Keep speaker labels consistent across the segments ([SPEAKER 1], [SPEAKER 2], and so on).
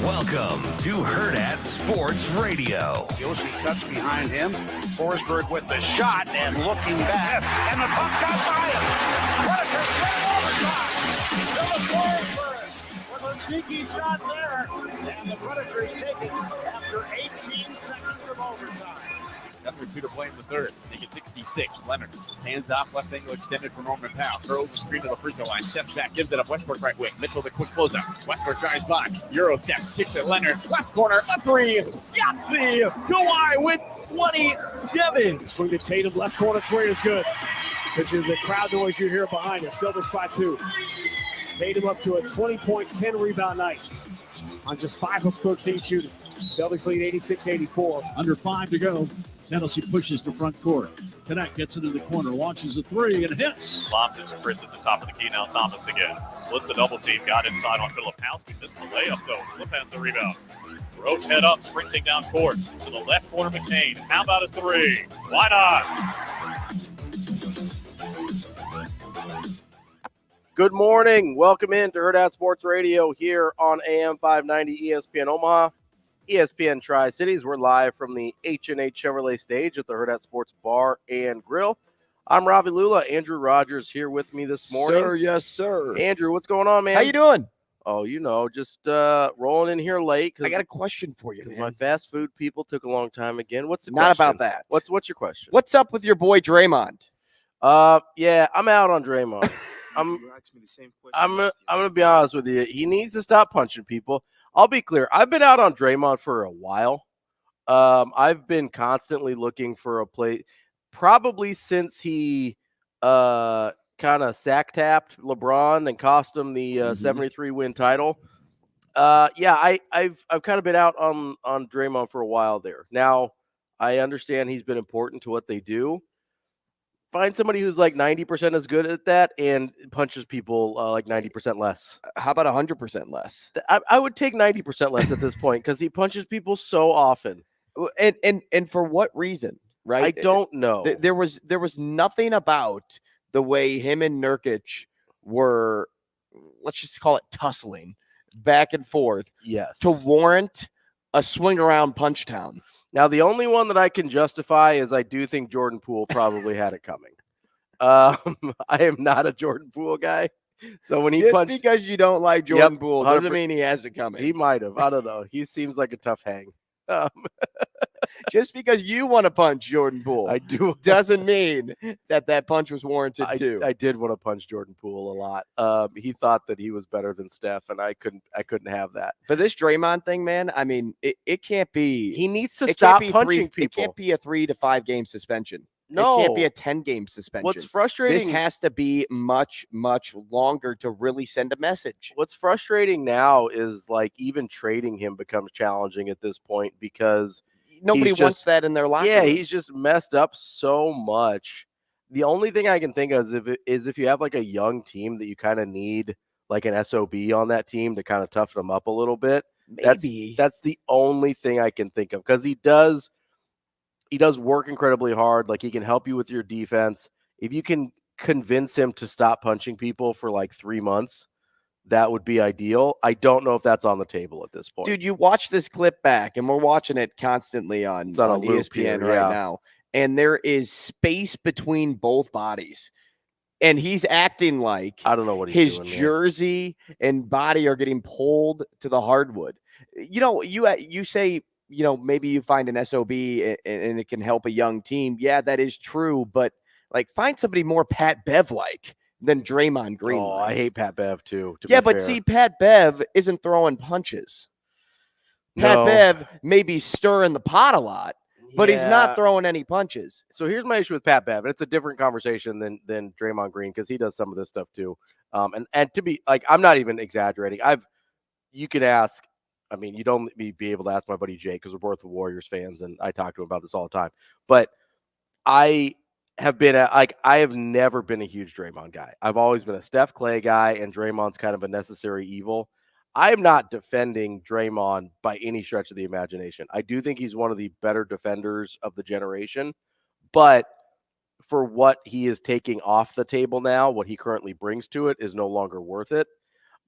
[SPEAKER 1] Welcome to Hurrdat Sports Radio.
[SPEAKER 2] Yoshi cuts behind him. Forsberg with the shot and looking back. And the puck got by him. Predators went overtime. Philip Forsberg with a sneaky shot there. And the Predators take it after 18 seconds of overtime.
[SPEAKER 3] Guthrie Peter playing the third. They get 66. Leonard hands off left angle extended for Norman Powell. Throws the screen to the free throw line. Steps back. Gives it up. Westbrook right wing. Mitchell the quick closeout. Westbrook drives by. Euro steps. Kicks it. Leonard. Left corner. A three. Yahtzee. Kawhi with 27.
[SPEAKER 4] Swing to Tatum. Left corner three is good. This is the crowd noise you hear behind him. Silver's by two. Tatum up to a 20-point, 10-rebound night on just 5 of 13 shooting. Celtics lead 86-84.
[SPEAKER 5] Under 5 to go. Tennessee pushes to front court. Connect gets into the corner, launches a three, and hits.
[SPEAKER 6] Lobs it to Fritz at the top of the key. Now Thomas again. Splits a double team. Got inside on Filipowski. Missed the layup, though. Flip has the rebound. Roach head up, sprinting down court. To the left corner, McCain. How about a three? Why not?
[SPEAKER 7] Good morning. Welcome in to Hurrdat Sports Radio here on AM 590 ESPN Omaha. ESPN Tri-Cities. We're live from the H&H Chevrolet stage at the Hurrdat Sports Bar and Grill. I'm Ravi Lulla. Andrew Rogers here with me this morning.
[SPEAKER 8] Sir, yes, sir.
[SPEAKER 7] Andrew, what's going on, man?
[SPEAKER 8] How you doing?
[SPEAKER 7] Oh, you know, just rolling in here late.
[SPEAKER 8] I got a question for you, man.
[SPEAKER 7] My fast food people took a long time again. What's the
[SPEAKER 8] Not
[SPEAKER 7] question?
[SPEAKER 8] about that.
[SPEAKER 7] What's your question?
[SPEAKER 8] What's up with your boy Draymond?
[SPEAKER 7] Yeah, I'm out on Draymond. I'm gonna be honest with you. He needs to stop punching people. I'll be clear. I've been out on Draymond for a while. I've been constantly looking for a play, probably since he kind of sack tapped LeBron and cost him the 73-win title. I've kind of been out on Draymond for a while there. Now, I understand he's been important to what they do. Find somebody who's like 90% as good at that and punches people like 90% less.
[SPEAKER 8] How about 100% less?
[SPEAKER 7] I would take 90% less at this point because he punches people so often.
[SPEAKER 8] And for what reason? Right?
[SPEAKER 7] I don't know.
[SPEAKER 8] There was nothing about the way him and Nurkic were, let's just call it tussling back and forth.
[SPEAKER 7] Yes.
[SPEAKER 8] To warrant a swing around punch town.
[SPEAKER 7] Now, the only one that I can justify is I do think Jordan Poole probably had it coming. I am not a Jordan Poole guy. So when he
[SPEAKER 8] just
[SPEAKER 7] punched,
[SPEAKER 8] because you don't like Jordan Poole
[SPEAKER 7] 100%.
[SPEAKER 8] Doesn't mean he has it coming.
[SPEAKER 7] He might have. I don't know. He seems like a tough hang.
[SPEAKER 8] Just because you want to punch Jordan Poole,
[SPEAKER 7] I do,
[SPEAKER 8] doesn't mean that punch was warranted too.
[SPEAKER 7] I did want to punch Jordan Poole a lot. He thought that he was better than Steph, and I couldn't have that.
[SPEAKER 8] But this Draymond thing, man, I mean, it can't be.
[SPEAKER 7] He needs to stop punching people.
[SPEAKER 8] It can't be a 3 to 5 game suspension.
[SPEAKER 7] No,
[SPEAKER 8] it can't be a 10-game suspension.
[SPEAKER 7] What's frustrating?
[SPEAKER 8] This has to be much, much longer to really send a message.
[SPEAKER 7] What's frustrating now is like even trading him becomes challenging at this point because
[SPEAKER 8] nobody wants that in their locker room.
[SPEAKER 7] He's just messed up so much. The only thing I can think of is if you have like a young team that you kind of need like an SOB on that team to kind of toughen them up a little bit.
[SPEAKER 8] Maybe
[SPEAKER 7] that's the only thing I can think of because he does work incredibly hard. Like he can help you with your defense. If you can convince him to stop punching people for like 3 months, that would be ideal. I don't know if that's on the table at this point.
[SPEAKER 8] Dude, you watch this clip back, and we're watching it constantly on ESPN right now, and there is space between both bodies. And he's acting like
[SPEAKER 7] I don't know what he's
[SPEAKER 8] his
[SPEAKER 7] doing,
[SPEAKER 8] jersey and body are getting pulled to the hardwood. You know, you say, you know, maybe you find an SOB and it can help a young team. Yeah, that is true. But like, find somebody more Pat Bev-like than Draymond Green.
[SPEAKER 7] Oh, I hate Pat Bev too.
[SPEAKER 8] Yeah, but see, Pat Bev isn't throwing punches. Pat Bev may be stirring the pot a lot, but he's not throwing any punches.
[SPEAKER 7] So here's my issue with Pat Bev. It's a different conversation than Draymond Green because he does some of this stuff too. And to be like, I'm not even exaggerating. You could ask. I mean, you don't be able to ask my buddy Jake because we're both Warriors fans, and I talk to him about this all the time. But I have never been a huge Draymond guy. I've always been a Steph Clay guy, and Draymond's kind of a necessary evil. I am not defending Draymond by any stretch of the imagination. I do think he's one of the better defenders of the generation, but for what he is taking off the table now, what he currently brings to it is no longer worth it.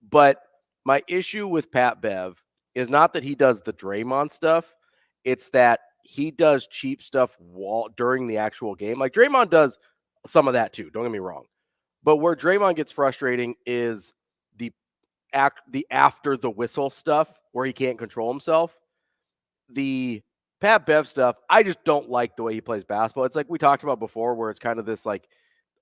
[SPEAKER 7] But my issue with Pat Bev is not that he does the Draymond stuff. It's that he does cheap stuff during the actual game. Like Draymond does some of that too. Don't get me wrong. But where Draymond gets frustrating is the after the whistle stuff where he can't control himself. The Pat Bev stuff, I just don't like the way he plays basketball. It's like we talked about before where it's kind of this like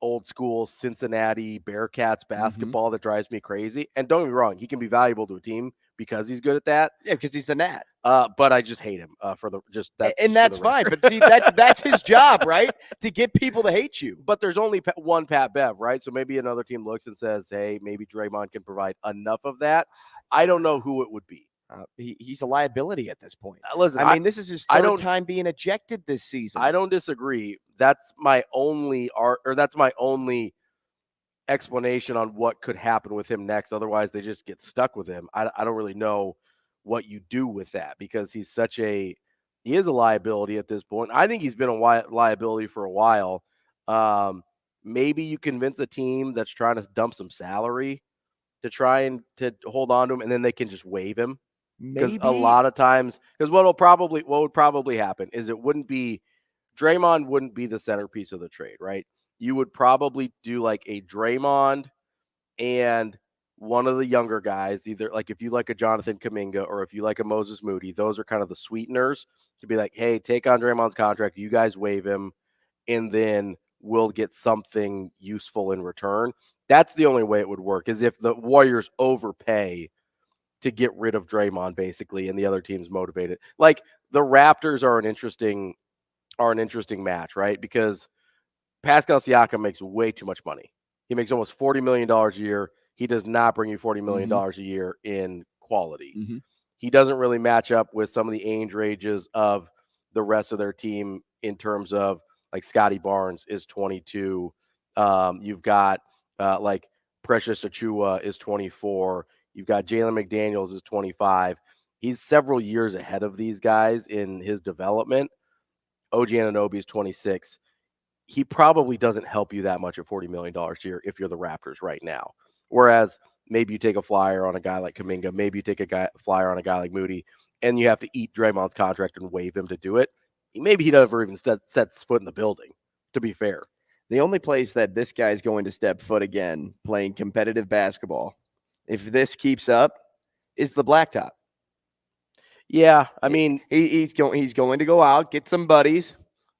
[SPEAKER 7] old school Cincinnati Bearcats basketball that drives me crazy. And don't get me wrong, he can be valuable to a team because he's good at that.
[SPEAKER 8] Yeah, because he's the Nat.
[SPEAKER 7] But I just hate him for the just that.
[SPEAKER 8] And that's fine. But see, that's his job, right? To get people to hate you.
[SPEAKER 7] But there's only one Pat Bev, right? So maybe another team looks and says, hey, maybe Draymond can provide enough of that. I don't know who it would be.
[SPEAKER 8] He's a liability at this point.
[SPEAKER 7] Listen,
[SPEAKER 8] I mean, this is his third time being ejected this season.
[SPEAKER 7] I don't disagree. That's my only explanation on what could happen with him next. Otherwise, they just get stuck with him. I don't really know what you do with that because he is a liability at this point. I think he's been a liability for a while. Maybe you convince a team that's trying to dump some salary to try and to hold on to him, and then they can just waive him. Because a lot of times, because what would probably happen is Draymond wouldn't be the centerpiece of the trade, right? You would probably do like a Draymond and one of the younger guys, either like if you like a Jonathan Kuminga or if you like a Moses Moody, those are kind of the sweeteners to be like, hey, take on Draymond's contract, you guys waive him, and then we'll get something useful in return. That's the only way it would work is if the Warriors overpay to get rid of Draymond, basically, and the other team's motivated. Like the Raptors are an interesting match, right? Because Pascal Siakam makes way too much money. He makes almost $40 million a year. He does not bring you $40 million a year in quality. He doesn't really match up with some of the age ranges of the rest of their team in terms of like Scotty Barnes is 22. You've got like Precious Achiuwa is 24. You've got Jalen McDaniels is 25. He's several years ahead of these guys in his development. OG Anunoby is 26. He probably doesn't help you that much at $40 million a year if you're the Raptors right now. Whereas maybe you take a flyer on a guy like Kuminga, maybe you take a flyer on a guy like Moody, and you have to eat Draymond's contract and waive him to do it. Maybe he never even sets foot in the building, to be fair.
[SPEAKER 8] The only place that this guy's going to step foot again playing competitive basketball, if this keeps up, is the blacktop.
[SPEAKER 7] Yeah, I mean,
[SPEAKER 8] he's going to go out, get some buddies,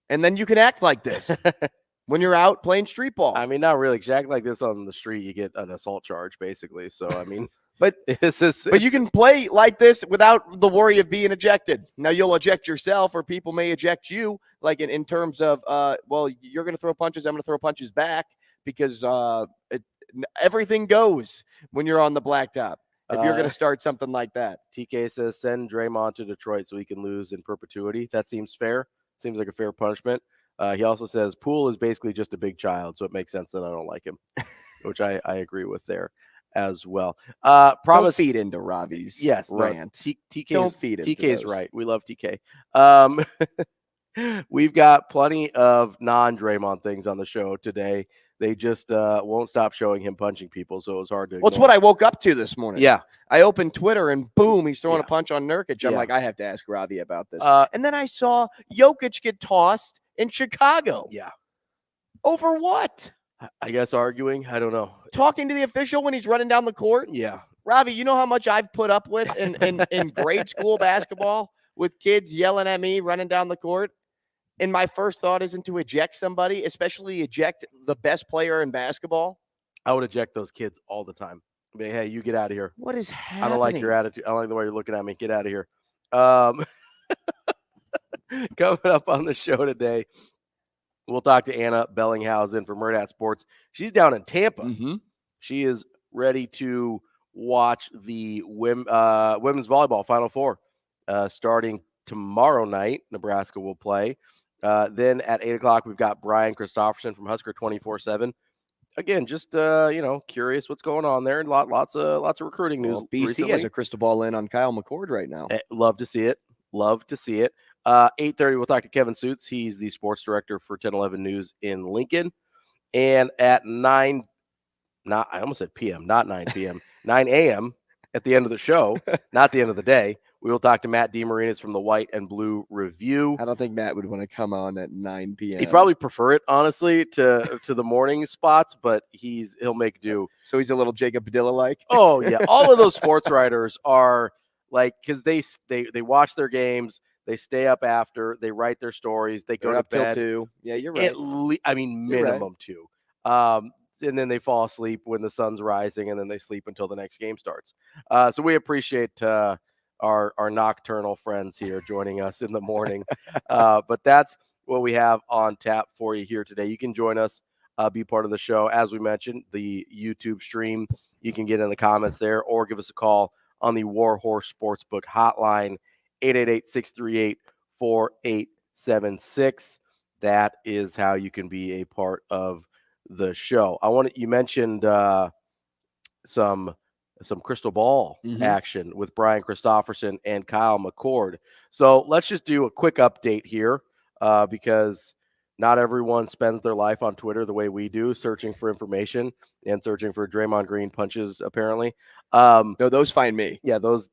[SPEAKER 8] and then you can act like this when you're out playing street ball.
[SPEAKER 7] I mean, not really. 'Cause you act like this on the street, you get an assault charge, basically. So, I mean,
[SPEAKER 8] but you can play like this without the worry of being ejected. Now, you'll eject yourself, or people may eject you, like in terms of, well, you're going to throw punches, I'm going to throw punches back, because everything goes when you're on the blacktop. If you're going to start something like that.
[SPEAKER 7] TK says, send Draymond to Detroit so he can lose in perpetuity. That seems fair. Seems like a fair punishment. He also says, Poole is basically just a big child, so it makes sense that I don't like him, which I agree with there as well.
[SPEAKER 8] Don't feed into Ravi's rant.
[SPEAKER 7] Don't
[SPEAKER 8] feed into
[SPEAKER 7] TK's
[SPEAKER 8] those.
[SPEAKER 7] right. We love TK. We've got plenty of non-Draymond things on the show today. They just won't stop showing him punching people, so it was hard to ignore.
[SPEAKER 8] Well, it's what I woke up to this morning.
[SPEAKER 7] Yeah.
[SPEAKER 8] I opened Twitter, and boom, he's throwing a punch on Nurkic. I'm like, I have to ask Ravi about this. And then I saw Jokic get tossed in Chicago.
[SPEAKER 7] Yeah.
[SPEAKER 8] Over what?
[SPEAKER 7] I guess arguing. I don't know.
[SPEAKER 8] Talking to the official when he's running down the court?
[SPEAKER 7] Yeah.
[SPEAKER 8] Ravi, you know how much I've put up with in grade school basketball with kids yelling at me running down the court? And my first thought isn't to eject somebody, especially eject the best player in basketball.
[SPEAKER 7] I would eject those kids all the time. I mean, hey, you get out of here.
[SPEAKER 8] What is happening?
[SPEAKER 7] I don't like your attitude. I don't like the way you're looking at me. Get out of here. Coming up on the show today, we'll talk to Anna Bellinghausen from Hurrdat Sports. She's down in Tampa. She is ready to watch the women's volleyball Final Four starting tomorrow night. Nebraska will play. Then at 8 o'clock, we've got Brian Christopherson from Husker 24/7. Again, just curious what's going on there. Lots of recruiting news.
[SPEAKER 8] Well, BC
[SPEAKER 7] recently
[SPEAKER 8] has a crystal ball in on Kyle McCord right now.
[SPEAKER 7] Love to see it. 8:30, we'll talk to Kevin Sjuts. He's the sports director for 1011 News in Lincoln. And at 9 I almost said PM, not 9 p.m., 9 a.m. at the end of the show, not the end of the day, We will talk to Matt DeMarinis from the White and Blue Review.
[SPEAKER 8] I don't think Matt would want to come on at 9 p.m.
[SPEAKER 7] He'd probably prefer it, honestly, to the morning spots, but he'll make do.
[SPEAKER 8] So he's a little Jacob Padilla-like?
[SPEAKER 7] Oh, yeah. All of those sports writers are like, because they watch their games, they stay up after, they write their stories, they go
[SPEAKER 8] up
[SPEAKER 7] to bed.
[SPEAKER 8] till 2. Yeah, you're right.
[SPEAKER 7] Minimum 2. And then they fall asleep when the sun's rising, and then they sleep until the next game starts. So we appreciate our nocturnal friends here joining us in the morning. But that's what we have on tap for you here today. You can join us, be part of the show. As we mentioned, the YouTube stream, you can get in the comments there or give us a call on the Warhorse Sportsbook hotline, 888-638-4876. That is how you can be a part of the show. You mentioned some crystal ball action with Brian Christopherson and Kyle McCord. So let's just do a quick update here because not everyone spends their life on Twitter the way we do, searching for information and searching for Draymond Green punches, apparently.
[SPEAKER 8] No, those find me.
[SPEAKER 7] Yeah, those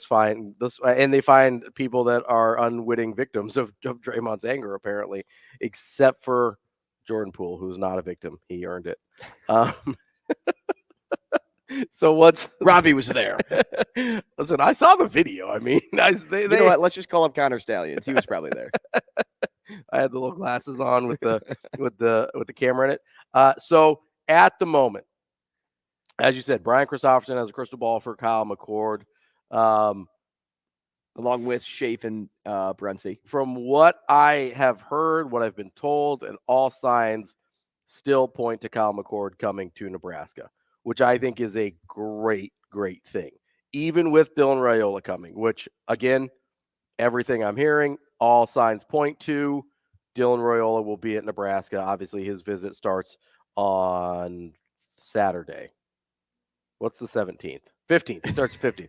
[SPEAKER 7] find those, and they find people that are unwitting victims of Draymond's anger, apparently, except for Jordan Poole, who's not a victim. He earned it. So
[SPEAKER 8] Ravi was there.
[SPEAKER 7] Listen, I saw the video. I mean, you
[SPEAKER 8] know what? Let's just call up Connor Stallions. He was probably there.
[SPEAKER 7] I had the little glasses on with the with the camera in it. So at the moment, as you said, Brian Christopherson has a crystal ball for Kyle McCord,
[SPEAKER 8] along with Shafe and Brunsey.
[SPEAKER 7] From what I have heard, what I've been told, and all signs still point to Kyle McCord coming to Nebraska, which I think is a great, great thing. Even with Dylan Raiola coming, which, again, everything I'm hearing, all signs point to Dylan Raiola will be at Nebraska. Obviously, his visit starts on Saturday. What's the 17th? 15th. He starts 15th.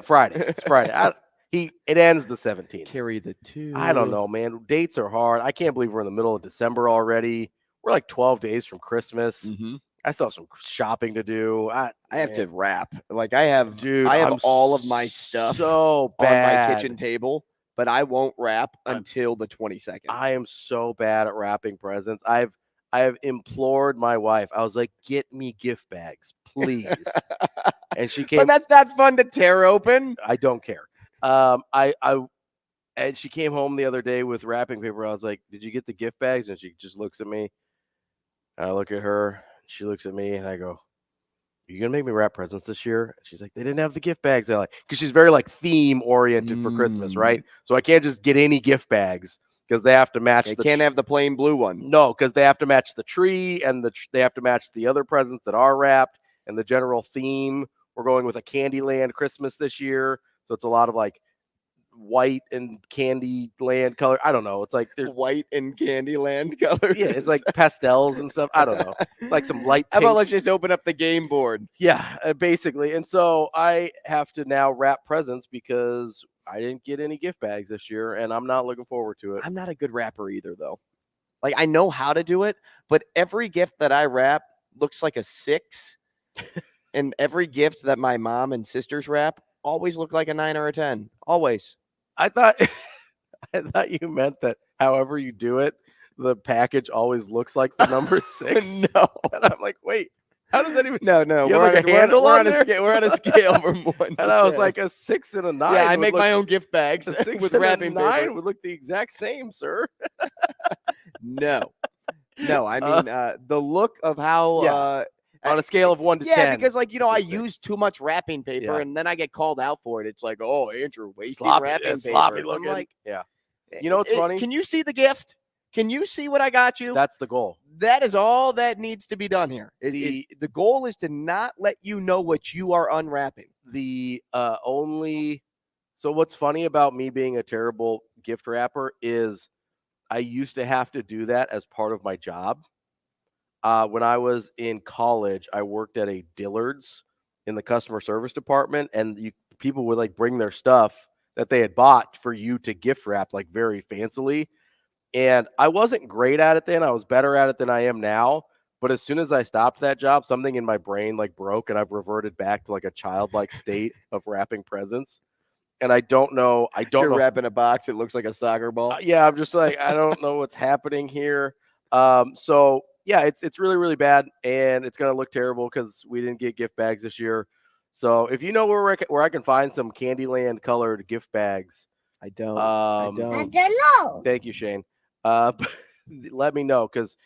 [SPEAKER 7] Friday. It's Friday. It ends the 17th.
[SPEAKER 8] Carry the 2.
[SPEAKER 7] I don't know, man. Dates are hard. I can't believe we're in the middle of December already. We're like 12 days from Christmas.
[SPEAKER 8] Mm-hmm.
[SPEAKER 7] I still have some shopping to do. I
[SPEAKER 8] have to wrap. Like I have all of my stuff
[SPEAKER 7] so bad
[SPEAKER 8] on my kitchen table, but I won't wrap until the 22nd.
[SPEAKER 7] I am so bad at wrapping presents. I have implored my wife. I was like, "Get me gift bags, please." And she came.
[SPEAKER 8] But that's not fun to tear open.
[SPEAKER 7] I don't care. And she came home the other day with wrapping paper. I was like, "Did you get the gift bags?" And she just looks at me. I look at her. She looks at me and I go, "Are you going to make me wrap presents this year?" She's like, "They didn't have the gift bags I like." Because she's very like theme oriented for Christmas, right? So I can't just get any gift bags because they have to match.
[SPEAKER 8] They can't have the plain blue one.
[SPEAKER 7] No, because they have to match the tree and they have to match the other presents that are wrapped and the general theme. We're going with a Candyland Christmas this year. So it's a lot of like white and Candyland color. I don't know. It's like there's
[SPEAKER 8] white and Candyland colors.
[SPEAKER 7] Yeah, it's like pastels and stuff. I don't know. It's like some light
[SPEAKER 8] pink. How about let's just open up the game board?
[SPEAKER 7] Yeah, basically. And so I have to now wrap presents because I didn't get any gift bags this year, and I'm not looking forward to it.
[SPEAKER 8] I'm not a good wrapper either, though. Like I know how to do it, but every gift that I wrap looks like a 6, and every gift that my mom and sisters wrap always look like a 9 or a 10. Always.
[SPEAKER 7] I thought you meant that however you do it, the package always looks like the number 6.
[SPEAKER 8] No.
[SPEAKER 7] And I'm like, wait, how does that even?
[SPEAKER 8] No.
[SPEAKER 7] We're on
[SPEAKER 8] a scale from 1
[SPEAKER 7] and I was like, a 6 and a 9.
[SPEAKER 8] Yeah, I make my own gift bags.
[SPEAKER 7] A 6
[SPEAKER 8] with
[SPEAKER 7] and
[SPEAKER 8] wrapping
[SPEAKER 7] a 9
[SPEAKER 8] paper.
[SPEAKER 7] would look the exact same, sir.
[SPEAKER 8] No. I mean, the look of how
[SPEAKER 7] on a scale of 1 to 10.
[SPEAKER 8] Yeah, because I use too much wrapping paper, and then I get called out for it. It's like, oh, Andrew, wasting wrapping paper.
[SPEAKER 7] Sloppy looking. I'm like, yeah. You know what's funny?
[SPEAKER 8] Can you see the gift? Can you see what I got you?
[SPEAKER 7] That's the goal.
[SPEAKER 8] That is all that needs to be done here. The goal is to not let you know what you are unwrapping.
[SPEAKER 7] So what's funny about me being a terrible gift wrapper is I used to have to do that as part of my job. When I was in college, I worked at a Dillard's in the customer service department, and people would like bring their stuff that they had bought for you to gift wrap like very fancily. And I wasn't great at it then. I was better at it than I am now. But as soon as I stopped that job, something in my brain like broke, and I've reverted back to like a childlike state of wrapping presents. and I don't know.
[SPEAKER 8] You're wrapping a box. It looks like a soccer ball.
[SPEAKER 7] Yeah, I'm just like, I don't know what's happening here. So yeah, it's really, really bad, and it's going to look terrible because we didn't get gift bags this year. So if you know where I can find some Candyland colored gift bags,
[SPEAKER 8] I don't.
[SPEAKER 9] I don't know.
[SPEAKER 7] Thank you, Shane. Let me know, because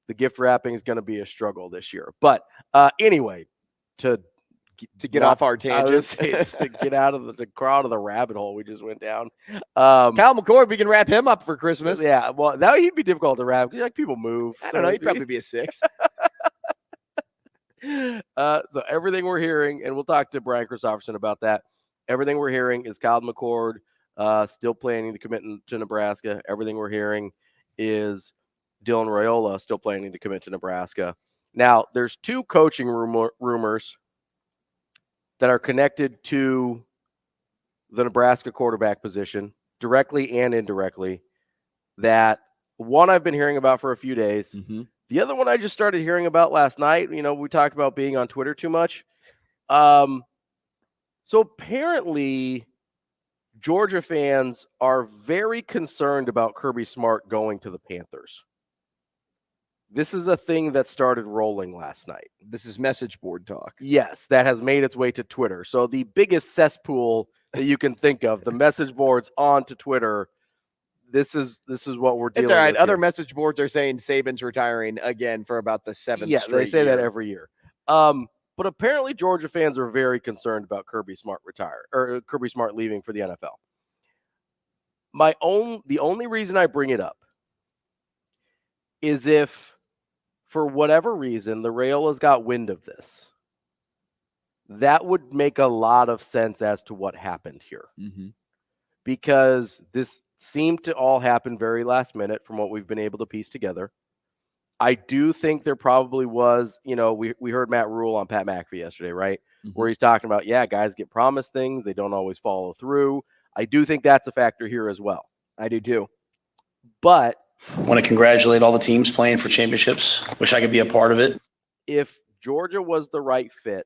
[SPEAKER 7] the gift wrapping is going to be a struggle this year. But anyway, to
[SPEAKER 8] get off our tangents,
[SPEAKER 7] to get out of the crowd of the rabbit hole we just went down.
[SPEAKER 8] Kyle McCord, we can wrap him up for Christmas.
[SPEAKER 7] Yeah, well, that he'd be difficult to wrap. Like, people move.
[SPEAKER 8] I don't know. He'd probably be a 6.
[SPEAKER 7] So everything we're hearing, and we'll talk to Brian Christopherson about that. Everything we're hearing is Kyle McCord still planning to commit to Nebraska. Everything we're hearing is Dylan Raiola still planning to commit to Nebraska. Now, there's 2 coaching rumors that are connected to the Nebraska quarterback position, directly and indirectly, that one I've been hearing about for a few days.
[SPEAKER 8] Mm-hmm.
[SPEAKER 7] The other one I just started hearing about last night. You know, we talked about being on Twitter too much. So apparently Georgia fans are very concerned about Kirby Smart going to the Panthers. This is a thing that started rolling last night.
[SPEAKER 8] This is message board talk.
[SPEAKER 7] Yes, that has made its way to Twitter. So the biggest cesspool that you can think of, the message boards onto Twitter, this is what we're dealing with.
[SPEAKER 8] It's all right. Other
[SPEAKER 7] here.
[SPEAKER 8] message boards are saying Saban's retiring again for about the 7th
[SPEAKER 7] Yeah,
[SPEAKER 8] straight
[SPEAKER 7] they say
[SPEAKER 8] year.
[SPEAKER 7] that every year. But apparently Georgia fans are very concerned about Kirby Smart leaving for the NFL. The only reason I bring it up is if, for whatever reason, the Raiolas got wind of this, that would make a lot of sense as to what happened here.
[SPEAKER 8] Mm-hmm.
[SPEAKER 7] Because this seemed to all happen very last minute from what we've been able to piece together. I do think there probably was, we heard Matt Rhule on Pat McAfee yesterday, right?
[SPEAKER 8] Mm-hmm.
[SPEAKER 7] Where he's talking about, guys get promised things. They don't always follow through. I do think that's a factor here as well.
[SPEAKER 8] I do too.
[SPEAKER 7] But
[SPEAKER 10] I want to congratulate all the teams playing for championships. Wish I could be a part of it.
[SPEAKER 7] If Georgia was the right fit,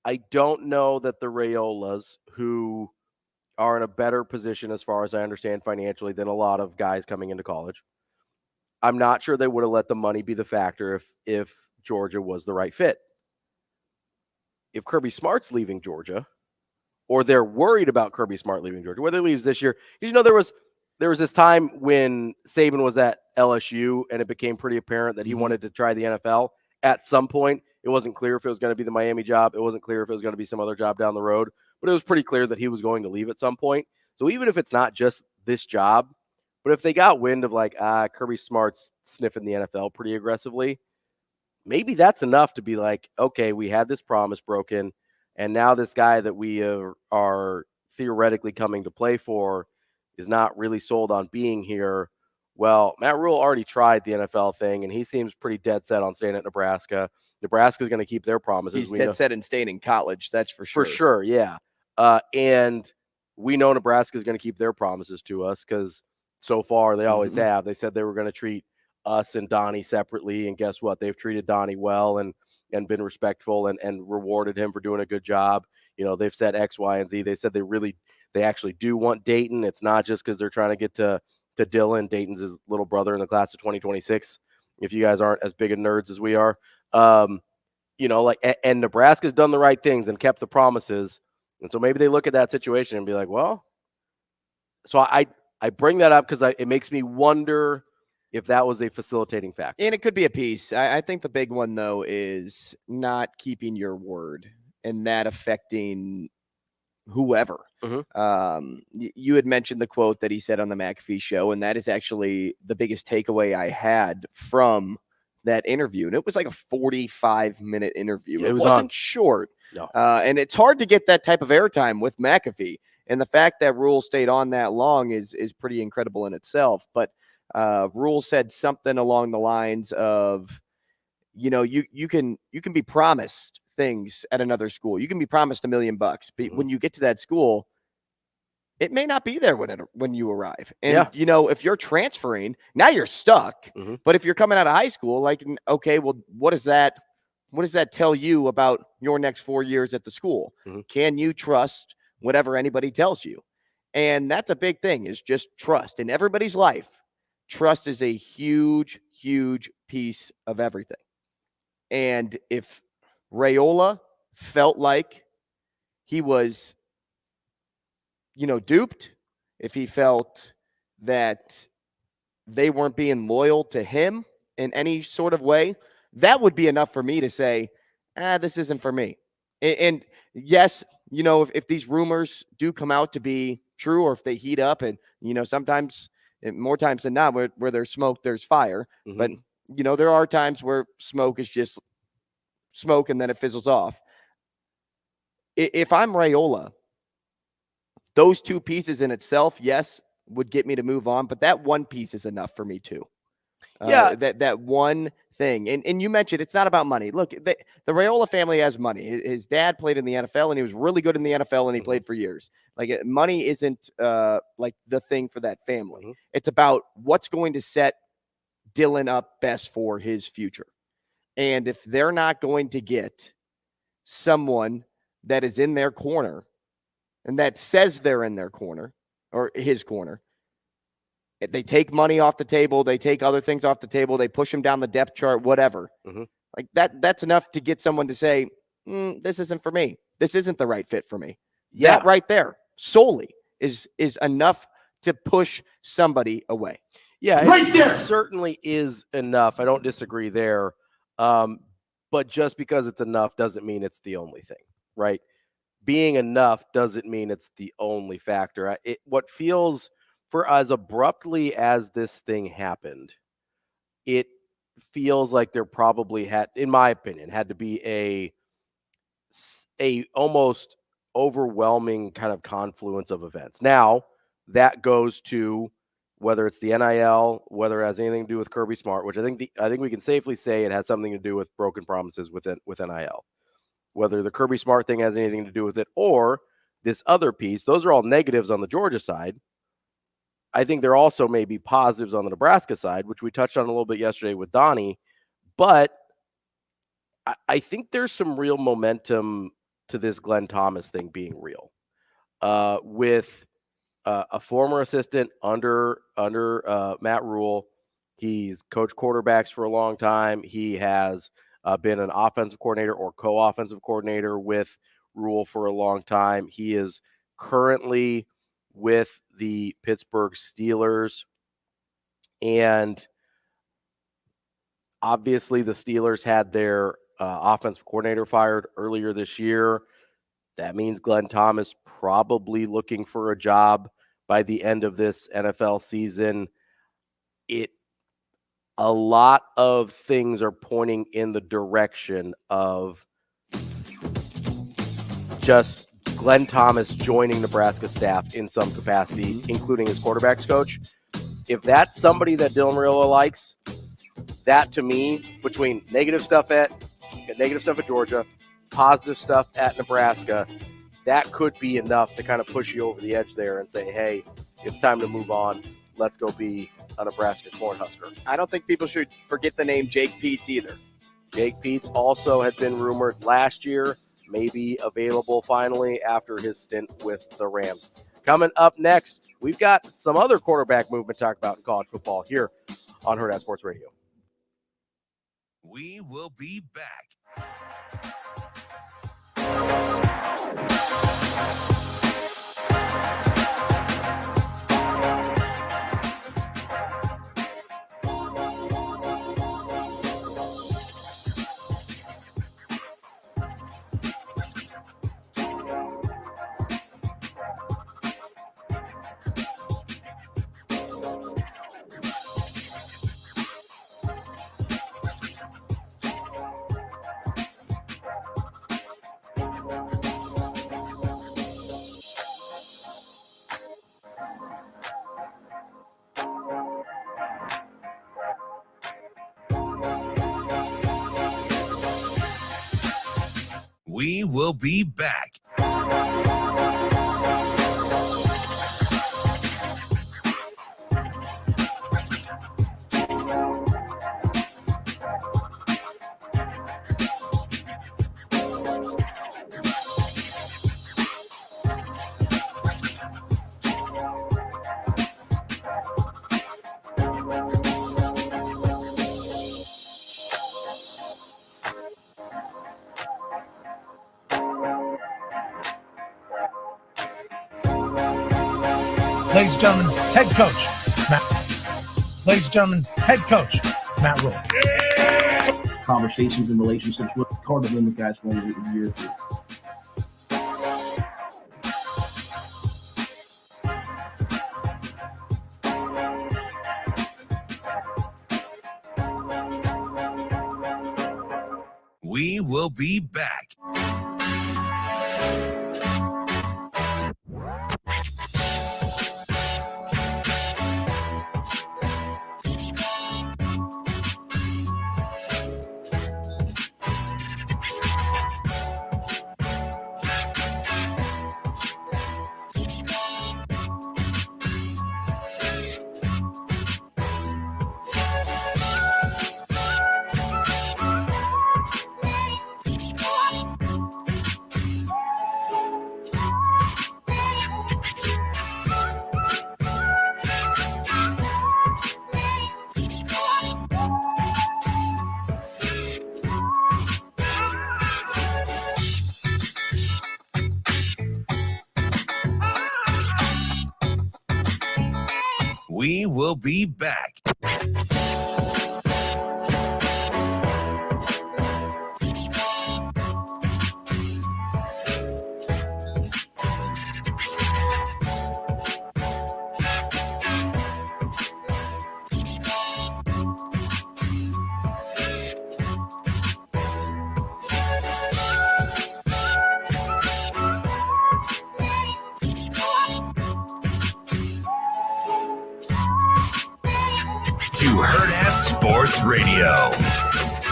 [SPEAKER 7] I don't know that the Raiolas, who are in a better position as far as I understand financially than a lot of guys coming into college, I'm not sure they would have let the money be the factor if Georgia was the right fit. If Kirby Smart's leaving Georgia, or they're worried about Kirby Smart leaving Georgia, whether he leaves this year, because there was this time when Saban was at LSU and it became pretty apparent that he wanted to try the NFL at some point. It wasn't clear if it was going to be the Miami job. It wasn't clear if it was going to be some other job down the road, but it was pretty clear that he was going to leave at some point. So even if it's not just this job, but if they got wind of Kirby Smart's sniffing the NFL pretty aggressively, maybe that's enough to be like, okay, we had this promise broken, and now this guy that we are theoretically coming to play for is not really sold on being here. Well, Matt Rhule already tried the NFL thing, and he seems pretty dead set on staying at Nebraska. Nebraska's going to keep their promises.
[SPEAKER 8] He's dead set in staying in college, that's for sure.
[SPEAKER 7] For sure, yeah. And we know Nebraska's going to keep their promises to us because so far they always have. They said they were going to treat us and Donnie separately, and guess what? They've treated Donnie well and been respectful and rewarded him for doing a good job. They've said X, Y, and Z. They said they actually do want Dayton. It's not just because they're trying to get to Dylan. Dayton's his little brother in the class of 2026. If you guys aren't as big of nerds as we are, and Nebraska's done the right things and kept the promises. And so maybe they look at that situation and be like, well, so I bring that up because it makes me wonder if that was a facilitating factor.
[SPEAKER 8] And it could be a piece. I think the big one, though, is not keeping your word and that affecting whoever. You had mentioned the quote that he said on the McAfee show, and that is actually the biggest takeaway I had from that interview. And it was like a 45-minute interview.
[SPEAKER 7] Yeah,
[SPEAKER 8] it wasn't short.
[SPEAKER 7] No.
[SPEAKER 8] And it's hard to get that type of airtime with McAfee. And the fact that Rhule stayed on that long is pretty incredible in itself. But Rhule said something along the lines of, you can be promised things at another school. You can be promised $1 million, but when you get to that school, it may not be there when you arrive. And if you're transferring, now you're stuck. But if you're coming out of high school, okay, well, what does that tell you about your next 4 years at the school? Can you trust whatever anybody tells you. And that's a big thing, is just trust. In everybody's life, trust is a huge, huge piece of everything. And if Raiola felt like he was, duped, if he felt that they weren't being loyal to him in any sort of way, that would be enough for me to say, this isn't for me. And yes, if these rumors do come out to be true, or if they heat up, and, sometimes, more times than not, where there's smoke, there's fire.
[SPEAKER 7] Mm-hmm.
[SPEAKER 8] But, there are times where smoke is just smoke and then it fizzles off. If I'm Raiola, those two pieces in itself, yes, would get me to move on, but that one piece is enough for me too. That one thing. And you mentioned it's not about money. Look, the Raiola family has money. His dad played in the NFL, and he was really good in the NFL, and he played for years. Like, money isn't like the thing for that family.
[SPEAKER 7] Mm-hmm.
[SPEAKER 8] It's about what's going to set Dylan up best for his future. And if they're not going to get someone that is in their corner and that says they're in their corner or his corner, they take money off the table, they take other things off the table, they push him down the depth chart, whatever.
[SPEAKER 7] Mm-hmm.
[SPEAKER 8] Like that's enough to get someone to say, this isn't for me. This isn't the right fit for me.
[SPEAKER 7] Yeah.
[SPEAKER 8] That right there solely is enough to push somebody away.
[SPEAKER 7] Yeah,
[SPEAKER 8] right there.
[SPEAKER 7] It certainly is enough. I don't disagree there. But just because it's enough doesn't mean it's the only thing, right? Being enough doesn't mean it's the only factor. What feels, for as abruptly as this thing happened, it feels like there probably had, in my opinion, had to be a almost overwhelming kind of confluence of events. Now, that goes to whether it's the NIL, whether it has anything to do with Kirby Smart, which I think we can safely say it has something to do with broken promises with NIL. Whether the Kirby Smart thing has anything to do with it, or this other piece, those are all negatives on the Georgia side. I think there also may be positives on the Nebraska side, which we touched on a little bit yesterday with Donnie. But I think there's some real momentum to this Glenn Thomas thing being real. With a former assistant under Matt Rhule, he's coached quarterbacks for a long time. He has been an offensive coordinator or co-offensive coordinator with Rhule for a long time. He is currently with the Pittsburgh Steelers, and obviously the Steelers had their offensive coordinator fired earlier this year. That means Glenn Thomas probably looking for a job by the end of this NFL season. A lot of things are pointing in the direction of just Glenn Thomas joining Nebraska staff in some capacity, including his quarterbacks coach. If that's somebody that Dylan Rhule likes, that to me, between negative stuff at Georgia, positive stuff at Nebraska, that could be enough to kind of push you over the edge there and say, hey, it's time to move on. Let's go be a Nebraska Cornhusker.
[SPEAKER 8] I don't think people should forget the name Jake Peetz either.
[SPEAKER 7] Jake Peetz also had been rumored last year, maybe available finally after his stint with the Rams. Coming up next, we've got some other quarterback movement to talk about in college football here on Hurrdat Sports Radio.
[SPEAKER 1] We will be back. We will be back.
[SPEAKER 11] Ladies and gentlemen, head coach, Ladies and gentlemen, head coach, Matt Rhule.
[SPEAKER 10] Conversations and relationships with hard to win with guys for only a year or two.
[SPEAKER 1] We will be back. We will be back. To Hurrdat Sports Radio.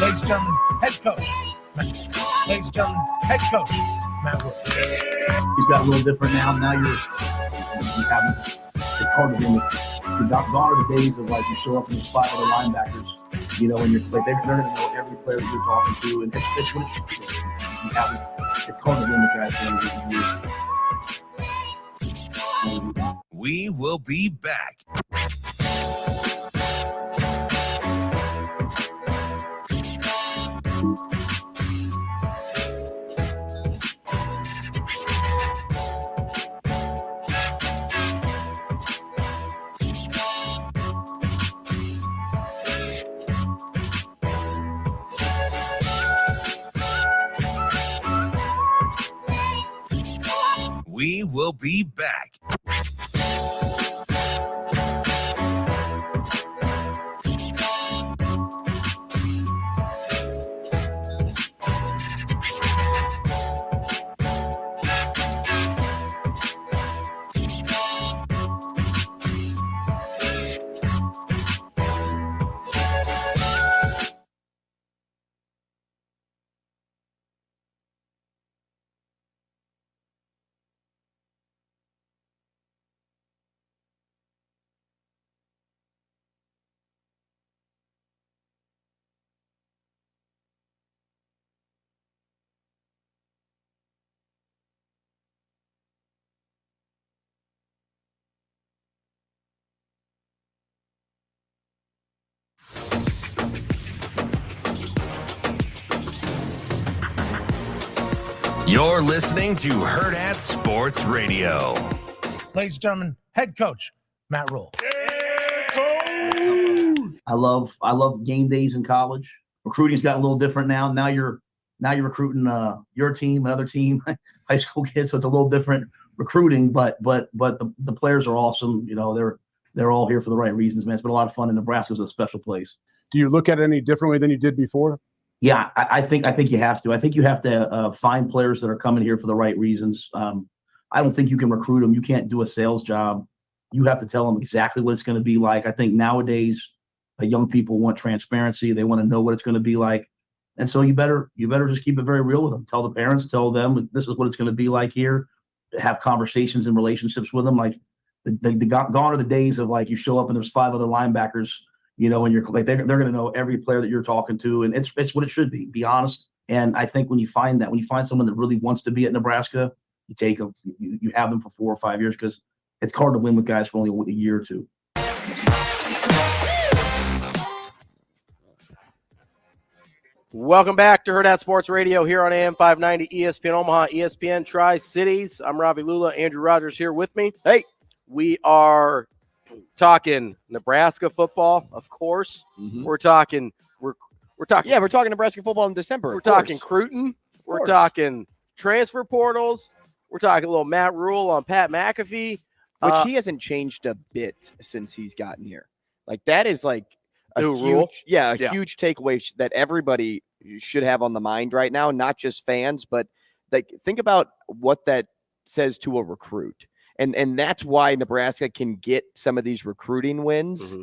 [SPEAKER 11] Ladies and gentlemen, head coach. Ladies and gentlemen, head coach, Matt Rhule.
[SPEAKER 10] He's got a little different now. Now you have it's hard to win. You're not gone are the days of like you show up and there's 5 other linebackers, you know, and you're like they're going to know every player that you're talking to, and it's what it should be. It's hard to win with guys for years.
[SPEAKER 1] We will be back. We will be back. You're listening to Hurrdat Sports Radio.
[SPEAKER 11] Ladies and gentlemen, head coach, Matt Rhule.
[SPEAKER 10] I love game days in college. Recruiting's got a little different now. Now you're recruiting your team, another team, high school kids, so it's a little different recruiting. But the players are awesome. You know, they're all here for the right reasons, man. It's been a lot of fun, and Nebraska's a special place.
[SPEAKER 4] Do you look at it any differently than you did before?
[SPEAKER 10] Yeah, I think you have to. I think you have to find players that are coming here for the right reasons. I don't think you can recruit them. You can't do a sales job. You have to tell them exactly what it's going to be like. I think nowadays, young people want transparency. They want to know what it's going to be like, and so you better just keep it very real with them. Tell the parents, tell them this is what it's going to be like here. Have conversations and relationships with them. Like gone are the days of like you show up and there's 5 other linebackers. You know, and you're like they're going to know every player that you're talking to, and it's what it should be. Be honest. And I think when you find someone that really wants to be at Nebraska, you take them, you have them for 4 or 5 years, because it's hard to win with guys for only a year or two.
[SPEAKER 7] Welcome back to Hurrdat Sports Radio here on AM 590 ESPN Omaha, ESPN Tri-Cities. I'm Ravi Lulla. Andrew Rogers here with me. Hey, We are talking Nebraska football, of course.
[SPEAKER 8] Mm-hmm.
[SPEAKER 7] We're talking
[SPEAKER 8] Nebraska football in December.
[SPEAKER 7] We're talking Creighton. We're talking transfer portals. We're talking a little Matt Rhule on Pat McAfee.
[SPEAKER 8] Which he hasn't changed a bit since he's gotten here. Like, that is like a
[SPEAKER 7] Rhule?
[SPEAKER 8] huge takeaway that everybody should have on the mind right now, not just fans, but like, think about what that says to a recruit. And that's why Nebraska can get some of these recruiting wins.
[SPEAKER 7] Mm-hmm.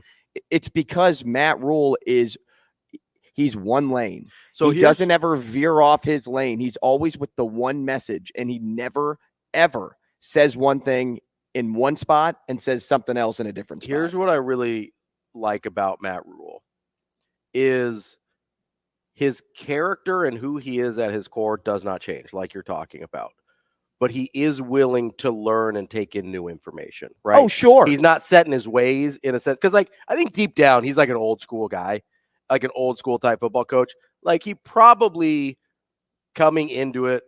[SPEAKER 8] It's because Matt Rhule he's one lane. So he doesn't ever veer off his lane. He's always with the one message, and he never, ever says one thing in one spot and says something else in a different spot.
[SPEAKER 7] Here's what I really like about Matt Rhule is his character and who he is at his core does not change, like you're talking about. But he is willing to learn and take in new information, right?
[SPEAKER 8] Oh, sure.
[SPEAKER 7] He's not set in his ways in a sense. Because, like, I think deep down, he's like an old school guy, like an old school type football coach. Like, he probably coming into it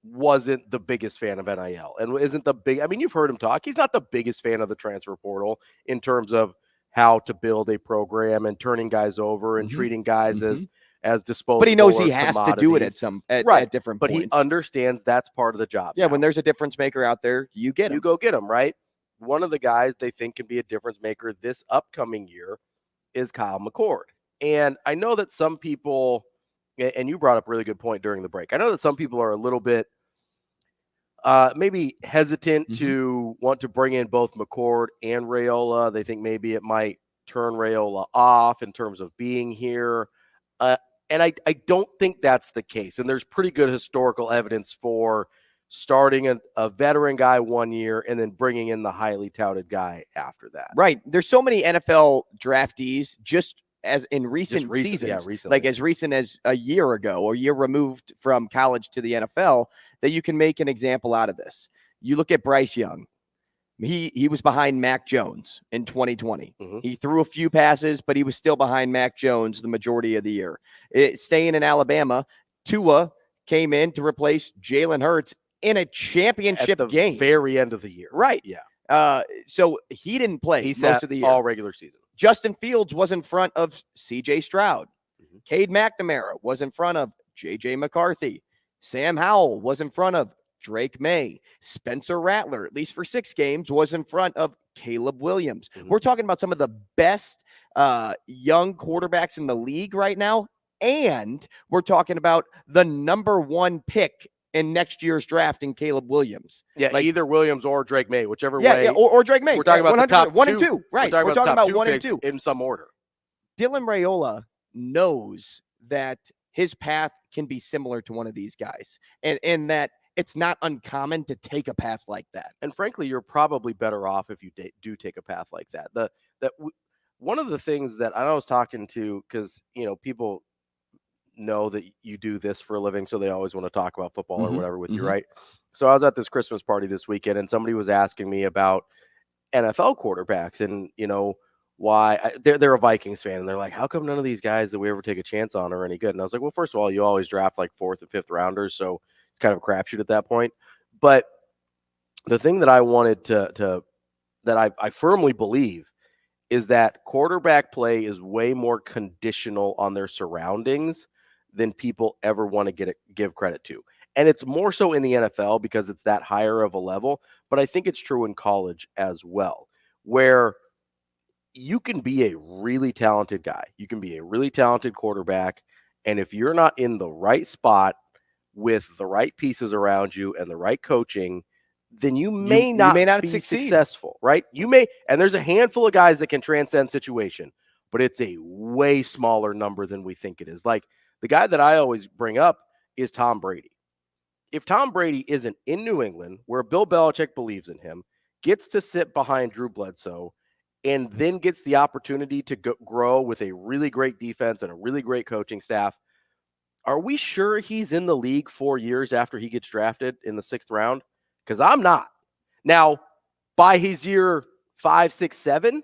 [SPEAKER 7] wasn't the biggest fan of NIL and isn't the big. I mean, you've heard him talk. He's not the biggest fan of the transfer portal in terms of how to build a program and turning guys over and treating guys as disposable.
[SPEAKER 8] But he knows he has to do it at different
[SPEAKER 7] points. But he understands that's part of the job.
[SPEAKER 8] Yeah, when there's a difference maker out there, you get him.
[SPEAKER 7] You go get him, right? One of the guys they think can be a difference maker this upcoming year is Kyle McCord. And I know that some people, and you brought up a really good point during the break, I know that some people are a little bit maybe hesitant to want to bring in both McCord and Raiola. They think maybe it might turn Raiola off in terms of being here. And I don't think that's the case. And there's pretty good historical evidence for starting a veteran guy 1 year and then bringing in the highly touted guy after that.
[SPEAKER 8] Right. There's so many NFL draftees just as in recent seasons, like as recent as a year ago or a year removed from college to the NFL, that you can make an example out of this. You look at Bryce Young. He was behind Mac Jones in 2020. He threw a few passes, but he was still behind Mac Jones the majority of the year. Staying in Alabama, Tua came in to replace Jalen Hurts in a championship game.
[SPEAKER 7] Very end of the year.
[SPEAKER 8] Right.
[SPEAKER 7] Yeah.
[SPEAKER 8] So he didn't play most of the year.
[SPEAKER 7] All regular season.
[SPEAKER 8] Justin Fields was in front of C.J. Stroud. Cade McNamara was in front of J.J. McCarthy. Sam Howell was in front of Drake May. Spencer Rattler, at least for 6 games, was in front of Caleb Williams. We're talking about some of the best young quarterbacks in the league right now. And we're talking about the number 1 pick in next year's draft in Caleb Williams.
[SPEAKER 7] Yeah, like, either Williams or Drake May, whichever way.
[SPEAKER 8] Yeah, or Drake May.
[SPEAKER 7] We're talking about the top
[SPEAKER 8] 1 and 2. Right. We're talking about 1 and 2
[SPEAKER 7] in some order.
[SPEAKER 8] Dylan Raiola knows that his path can be similar to one of these guys, and that it's not uncommon to take a path like that.
[SPEAKER 7] And frankly, you're probably better off if you do take a path like that. One of the things that I was talking to, because people know that you do this for a living, so they always want to talk about football or whatever with you, right? So I was at this Christmas party this weekend, and somebody was asking me about NFL quarterbacks and why they're a Vikings fan, and they're like, how come none of these guys that we ever take a chance on are any good? And I was like, well, first of all, you always draft like 4th and 5th rounders, so it's kind of a crapshoot at that point. But the thing that I wanted that I firmly believe is that quarterback play is way more conditional on their surroundings than people ever want to give credit to. And it's more so in the NFL because it's that higher of a level, but I think it's true in college as well, where you can be a really talented guy. You can be a really talented quarterback, and if you're not in the right spot with the right pieces around you and the right coaching, then you may not be successful, right? You may, and there's a handful of guys that can transcend situation, but it's a way smaller number than we think it is. Like, the guy that I always bring up is Tom Brady. If Tom Brady isn't in New England, where Bill Belichick believes in him, gets to sit behind Drew Bledsoe, and then gets the opportunity to grow with a really great defense and a really great coaching staff, are we sure he's in the league 4 years after he gets drafted in the 6th round? Because I'm not. Now, by his year 5, 6, 7,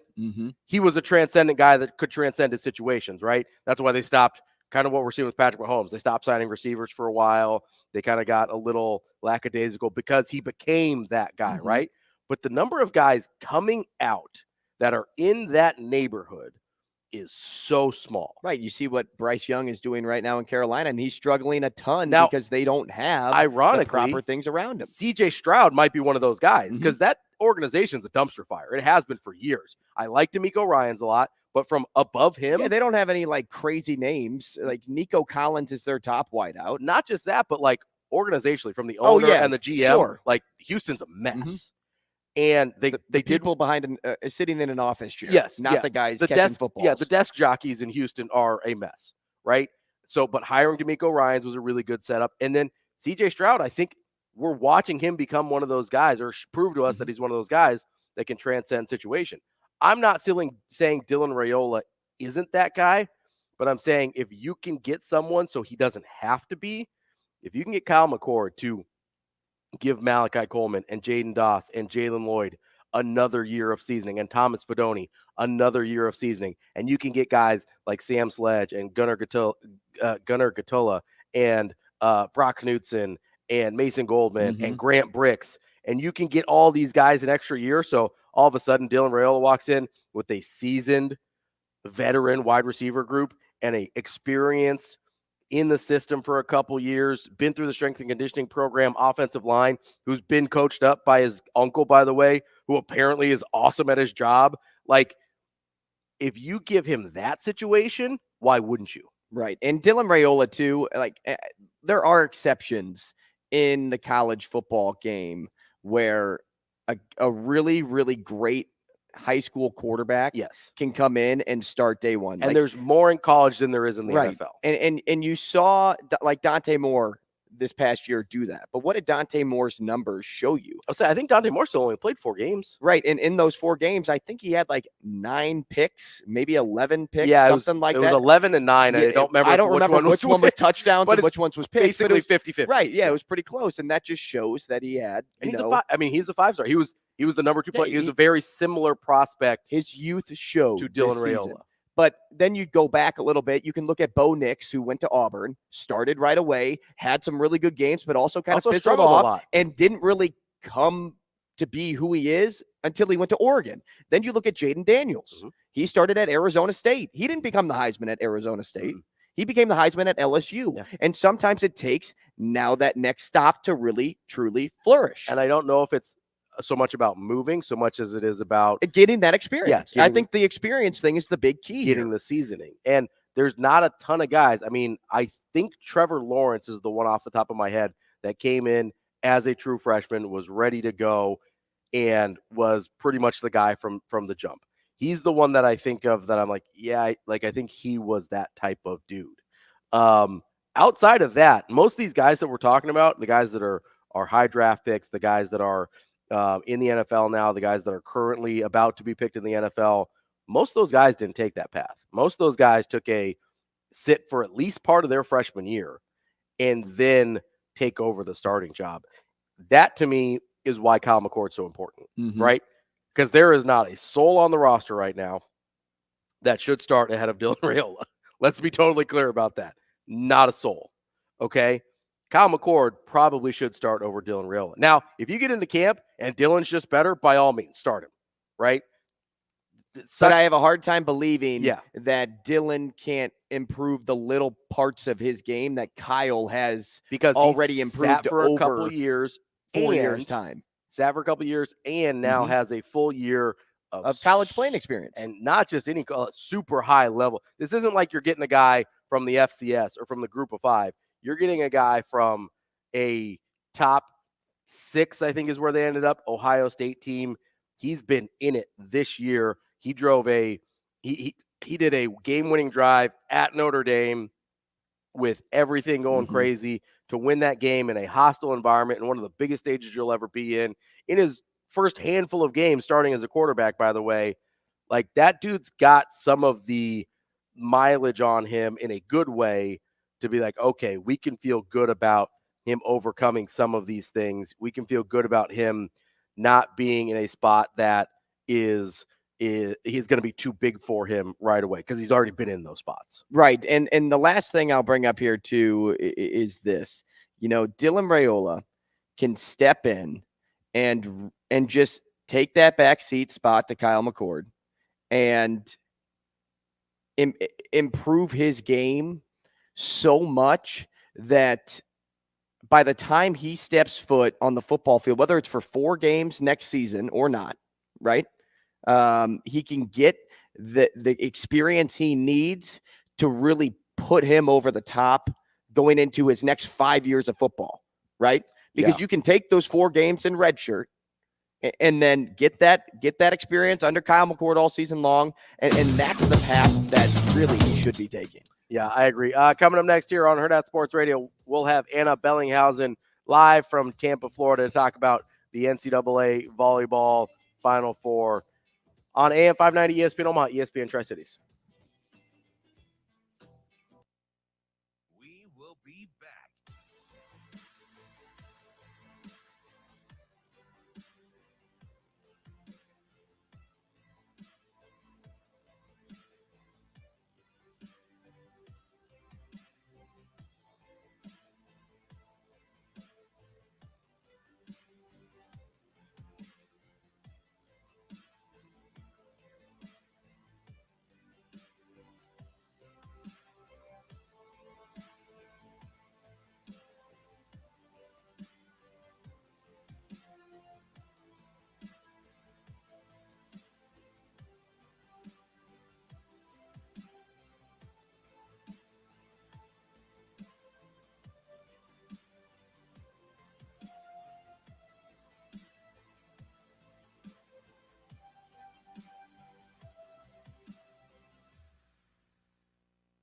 [SPEAKER 7] he was a transcendent guy that could transcend his situations, right? That's why they stopped. Kind of what we're seeing with Patrick Mahomes. They stopped signing receivers for a while. They kind of got a little lackadaisical because he became that guy, right? but the number of guys coming out that are in that neighborhood is so small.
[SPEAKER 8] Right. You see what Bryce Young is doing right now in Carolina, and he's struggling a ton
[SPEAKER 7] now,
[SPEAKER 8] because they don't have
[SPEAKER 7] ironically,
[SPEAKER 8] the proper things around him.
[SPEAKER 7] CJ Stroud might be one of those guys because that organization's a dumpster fire. It has been for years. I like D'Amico Ryans a lot, but from above him.
[SPEAKER 8] Yeah, they don't have any like crazy names. Like Nico Collins is their top wideout.
[SPEAKER 7] Not just that, but like organizationally from the owner and the GM, like Houston's a mess. And they
[SPEAKER 8] did people behind sitting in an office chair.
[SPEAKER 7] Yes,
[SPEAKER 8] not the guys catching
[SPEAKER 7] desk,
[SPEAKER 8] footballs.
[SPEAKER 7] Yeah, the desk jockeys in Houston are a mess, right? So, but hiring D'Amico Ryans was a really good setup. And then CJ Stroud, I think we're watching him become one of those guys, or prove to us that he's one of those guys that can transcend situation. I'm not saying Dylan Raiola isn't that guy, but I'm saying if you can get someone so he doesn't have to be, if you can get Kyle McCord to give Malachi Coleman and Jaden Doss and Jalen Lloyd another year of seasoning, and Thomas Fedoni another year of seasoning, and you can get guys like Sam Sledge and Gunnar Gatola and Brock Knudsen and Mason Goldman and Grant Bricks, and you can get all these guys an extra year. So all of a sudden, Dylan Raiola walks in with a seasoned veteran wide receiver group and a experienced in the system for a couple years, been through the strength and conditioning program, offensive line, who's been coached up by his uncle, by the way, who apparently is awesome at his job. Like, if you give him that situation, why wouldn't you?
[SPEAKER 8] Right. And Dylan Raiola, too, like, there are exceptions in the college football game where a really, really great high school quarterback can come in and start day one.
[SPEAKER 7] And
[SPEAKER 8] like,
[SPEAKER 7] there's more in college than there is in the NFL.
[SPEAKER 8] And you saw like Dante Moore this past year do that. But what did Dante Moore's numbers show you?
[SPEAKER 7] I think Dante Moore still only played 4 games.
[SPEAKER 8] Right. And in those 4 games, I think he had like 9 picks, maybe 11 picks,
[SPEAKER 7] something
[SPEAKER 8] like that.
[SPEAKER 7] It was 11 and 9. I don't remember which one was
[SPEAKER 8] touchdowns and which ones was picks.
[SPEAKER 7] Basically 50-50.
[SPEAKER 8] Right. Yeah, it was pretty close. And that just shows that he had,
[SPEAKER 7] he's a 5-star. He was the number 2 player. He was a very similar prospect.
[SPEAKER 8] His youth showed
[SPEAKER 7] to Dylan Raiola.
[SPEAKER 8] But then you go back a little bit. You can look at Bo Nix, who went to Auburn, started right away, had some really good games, but also kind of fizzled off and didn't really come to be who he is until he went to Oregon. Then you look at Jaden Daniels. He started at Arizona State. He didn't become the Heisman at Arizona State. He became the Heisman at LSU. Yeah. And sometimes it takes now that next stop to really, truly flourish.
[SPEAKER 7] And I don't know if it's so much about moving so much as it is about
[SPEAKER 8] getting that experience. I think the experience thing is the big key.
[SPEAKER 7] Getting the seasoning. And there's not a ton of guys. I mean, I think Trevor Lawrence is the one off the top of my head that came in as a true freshman, was ready to go, and was pretty much the guy from the jump. He's the one that I think of that I'm like, I think he was that type of dude. Outside of that, most of these guys that we're talking about, the guys that are high draft picks, the guys that are in the NFL now, the guys that are currently about to be picked in the NFL, most of those guys didn't take that path. Most of those guys took a sit for at least part of their freshman year and then take over the starting job. That, to me, is why Kyle McCord's so important, right? Because there is not a soul on the roster right now that should start ahead of Dylan Raiola. Let's be totally clear about that. Not a soul, okay? Kyle McCord probably should start over Dylan Raiola. Now, if you get into camp and Dylan's just better, by all means, start him, right?
[SPEAKER 8] But I have a hard time believing that Dylan can't improve the little parts of his game that Kyle has already improved
[SPEAKER 7] for
[SPEAKER 8] over
[SPEAKER 7] a couple of years,
[SPEAKER 8] 4 years time.
[SPEAKER 7] Sat for a couple of years and now has a full year
[SPEAKER 8] of college playing experience.
[SPEAKER 7] And not just any super high level. This isn't like you're getting a guy from the FCS or from the Group of 5. You're getting a guy from a top 6, I think is where they ended up, Ohio State team. He's been in it this year. He drove he did a game-winning drive at Notre Dame with everything going crazy to win that game in a hostile environment and one of the biggest stages you'll ever be in his first handful of games starting as a quarterback, by the way. Like, that dude's got some of the mileage on him in a good way to be like, okay, we can feel good about him overcoming some of these things. We can feel good about him not being in a spot that he's going to be too big for him right away because he's already been in those spots.
[SPEAKER 8] Right. And the last thing I'll bring up here too is this. Dylan Raiola can step in and just take that backseat spot to Kyle McCord and improve his game so much that by the time he steps foot on the football field, whether it's for 4 games next season or not, right? He can get the experience he needs to really put him over the top going into his next 5 years of football, right? Because you can take those 4 games in redshirt and then get that experience under Kyle McCord all season long, and that's the path that really he should be taking.
[SPEAKER 7] Yeah, I agree. Coming up next here on Hurrdat Sports Radio, we'll have Anna Bellinghausen live from Tampa, Florida, to talk about the NCAA volleyball Final Four on AM 590 ESPN Omaha, ESPN Tri-Cities.
[SPEAKER 1] We will be back.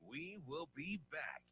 [SPEAKER 1] We will be back.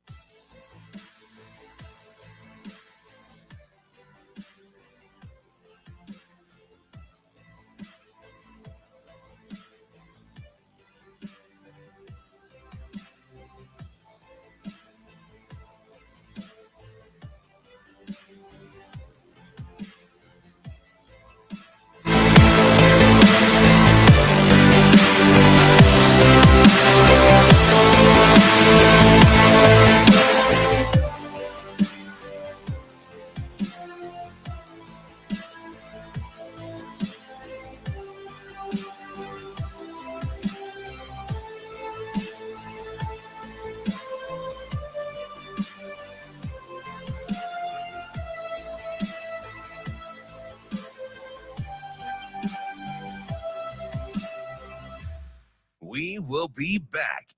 [SPEAKER 1] We will be back.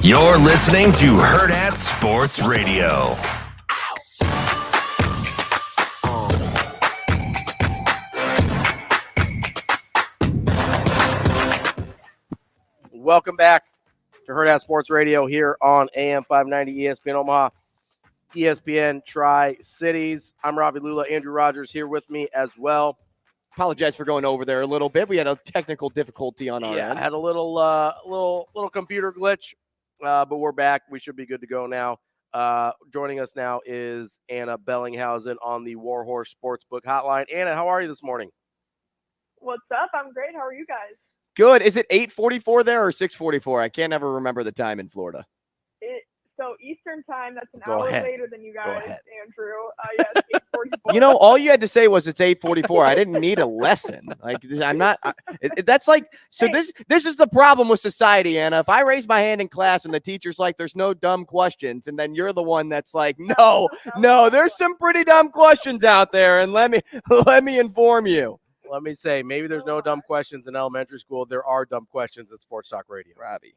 [SPEAKER 1] You're listening to Hurrdat Sports Radio.
[SPEAKER 7] Welcome back to Hurrdat Sports Radio here on AM 590 ESPN Omaha, ESPN Tri-Cities. I'm Ravi Lulla. Andrew Rogers here with me as well.
[SPEAKER 8] Apologize for going over there a little bit. We had a technical difficulty on our end.
[SPEAKER 7] I had a little computer glitch, but we're back. We should be good to go now. Joining us now is Anna Bellinghausen on the Warhorse Sportsbook Hotline. Anna, how are you this morning?
[SPEAKER 12] What's up? I'm great. How are you guys?
[SPEAKER 8] Good. Is it 8:44 there or 6:44? I can't ever remember the time in Florida.
[SPEAKER 12] So Eastern time, that's an hour later than you guys, Andrew. Yes, 8:44.
[SPEAKER 8] You know, all you had to say was it's 8:44. I didn't need a lesson. Like I'm not. That's like so. Hey. This is the problem with society, Anna. If I raise my hand in class and the teacher's like, "There's no dumb questions," and then you're the one that's like, "No, there's some pretty dumb questions out there," and let me inform you.
[SPEAKER 7] Let me say, maybe there's no dumb questions in elementary school. There are dumb questions at Sports Talk Radio.
[SPEAKER 8] Ravi.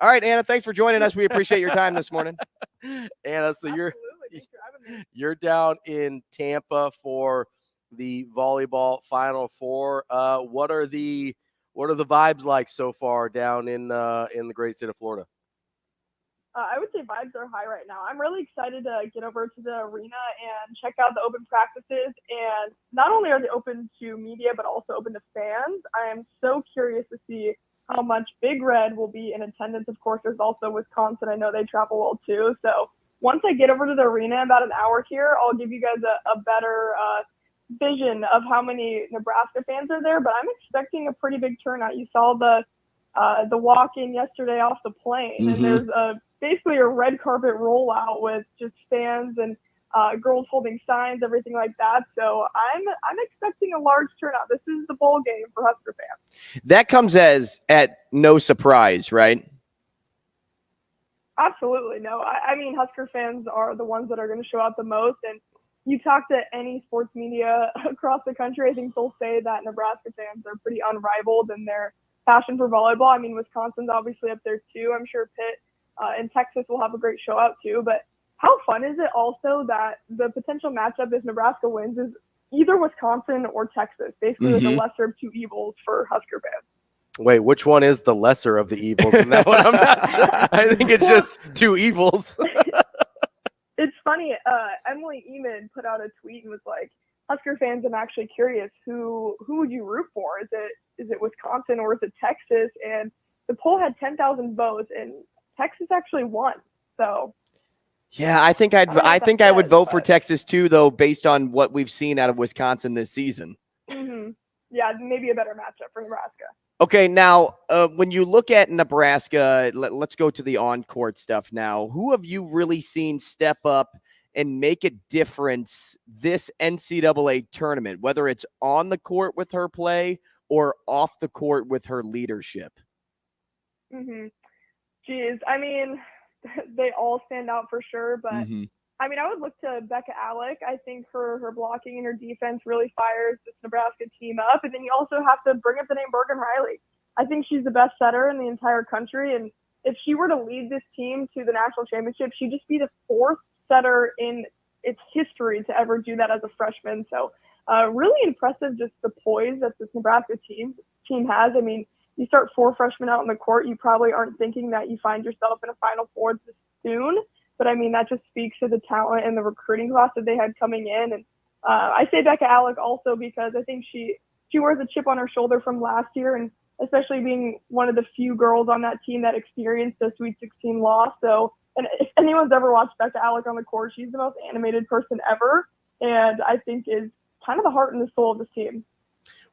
[SPEAKER 8] All right, Anna, thanks for joining us. We appreciate your time this morning.
[SPEAKER 7] Anna, so you're down in Tampa for the volleyball Final Four. What are the vibes like so far down in the great state of Florida?
[SPEAKER 12] I would say vibes are high right now. I'm really excited to get over to the arena and check out the open practices. And not only are they open to media, but also open to fans. I am so curious to see how much Big Red will be in attendance. Of course, there's also Wisconsin. I know they travel well too. So once I get over to the arena in about an hour here, I'll give you guys a better vision of how many Nebraska fans are there. But I'm expecting a pretty big turnout. You saw the walk-in yesterday off the plane, and there's basically a red carpet rollout with just fans and girls holding signs, everything like that. So I'm expecting a large turnout. This is the bowl game for Husker fans.
[SPEAKER 8] That comes at no surprise, right?
[SPEAKER 12] Absolutely no. I mean, Husker fans are the ones that are going to show out the most. And you talk to any sports media across the country, I think they'll say that Nebraska fans are pretty unrivaled in their passion for volleyball. I mean, Wisconsin's obviously up there too. I'm sure Pitt and Texas will have a great show out too. But how fun is it also that the potential matchup if Nebraska wins is either Wisconsin or Texas, basically like the lesser of two evils for Husker fans.
[SPEAKER 7] Wait, which one is the lesser of the evils? In that one, I'm not sure. I think it's just two evils.
[SPEAKER 12] It's funny. Emily Eman put out a tweet and was like, Husker fans, I'm actually curious, who would you root for? Is it Wisconsin or is it Texas? And the poll had 10,000 votes, and Texas actually won. So
[SPEAKER 8] yeah, I think I would vote for Texas too, though, based on what we've seen out of Wisconsin this season.
[SPEAKER 12] Mm-hmm. Yeah, maybe a better matchup for Nebraska.
[SPEAKER 8] Okay, now when you look at Nebraska, let's go to the on-court stuff now. Who have you really seen step up and make a difference this NCAA tournament, whether it's on the court with her play or off the court with her leadership?
[SPEAKER 12] Mm-hmm. Geez, I mean, they all stand out for sure, but I mean, I would look to Becca Alec. I think her blocking and her defense really fires this Nebraska team up. And then you also have to bring up the name Bergen Riley. I think she's the best setter in the entire country. And if she were to lead this team to the national championship, she'd just be the fourth setter in its history to ever do that as a freshman. So really impressive, just the poise that this Nebraska team has. I mean, you start four freshmen out on the court, you probably aren't thinking that you find yourself in a Final Four this soon. But, I mean, that just speaks to the talent and the recruiting class that they had coming in. And I say Becca Alec also because I think she wears a chip on her shoulder from last year, and especially being one of the few girls on that team that experienced a Sweet 16 loss. So, and if anyone's ever watched Becca Alec on the court, she's the most animated person ever, and I think is kind of the heart and the soul of this team.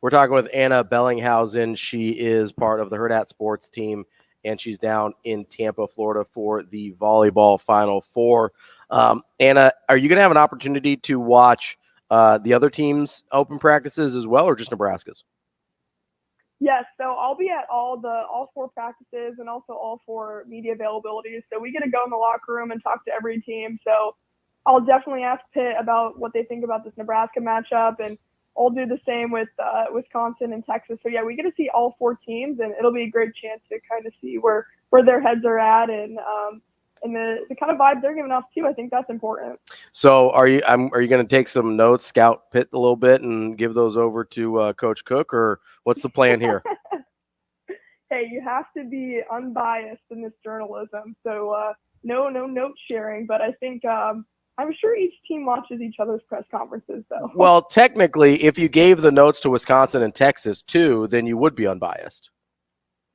[SPEAKER 7] We're talking with Anna Bellinghausen. She is part of the Hurrdat Sports team, and she's down in Tampa, Florida for the volleyball Final Four. Anna, are you going to have an opportunity to watch the other teams' open practices as well, or just Nebraska's?
[SPEAKER 12] Yes, so I'll be at all four practices and also all four media availabilities. So we get to go in the locker room and talk to every team. So I'll definitely ask Pitt about what they think about this Nebraska matchup, and I'll do the same with Wisconsin and Texas. So, yeah, we get to see all four teams, and it'll be a great chance to kind of see where their heads are at and the kind of vibe they're giving off, too. I think that's important. So
[SPEAKER 7] are you going to take some notes, scout Pitt a little bit, and give those over to Coach Cook, or what's the plan here?
[SPEAKER 12] Hey, you have to be unbiased in this journalism. So no note sharing, but I think I'm sure each team watches each other's press conferences, though.
[SPEAKER 7] Well, technically, if you gave the notes to Wisconsin and Texas, too, then you would be unbiased.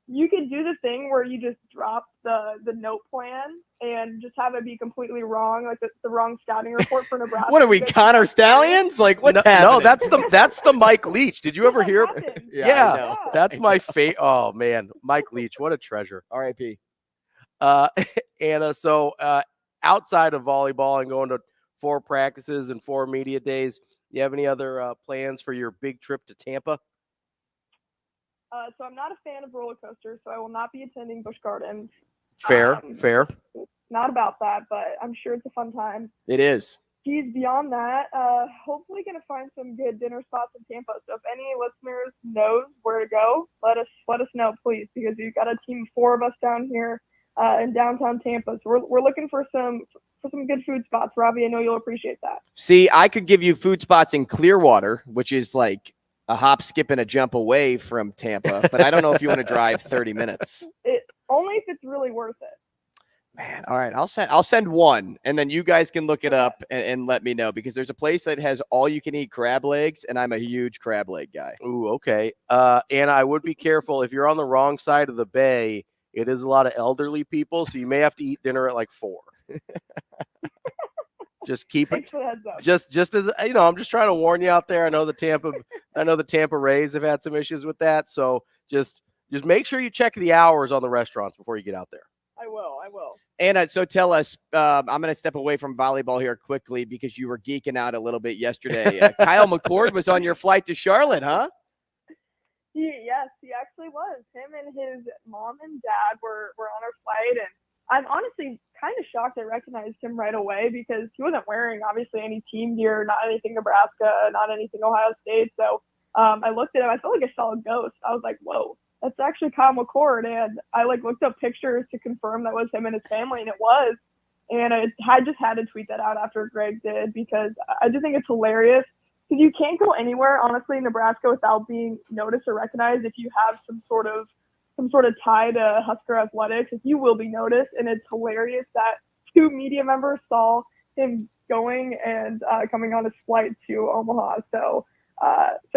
[SPEAKER 12] You could do the thing where you just drop the note plan and just have it be completely wrong, like the wrong scouting report for Nebraska.
[SPEAKER 8] What are we, Connor Stallions? Like, what's happening?
[SPEAKER 7] No, that's the Mike Leach. Did you ever hear? Yeah, that's my favorite. Oh, man, Mike Leach, what a treasure.
[SPEAKER 8] R.I.P.
[SPEAKER 7] Anna, so outside of volleyball and going to 4 practices and 4 media days, you have any other plans for your big trip to Tampa?
[SPEAKER 12] So I'm not a fan of roller coasters, so I will not be attending Busch Gardens.
[SPEAKER 7] Fair.
[SPEAKER 12] Not about that, but I'm sure it's a fun time.
[SPEAKER 8] It is.
[SPEAKER 12] Geez, beyond that, hopefully going to find some good dinner spots in Tampa. So if any listeners knows where to go, let us know, please, because we've got a team of 4 of us down here. in downtown Tampa. So we're looking for some good food spots. Ravi, I know you'll appreciate that.
[SPEAKER 8] See, I could give you food spots in Clearwater, which is like a hop, skip, and a jump away from Tampa, but I don't know if you want to drive 30 minutes.
[SPEAKER 12] Only if it's really worth it.
[SPEAKER 8] Man, all right, I'll send one, and then you guys can look it up and let me know, because there's a place that has all-you-can-eat crab legs, and I'm a huge crab leg guy.
[SPEAKER 7] Ooh, okay. And I would be careful if you're on the wrong side of the bay. It is a lot of elderly people, so you may have to eat dinner at like 4. Just keep it. Just as you know, I'm just trying to warn you out there. I know the Tampa Rays have had some issues with that, so just make sure you check the hours on the restaurants before you get out there.
[SPEAKER 12] I will.
[SPEAKER 8] Anna, so tell us, I'm going to step away from volleyball here quickly because you were geeking out a little bit yesterday. Kyle McCord was on your flight to Charlotte, huh?
[SPEAKER 12] Yes, he actually was. Him and his mom and dad were on our flight, and I'm honestly kind of shocked I recognized him right away because he wasn't wearing, obviously, any team gear, not anything Nebraska, not anything Ohio State. So I looked at him. I felt like I saw a ghost. I was like, whoa. That's actually Kyle McCord, and I looked up pictures to confirm that was him and his family, and it was. And I just had to tweet that out after Greg did because I just think it's hilarious because you can't go anywhere, honestly, in Nebraska without being noticed or recognized. If you have some sort of tie to Husker athletics, you will be noticed, and it's hilarious that 2 media members saw him going and coming on his flight to Omaha. So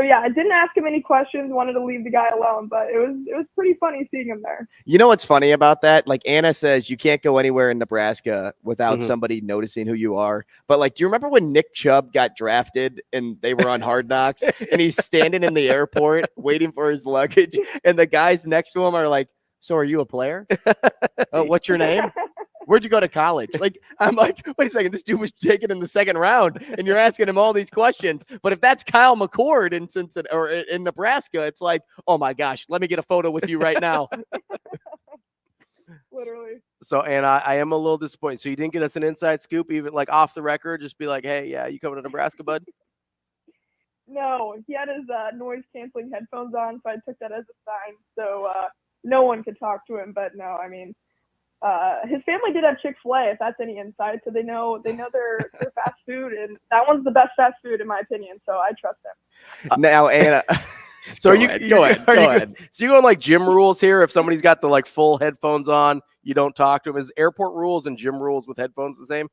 [SPEAKER 12] yeah, I didn't ask him any questions, wanted to leave the guy alone, but it was pretty funny seeing him there.
[SPEAKER 8] You know what's funny about that? Like Anna says, you can't go anywhere in Nebraska without somebody noticing who you are. But like, do you remember when Nick Chubb got drafted and they were on Hard Knocks and he's standing in the airport waiting for his luggage and the guys next to him are like, so are you a player? What's your name? Where'd you go to college? Like, I'm like, wait a second, this dude was taken in the 2nd round, and you're asking him all these questions. But if that's Kyle McCord in Cincinnati or in Nebraska, it's like, oh my gosh, let me get a photo with you right now.
[SPEAKER 12] Literally.
[SPEAKER 7] So, and I am a little disappointed. So you didn't get us an inside scoop, even like off the record, just be like, hey, yeah, you coming to Nebraska, bud?
[SPEAKER 12] No, he had his noise canceling headphones on, so I took that as a sign. So no one could talk to him, but no, I mean, his family did have Chick-fil-A, if that's any insight. So they know their fast food, and that one's the best fast food in my opinion. So I trust them.
[SPEAKER 8] Now, Anna,
[SPEAKER 7] so
[SPEAKER 8] go ahead.
[SPEAKER 7] So you going like gym rules here? If somebody's got the like full headphones on, you don't talk to them. Is airport rules and gym rules with headphones the same?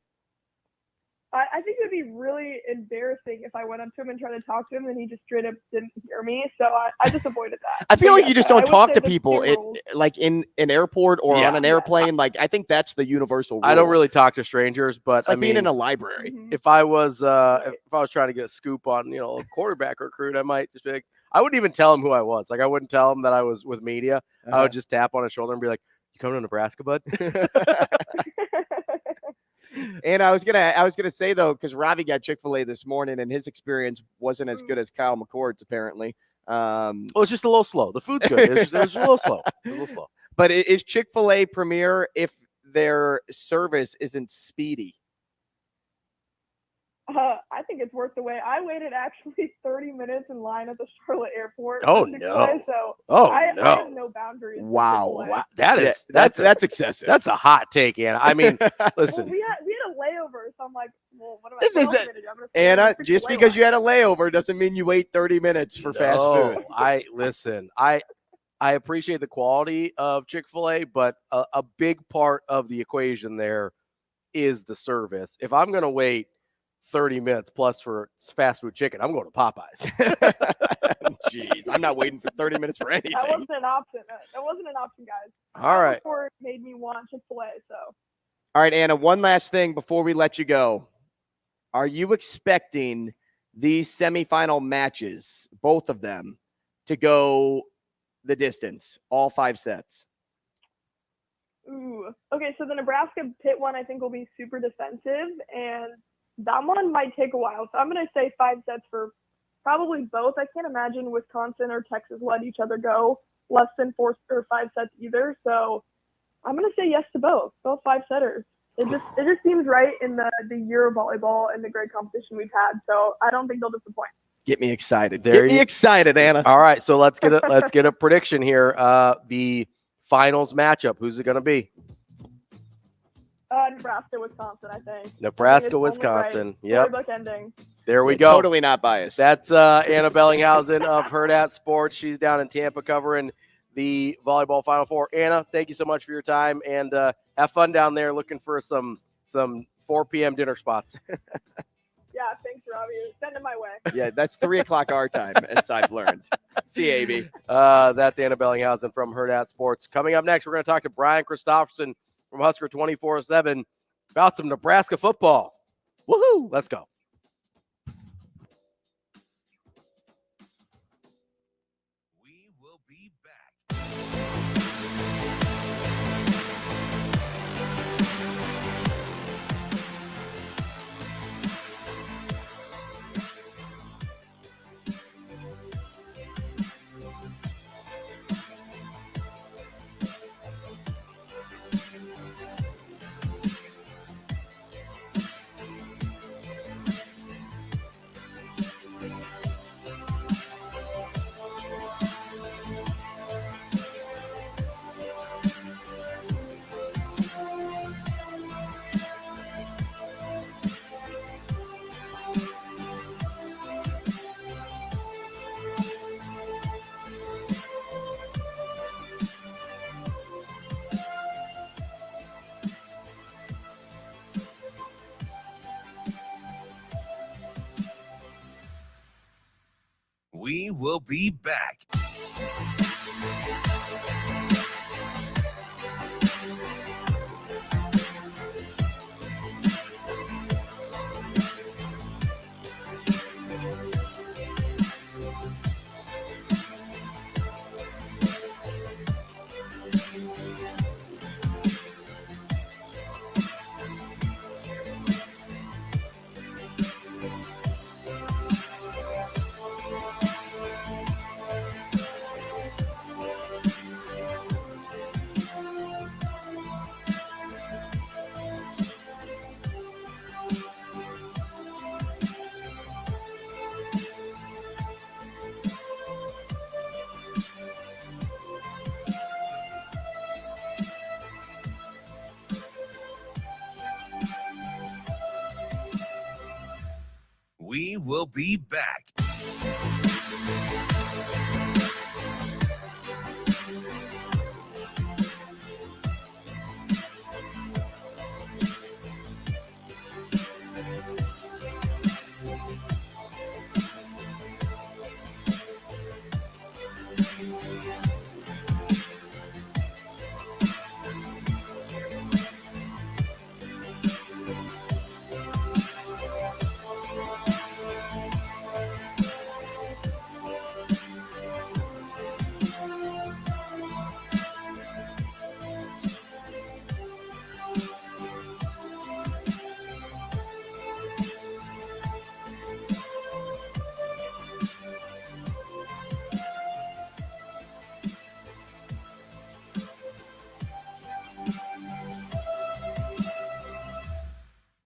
[SPEAKER 12] I think it would be really embarrassing if I went up to him and tried to talk to him and he just straight up didn't hear me. So I just avoided that.
[SPEAKER 8] I feel like you just don't talk to people like in an airport or on an airplane. Like, I think that's the universal rule.
[SPEAKER 7] I don't really talk to strangers, but
[SPEAKER 8] it's like being in a library.
[SPEAKER 7] If I was trying to get a scoop on, a quarterback recruit, I might just be like, I wouldn't even tell him who I was. Like, I wouldn't tell him that I was with media. I would just tap on his shoulder and be like, you coming to Nebraska, bud?
[SPEAKER 8] And I was gonna say though, because Ravi got Chick-fil-A this morning, and his experience wasn't as good as Kyle McCord's apparently.
[SPEAKER 7] It's just a little slow. The food's good. It was just a little slow.
[SPEAKER 8] But is Chick-fil-A premier if their service isn't speedy?
[SPEAKER 12] I think it's worth the wait. I waited actually 30 minutes in line at the Charlotte airport.
[SPEAKER 7] Oh no!
[SPEAKER 12] So I have no boundaries.
[SPEAKER 8] Wow.
[SPEAKER 7] That's
[SPEAKER 8] excessive.
[SPEAKER 7] That's a hot take, Anna. I mean, listen.
[SPEAKER 12] Well, we had a layover, so I'm like, well, what am I going to do?
[SPEAKER 8] Anna, just because you had a layover doesn't mean you wait 30 minutes for fast food.
[SPEAKER 7] I appreciate the quality of Chick-fil-A, but a big part of the equation there is the service. If I'm going to wait 30 minutes plus for fast food chicken, I'm going to Popeyes.
[SPEAKER 8] Jeez, I'm not waiting for 30 minutes for anything.
[SPEAKER 12] That wasn't an option. Guys.
[SPEAKER 7] All right.
[SPEAKER 12] Before it made me want Chick-fil-A, so.
[SPEAKER 8] All right, Anna, one last thing before we let you go. Are you expecting these semifinal matches, both of them, to go the distance, all 5 sets?
[SPEAKER 12] Ooh. Okay, so the Nebraska-Pitt one I think will be super defensive, and that one might take a while. So I'm going to say 5 sets for probably both. I can't imagine Wisconsin or Texas let each other go less than 4 or 5 sets either. So I'm going to say yes to both 5-setters. It just seems right in the year of volleyball and the great competition we've had. So I don't think they'll disappoint.
[SPEAKER 8] Get me excited. Get me excited, Anna.
[SPEAKER 7] All right, so let's get a prediction here. The finals matchup. Who's it going to be?
[SPEAKER 12] Nebraska, Wisconsin, I think.
[SPEAKER 7] Nebraska,
[SPEAKER 12] I think it's
[SPEAKER 7] Wisconsin.
[SPEAKER 12] Right.
[SPEAKER 7] Yep.
[SPEAKER 12] Storybook ending.
[SPEAKER 7] There we go.
[SPEAKER 8] Totally not biased.
[SPEAKER 7] That's Anna Bellinghausen of Hurrdat Sports. She's down in Tampa covering the volleyball Final Four. Anna, thank you so much for your time, and have fun down there looking for some 4 p.m. dinner spots.
[SPEAKER 12] Yeah, thanks, Ravi. Send it my way.
[SPEAKER 8] Yeah, that's 3 o'clock our time, as I've learned. See you, AB.
[SPEAKER 7] That's Anna Bellinghausen from Hurrdat Sports. Coming up next, we're going to talk to Brian Christopherson from Husker 24/7 about some Nebraska football. Woohoo! Let's go.
[SPEAKER 1] We will be back. We will be back. We will be back.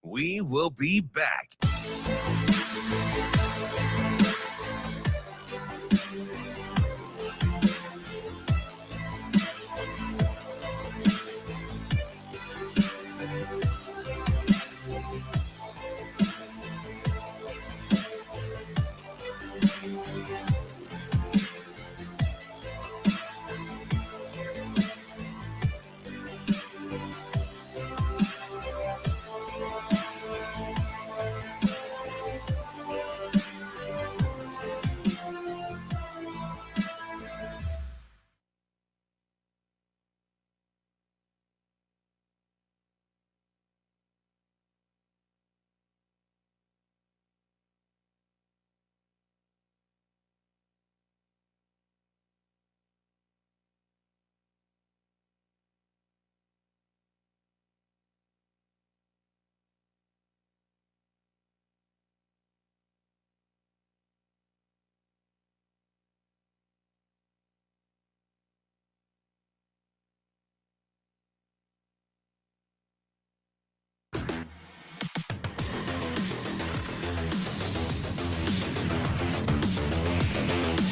[SPEAKER 1] We will be back.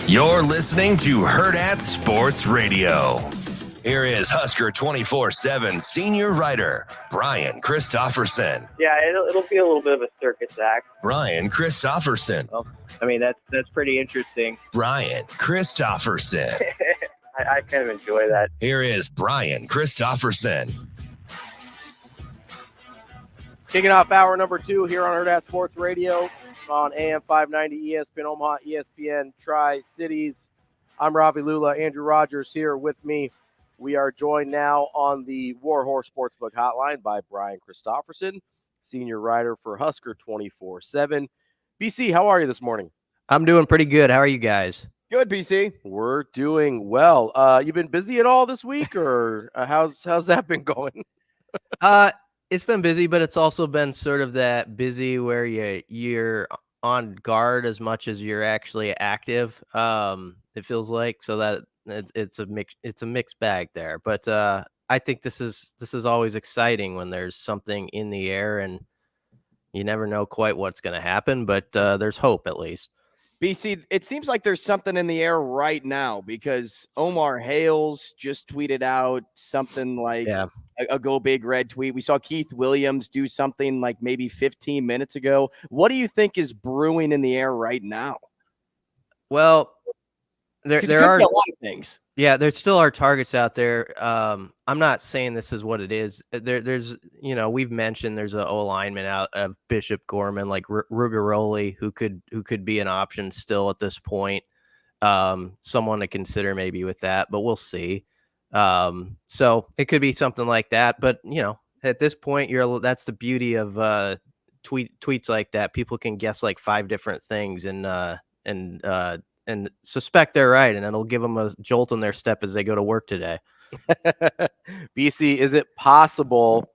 [SPEAKER 1] You're listening to Hurrdat Sports Radio. Here is Husker 24/7 senior writer, Brian Christopherson.
[SPEAKER 13] Yeah, it'll be a little bit of a circus act.
[SPEAKER 1] Brian Christopherson.
[SPEAKER 13] Well, I mean, that's pretty interesting.
[SPEAKER 1] Brian Christopherson.
[SPEAKER 13] I kind of enjoy that.
[SPEAKER 1] Here is Brian Christopherson.
[SPEAKER 7] Kicking off hour number 2 here on Hurrdat Sports Radio on AM 590, ESPN Omaha, ESPN Tri-Cities. I'm Ravi Lulla. Andrew Rogers here with me. We are joined now on the Warhorse Sportsbook Hotline by Brian Christopherson, senior writer for Husker 24/7. BC, how are you this morning?
[SPEAKER 14] I'm doing pretty good. How are you guys?
[SPEAKER 8] Good, BC.
[SPEAKER 7] We're doing well. You been busy at all this week, or how's that been going?
[SPEAKER 14] It's been busy, but it's also been sort of that busy where you're on guard as much as you're actually active. It feels like, so that it's a mixed bag there. But I think this is always exciting when there's something in the air, and you never know quite what's going to happen, but there's hope at least.
[SPEAKER 8] BC, it seems like there's something in the air right now because Omar Hales just tweeted out something like a Go Big Red tweet. We saw Keith Williams do something like maybe 15 minutes ago. What do you think is brewing in the air right now?
[SPEAKER 14] Well, there are
[SPEAKER 8] a lot of things.
[SPEAKER 14] Yeah, there still are targets out there. I'm not saying this is what it is. There's, we've mentioned there's an O lineman out of Bishop Gorman, like Rugaroli, who could be an option still at this point. Someone to consider maybe with that, but we'll see. So it could be something like that. But at this point, that's the beauty of tweets like that. People can guess like 5 different things and suspect they're right, and it'll give them a jolt in their step as they go to work today.
[SPEAKER 7] BC, is it possible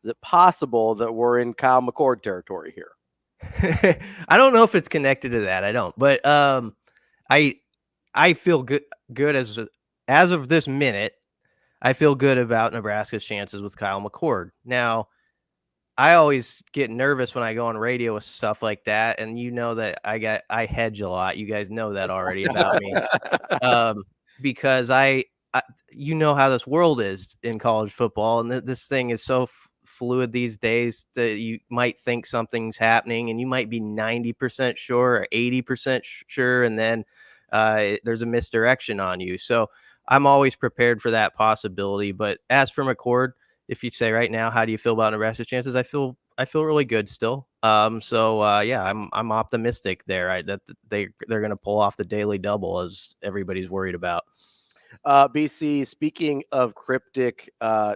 [SPEAKER 7] that we're in Kyle McCord territory here?
[SPEAKER 14] I don't know if it's connected to that. I don't, but I feel good as of this minute. I feel good about Nebraska's chances with Kyle McCord. Now, I always get nervous when I go on radio with stuff like that, and that I hedge a lot. You guys know that already about me, because I how this world is in college football, and this thing is so fluid these days that you might think something's happening, and you might be 90% sure or 80% sure, and then there's a misdirection on you. So I'm always prepared for that possibility. But as for McCord, if you say right now, how do you feel about Nebraska's chances? I feel really good still. I'm optimistic there. That they're going to pull off the daily double as everybody's worried about.
[SPEAKER 7] BC, speaking of cryptic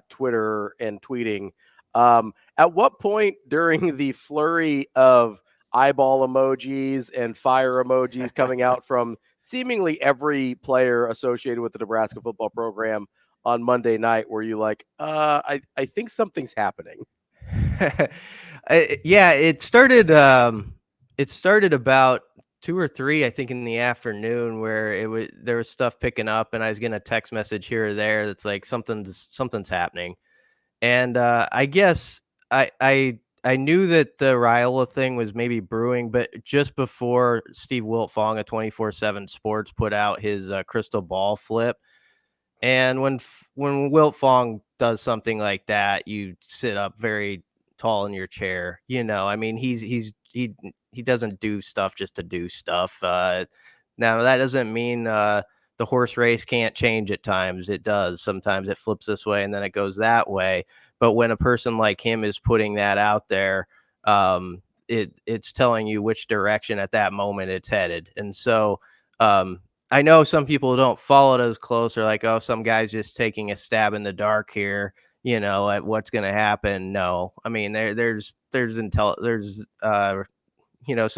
[SPEAKER 7] Twitter and tweeting, at what point during the flurry of eyeball emojis and fire emojis coming out from seemingly every player associated with the Nebraska football program on Monday night were you like, I think something's happening?
[SPEAKER 14] Yeah, it started about 2 or 3, I think, in the afternoon, where there was stuff picking up, and I was getting a text message here or there that's like something's happening. And I guess I knew that the Rhule thing was maybe brewing, but just before Steve Wiltfong of 24/7 Sports put out his crystal ball flip. And when Wiltfong does something like that, you sit up very tall in your chair. I mean, he doesn't do stuff just to do stuff. Now that doesn't mean the horse race can't change at times. It does. Sometimes it flips this way and then it goes that way. But when a person like him is putting that out there, it's telling you which direction at that moment it's headed. And so, I know some people don't follow it as close. Or like, oh, some guy's just taking a stab in the dark here, at what's going to happen. No, I mean, there's some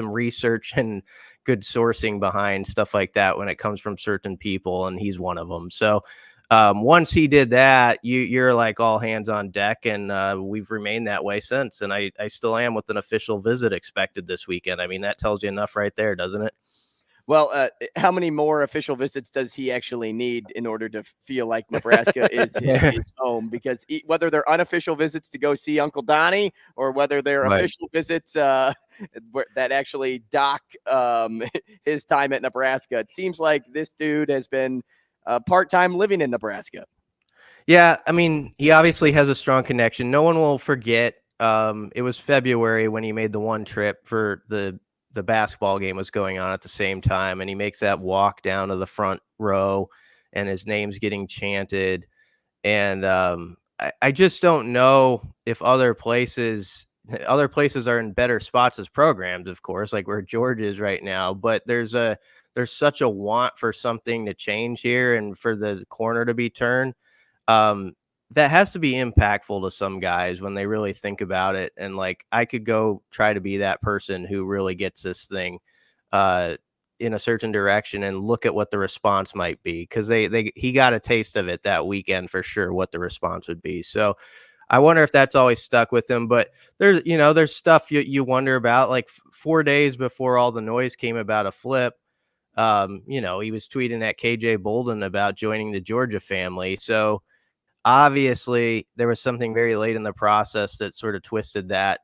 [SPEAKER 14] research and good sourcing behind stuff like that when it comes from certain people, and he's one of them. So once he did that, you're like all hands on deck, and we've remained that way since. And I still am, with an official visit expected this weekend. I mean, that tells you enough right there, doesn't it?
[SPEAKER 8] Well, how many more official visits does he actually need in order to feel like Nebraska is his home? Because whether they're unofficial visits to go see Uncle Donnie, or whether they're official visits that actually dock his time at Nebraska, it seems like this dude has been part-time living in Nebraska.
[SPEAKER 14] Yeah, I mean, he obviously has a strong connection. No one will forget. It was February when he made the one trip for the basketball game was going on at the same time, and he makes that walk down to the front row, and his name's getting chanted. And I just don't know if other places are in better spots as programs, of course, like where Georgia is right now. But there's such a want for something to change here and for the corner to be turned. That has to be impactful to some guys when they really think about it. And like, I could go try to be that person who really gets this thing in a certain direction and look at what the response might be. Cause he got a taste of it that weekend for sure, what the response would be. So I wonder if that's always stuck with him, but there's stuff you wonder about, like 4 days before all the noise came about a flip. He was tweeting at KJ Bolden about joining the Georgia family. So obviously there was something very late in the process that sort of twisted that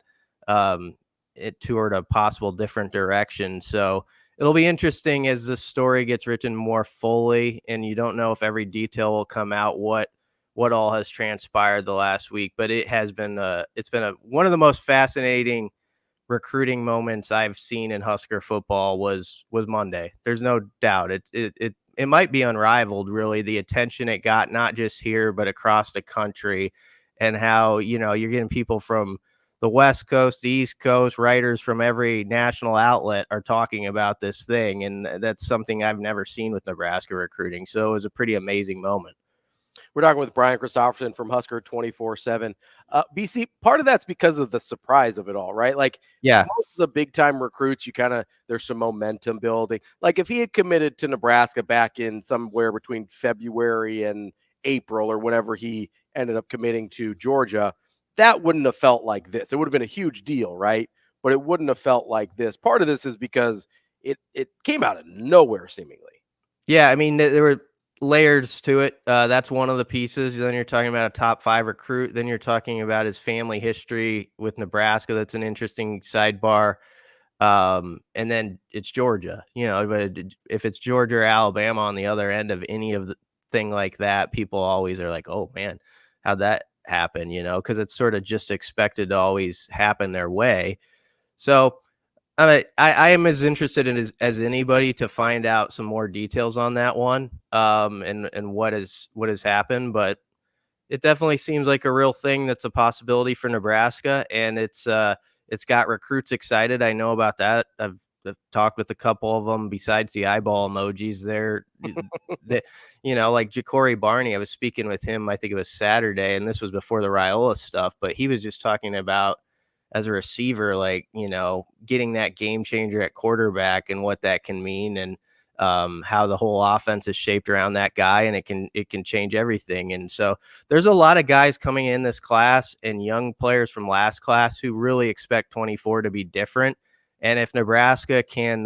[SPEAKER 14] toward a possible different direction. So it'll be interesting as this story gets written more fully, and you don't know if every detail will come out, what all has transpired the last week. But it has been one of the most fascinating recruiting moments I've seen in Husker football was Monday. There's no doubt. It might be unrivaled, really, the attention it got, not just here, but across the country, and how, you're getting people from the West Coast, the East Coast, writers from every national outlet are talking about this thing. And that's something I've never seen with Nebraska recruiting. So it was a pretty amazing moment.
[SPEAKER 7] We're talking with Brian Christopherson from Husker 24/7. BC, part of that's because of the surprise of it all, right? Like,
[SPEAKER 14] yeah,
[SPEAKER 7] most of the big time recruits, there's some momentum building. Like, if he had committed to Nebraska back in somewhere between February and April, or whenever he ended up committing to Georgia, that wouldn't have felt like this. It would have been a huge deal, right? But it wouldn't have felt like this. Part of this is because it came out of nowhere, seemingly.
[SPEAKER 14] Yeah, I mean, there were layers to it. That's one of the pieces. Then you're talking about a top 5 recruit. Then you're talking about his family history with Nebraska. That's an interesting sidebar. And then it's Georgia, but if it's Georgia or Alabama on the other end of any of the thing like that, people always are like, oh man, how'd that happen? Cause it's sort of just expected to always happen their way. So I am as interested in as anybody to find out some more details on that one, and what has happened. But it definitely seems like a real thing that's a possibility for Nebraska, and it's got recruits excited. I know about that. I've talked with a couple of them besides the eyeball emojis. They're like Ja'Cory Barney. I was speaking with him, I think it was Saturday, and this was before the Rhule stuff, but he was just talking about, as a receiver, like, getting that game changer at quarterback and what that can mean, and how the whole offense is shaped around that guy, and it can change everything. And so there's a lot of guys coming in this class and young players from last class who really expect 24 to be different. And if Nebraska can,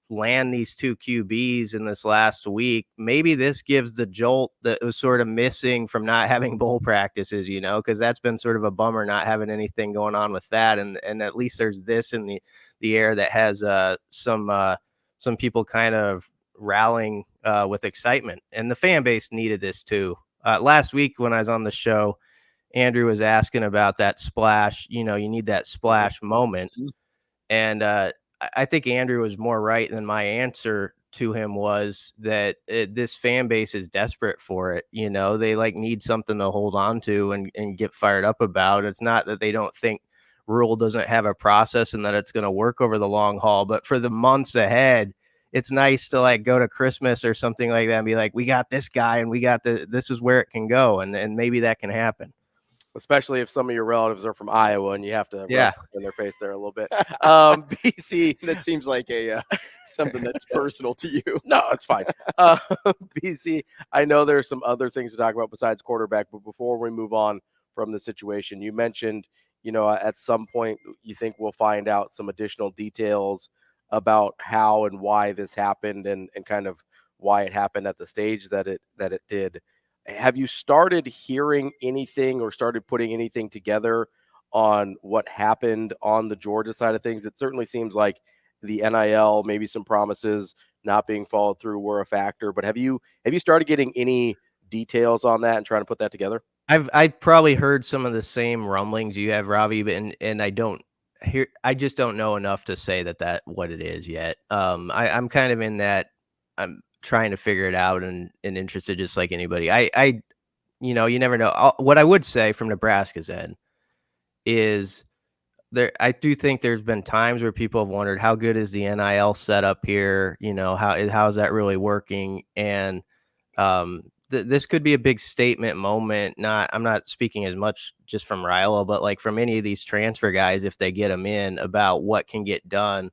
[SPEAKER 14] land these 2 QBs in this last week, maybe this gives the jolt that was sort of missing from not having bowl practices, because that's been sort of a bummer not having anything going on with that. And at least there's this in the air that has some people kind of rallying with excitement, and the fan base needed this too. Last week when I was on the show, Andrew was asking about that splash. You need that splash moment. And I think Andrew was more right than my answer to him was that this fan base is desperate for it. They need something to hold on to and get fired up about. It's not that they don't think Rhule doesn't have a process and that it's going to work over the long haul, but for the months ahead, it's nice to go to Christmas or something like that and be like, we got this guy and we got this is where it can go. And maybe that can happen.
[SPEAKER 7] Especially if some of your relatives are from Iowa and you have to rub something in their face there a little bit. BC,
[SPEAKER 8] that seems like something that's personal to you.
[SPEAKER 7] No, it's fine. BC, I know there's some other things to talk about besides quarterback, but before we move on from the situation, you mentioned, at some point you think we'll find out some additional details about how and why this happened, and kind of why it happened at the stage that it did. Have you started hearing anything or started putting anything together on what happened on the Georgia side of things? It certainly seems like the NIL, maybe some promises not being followed through, were a factor. But have you started getting any details on that and trying to put that together?
[SPEAKER 14] I've probably heard some of the same rumblings you have, Ravi, but and I just don't know enough to say that what it is yet. I'm kind of in that. I'm trying to figure it out and interested just like anybody. You never know. What I would say from Nebraska's end is I do think there's been times where people have wondered how good is the NIL setup here? How is that really working? And this could be a big statement moment. I'm not speaking as much just from Rhule, but like from any of these transfer guys, if they get them in, about what can get done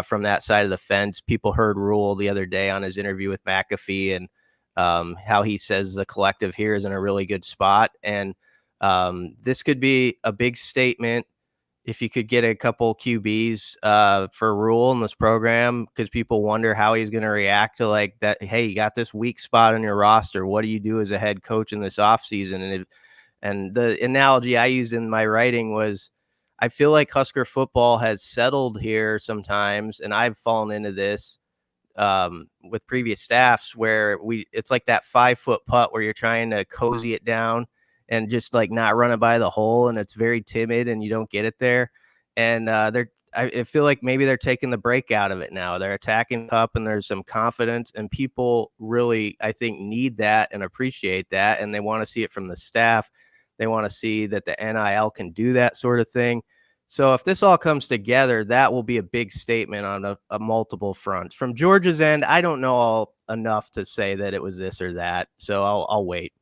[SPEAKER 14] from that side of the fence. People heard Rhule the other day on his interview with McAfee and how he says the collective here is in a really good spot. And this could be a big statement if you could get a couple QBs for Rhule in this program, because people wonder how he's going to react to like that. Hey, you got this weak spot on your roster. What do you do as a head coach in this offseason? And the analogy I used in my writing was, I feel like Husker football has settled here sometimes, and I've fallen into this with previous staffs where it's like that 5-foot putt where you're trying to cozy it down and just like not run it by the hole, and it's very timid and you don't get it there. And I feel like maybe they're taking the break out of it now. They're attacking up and there's some confidence, and people really, I think, need that and appreciate that. And they want to see it from the staff. They want to see that the NIL can do that sort of thing. So if this all comes together, that will be a big statement on a multiple fronts. From Georgia's end, I don't know enough to say that it was this or that. So I'll wait.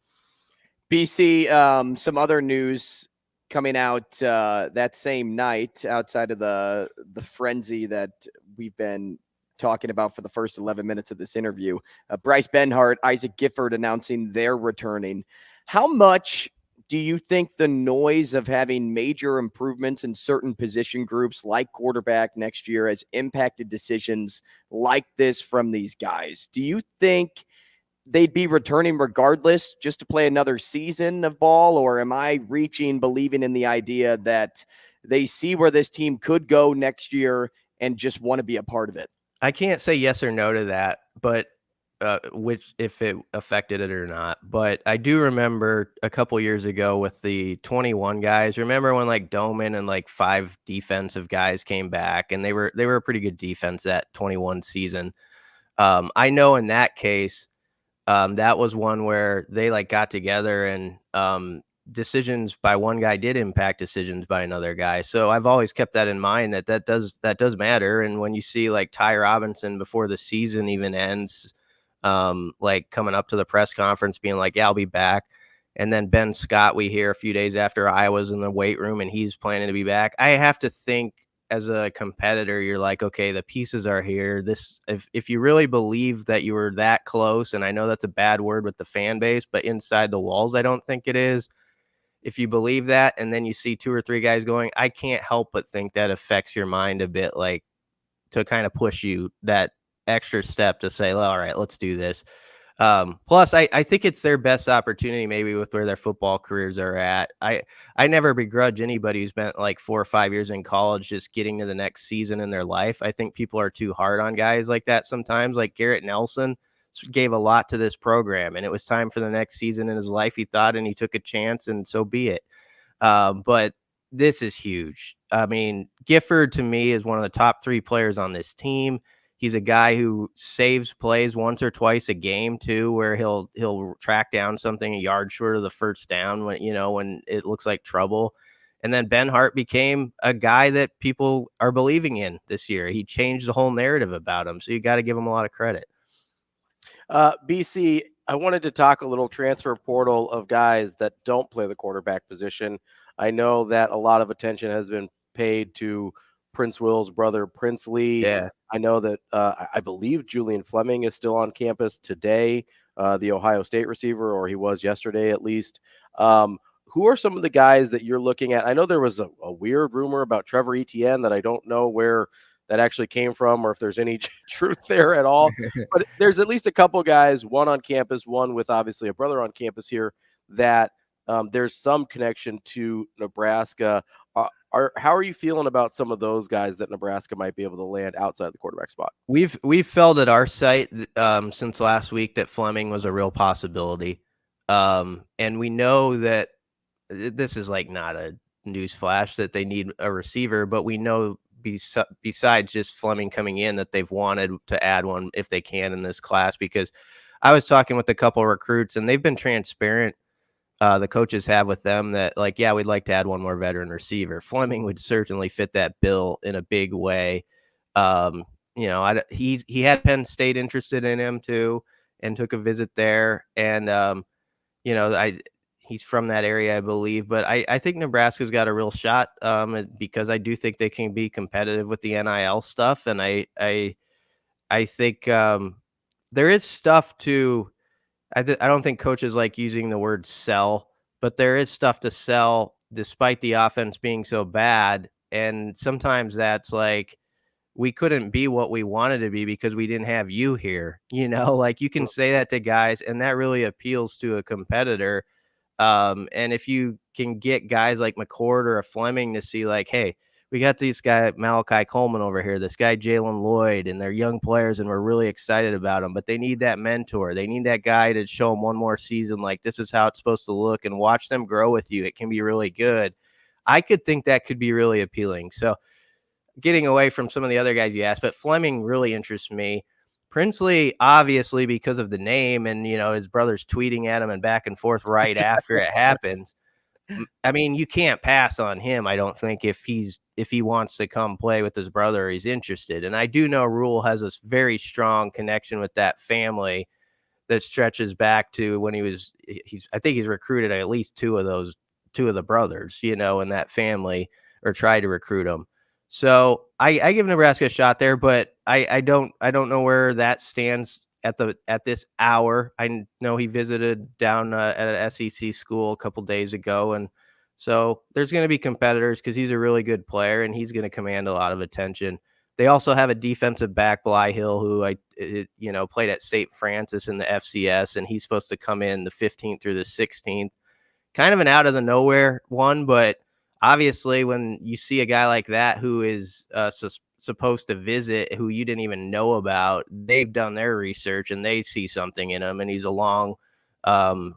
[SPEAKER 8] BC, some other news coming out that same night outside of the frenzy that we've been talking about for the first 11 minutes of this interview. Bryce Benhart, Isaac Gifford announcing they're returning. How much do you think the noise of having major improvements in certain position groups like quarterback next year has impacted decisions like this from these guys? Do you think they'd be returning regardless just to play another season of ball? Or am I believing in the idea that they see where this team could go next year and just want to be a part of it?
[SPEAKER 14] I can't say yes or no to that, but which if it affected it or not. But I do remember a couple years ago with the 21 guys. Remember when like Doman and like 5 defensive guys came back, and they were a pretty good defense that 21 season. I know in that case, that was one where they like got together and decisions by one guy did impact decisions by another guy. So I've always kept that in mind that does matter. And when you see like Ty Robinson before the season even ends, like coming up to the press conference being like, yeah, I'll be back. And then Ben Scott, we hear a few days after I was in the weight room and he's planning to be back. I have to think as a competitor, you're like, okay, the pieces are here. If you really believe that you were that close, and I know that's a bad word with the fan base, but inside the walls, I don't think it is. If you believe that, and then you see 2 or 3 guys going, I can't help but think that affects your mind a bit, like to kind of push you that extra step to say, well, all right, let's do this. Plus, I think it's their best opportunity maybe with where their football careers are at. I never begrudge anybody who's spent like 4 or 5 years in college just getting to the next season in their life. I think people are too hard on guys like that sometimes. Like Garrett Nelson gave a lot to this program, and it was time for the next season in his life, he thought, and he took a chance, and so be it. But this is huge. I mean, Gifford to me is one of the top 3 players on this team. He's a guy who saves plays once or twice a game too, where he'll track down something a yard short of the first down when it looks like trouble. And then Benhart became a guy that people are believing in this year. He changed the whole narrative about him. So you got to give him a lot of credit.
[SPEAKER 7] BC, I wanted to talk a little transfer portal of guys that don't play the quarterback position. I know that a lot of attention has been paid to Prince Will's brother, Prince Lee.
[SPEAKER 14] Yeah.
[SPEAKER 7] I know that I believe Julian Fleming is still on campus today, the Ohio State receiver, or he was yesterday at least. Who are some of the guys that you're looking at? I know there was a weird rumor about Trevor Etienne that I don't know where that actually came from or if there's any truth there at all. But there's at least a couple guys, one on campus, one with obviously a brother on campus here, that there's some connection to Nebraska. How are you feeling about some of those guys that Nebraska might be able to land outside the quarterback spot?
[SPEAKER 14] We've felt at our site since last week that Fleming was a real possibility. And we know that this is like not a news flash that they need a receiver, but we know besides just Fleming coming in that they've wanted to add one if they can in this class, because I was talking with a couple of recruits and they've been transparent. The coaches have with them that like, yeah, we'd like to add one more veteran receiver. Fleming would certainly fit that bill in a big way. He had Penn State interested in him too, and took a visit there. And, he's from that area, I believe, but I think Nebraska's got a real shot because I do think they can be competitive with the NIL stuff. And I think there is stuff to, I don't think coaches like using the word sell, but there is stuff to sell despite the offense being so bad. And sometimes that's like, we couldn't be what we wanted to be because we didn't have you here, like you can say that to guys and that really appeals to a competitor. And if you can get guys like McCord or a Fleming to see like, hey, we got this guy, Malachi Coleman over here, this guy, Jalen Lloyd, and they're young players and we're really excited about them, but they need that mentor. They need that guy to show them one more season. Like this is how it's supposed to look and watch them grow with you. It can be really good. I could think that could be really appealing. So getting away from some of the other guys you asked, but Fleming really interests me. Princely, obviously, because of the name and, his brother's tweeting at him and back and forth right after it happens. I mean, you can't pass on him, I don't think, if he wants to come play with his brother or he's interested. And I do know Rhule has a very strong connection with that family that stretches back to when I think he's recruited at least two of the brothers, in that family, or tried to recruit them. So I give Nebraska a shot there, but I don't know where that stands at this hour. I know he visited down at an SEC school a couple days ago, and so there's going to be competitors because he's a really good player and he's going to command a lot of attention. They also have a defensive back, Blyhill, who played at St. Francis in the FCS, and he's supposed to come in the 15th through the 16th. Kind of an out of the nowhere one, but obviously, when you see a guy like that who is supposed to visit, who you didn't even know about, they've done their research and they see something in him, and he's a long,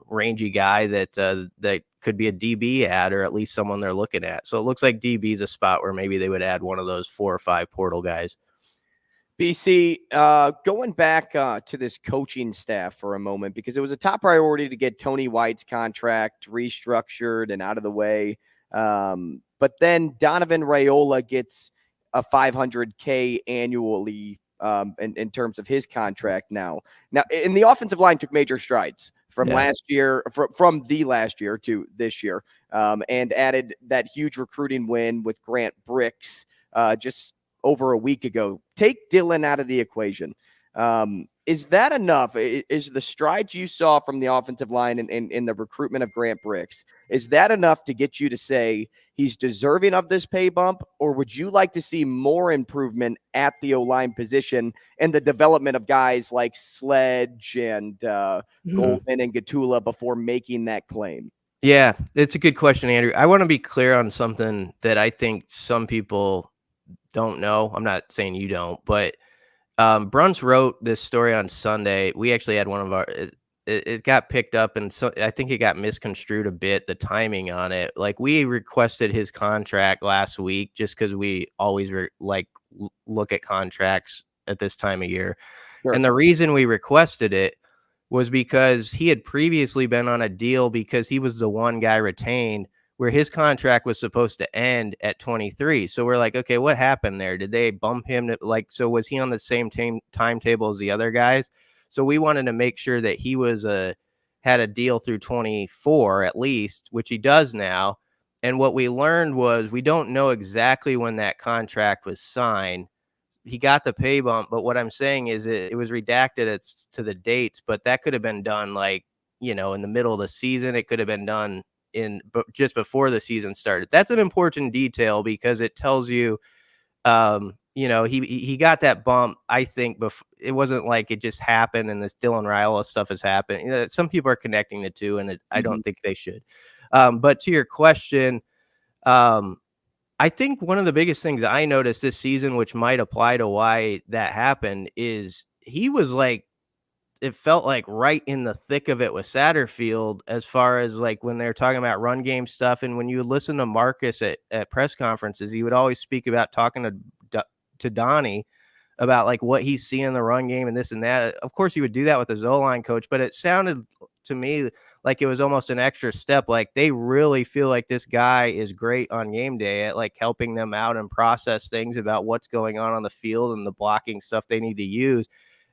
[SPEAKER 14] rangy guy that could be a DB ad, or at least someone they're looking at. So it looks like DB is a spot where maybe they would add one of those 4 or 5 portal guys.
[SPEAKER 8] BC, going back to this coaching staff for a moment, because it was a top priority to get Tony White's contract restructured and out of the way. But then Donovan Raiola gets a $500K annually in terms of his contract now. Now, in the offensive line took major strides from last year, from the last year to this year, and added that huge recruiting win with Grant Bricks just over a week ago. Take Dylan out of the equation. Is that enough? Is the strides you saw from the offensive line in the recruitment of Grant Bricks, is that enough to get you to say he's deserving of this pay bump? Or would you like to see more improvement at the O-line position and the development of guys like Sledge and Goldman and Gatula before making that claim?
[SPEAKER 14] Yeah, it's a good question, Andrew. I want to be clear on something that I think some people don't know. I'm not saying you don't, but Bruns wrote this story on Sunday. We actually had one of our, it got picked up, and so I think it got misconstrued a bit, the timing on it. Like, we requested his contract last week just because we always look at contracts at this time of year. Sure. And the reason we requested it was because he had previously been on a deal because he was the one guy retained where his contract was supposed to end at 23. So we're like, okay, what happened there? Did they bump him to, so was he on the same timetable as the other guys? So we wanted to make sure that he had a deal through 24 at least, which he does now. And what we learned was we don't know exactly when that contract was signed. He got the pay bump, but what I'm saying is it was redacted to the dates, but that could have been done in the middle of the season. It could have been done just before the season started. That's an important detail because it tells you, he got that bump. I think it wasn't like it just happened and this Dylan Raiola stuff has happened. Some people are connecting the two, and I don't think they should. But to your question, I think one of the biggest things I noticed this season, which might apply to why that happened, is he was it felt like right in the thick of it with Satterfield, as far as like when they're talking about run game stuff. And when you listen to Marcus at press conferences, he would always speak about talking to Donnie about like what he's seeing in the run game and this and that. Of course, he would do that with his O-line coach, but it sounded to me like it was almost an extra step. Like they really feel like this guy is great on game day at like helping them out and process things about what's going on the field and the blocking stuff they need to use.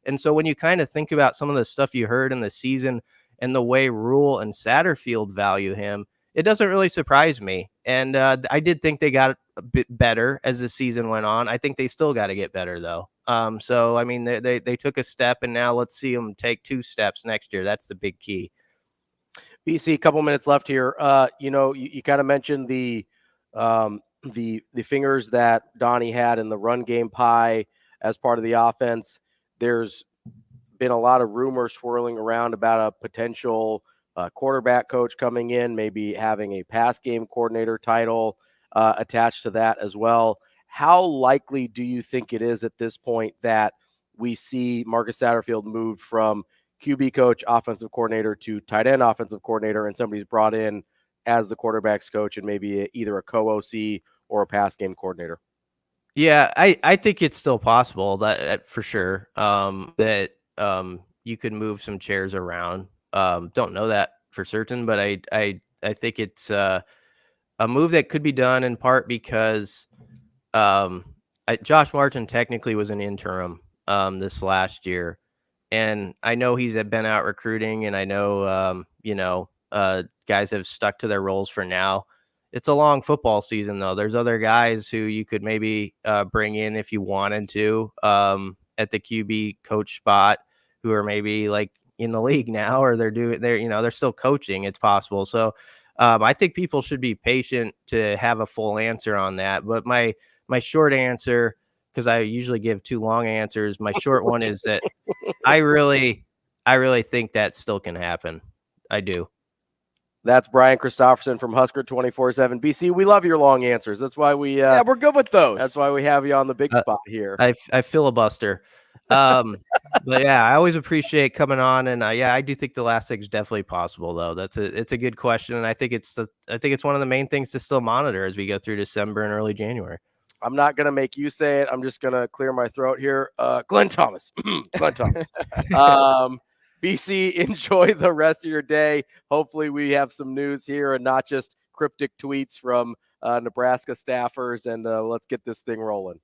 [SPEAKER 14] And so when you kind of think about some of the stuff you heard in the season and the way Rhule and Satterfield value him, it doesn't really surprise me. And I did think they got a bit better as the season went on. I think they still got to get better, though. So, I mean, they took a step, and now let's see them take 2 steps next year. That's the big key.
[SPEAKER 7] BC, a couple minutes left here. You kind of mentioned the fingers that Donnie had in the run game pie as part of the offense. There's been a lot of rumors swirling around about a potential quarterback coach coming in, maybe having a pass game coordinator title attached to that as well. How likely do you think it is at this point that we see Marcus Satterfield moved from QB coach, offensive coordinator to tight end offensive coordinator, and somebody's brought in as the quarterback's coach and maybe either a co-OC or a pass game coordinator?
[SPEAKER 14] Yeah, I think it's still possible that for sure that you could move some chairs around. Don't know that for certain, but I think it's a move that could be done in part because Josh Martin technically was an interim this last year, and I know he's been out recruiting, and I know guys have stuck to their roles for now. It's a long football season, though. There's other guys who you could maybe bring in if you wanted to at the QB coach spot who are maybe like in the league now, or they're still coaching. It's possible. So I think people should be patient to have a full answer on that. But my short answer, because I usually give 2 long answers, my short one is that I really think that still can happen. I do.
[SPEAKER 7] That's Brian Christopherson from Husker 24/7. BC, we love your long answers. That's why
[SPEAKER 8] we're good with those.
[SPEAKER 7] That's why we have you on the big spot here.
[SPEAKER 14] I filibuster. But yeah, I always appreciate coming on, and I do think the last thing is definitely possible, though. It's a good question, and I think it's one of the main things to still monitor as we go through December and early January.
[SPEAKER 7] I'm not going to make you say it. I'm just going to clear my throat here. Glenn Thomas. Glenn Thomas. BC, enjoy the rest of your day. Hopefully we have some news here and not just cryptic tweets from Nebraska staffers, and let's get this thing rolling.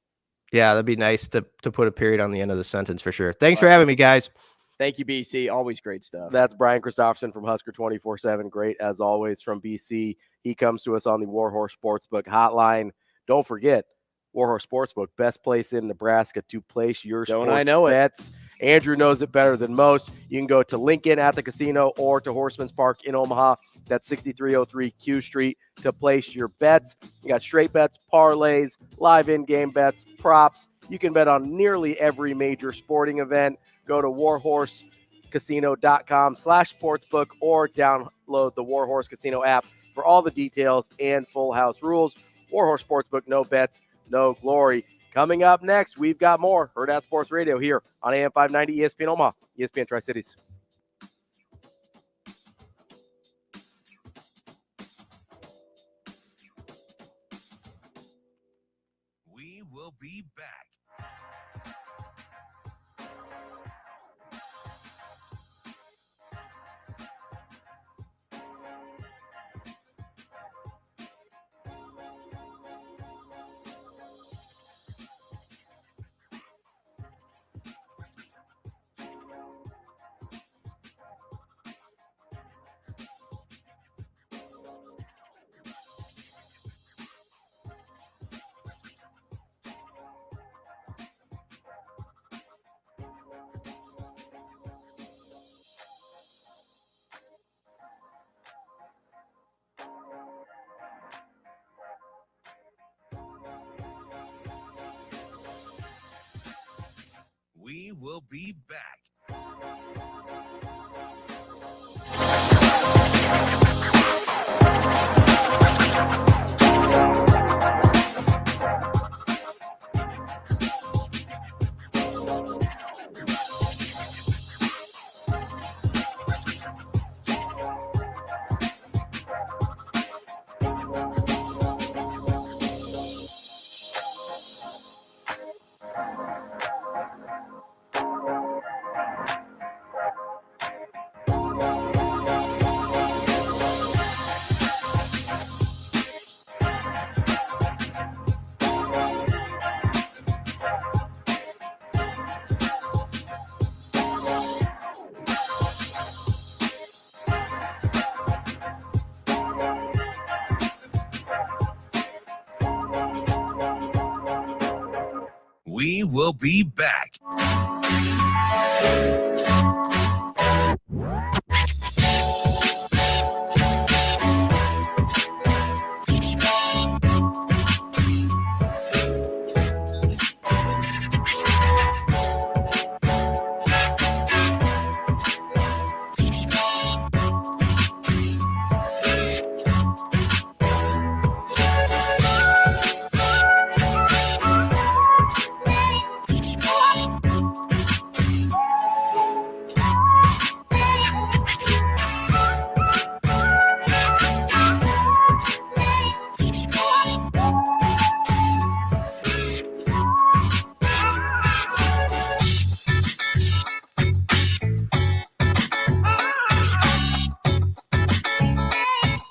[SPEAKER 14] Yeah, that'd be nice to put a period on the end of the sentence for sure. Thanks for having me, guys.
[SPEAKER 8] Thank you, BC. Always great stuff.
[SPEAKER 7] That's Brian Christopherson from Husker 24/7. Great as always from BC. He comes to us on the Warhorse Sportsbook hotline. Don't forget, Warhorse Sportsbook, best place in Nebraska to place your sports bets. Andrew knows it better than most. You can go to Lincoln at the casino or to Horseman's Park in Omaha. That's 6303 Q Street to place your bets. You got straight bets, parlays, live in-game bets, props. You can bet on nearly every major sporting event. Go to warhorsecasino.com/sportsbook or download the Warhorse Casino app for all the details and full house rules. Warhorse Sportsbook, no bets, no glory. Coming up next, we've got more Hurrdat Sports Radio here on AM 590 ESPN Omaha, ESPN Tri-Cities.
[SPEAKER 1] We will be back. We will be back. will be back.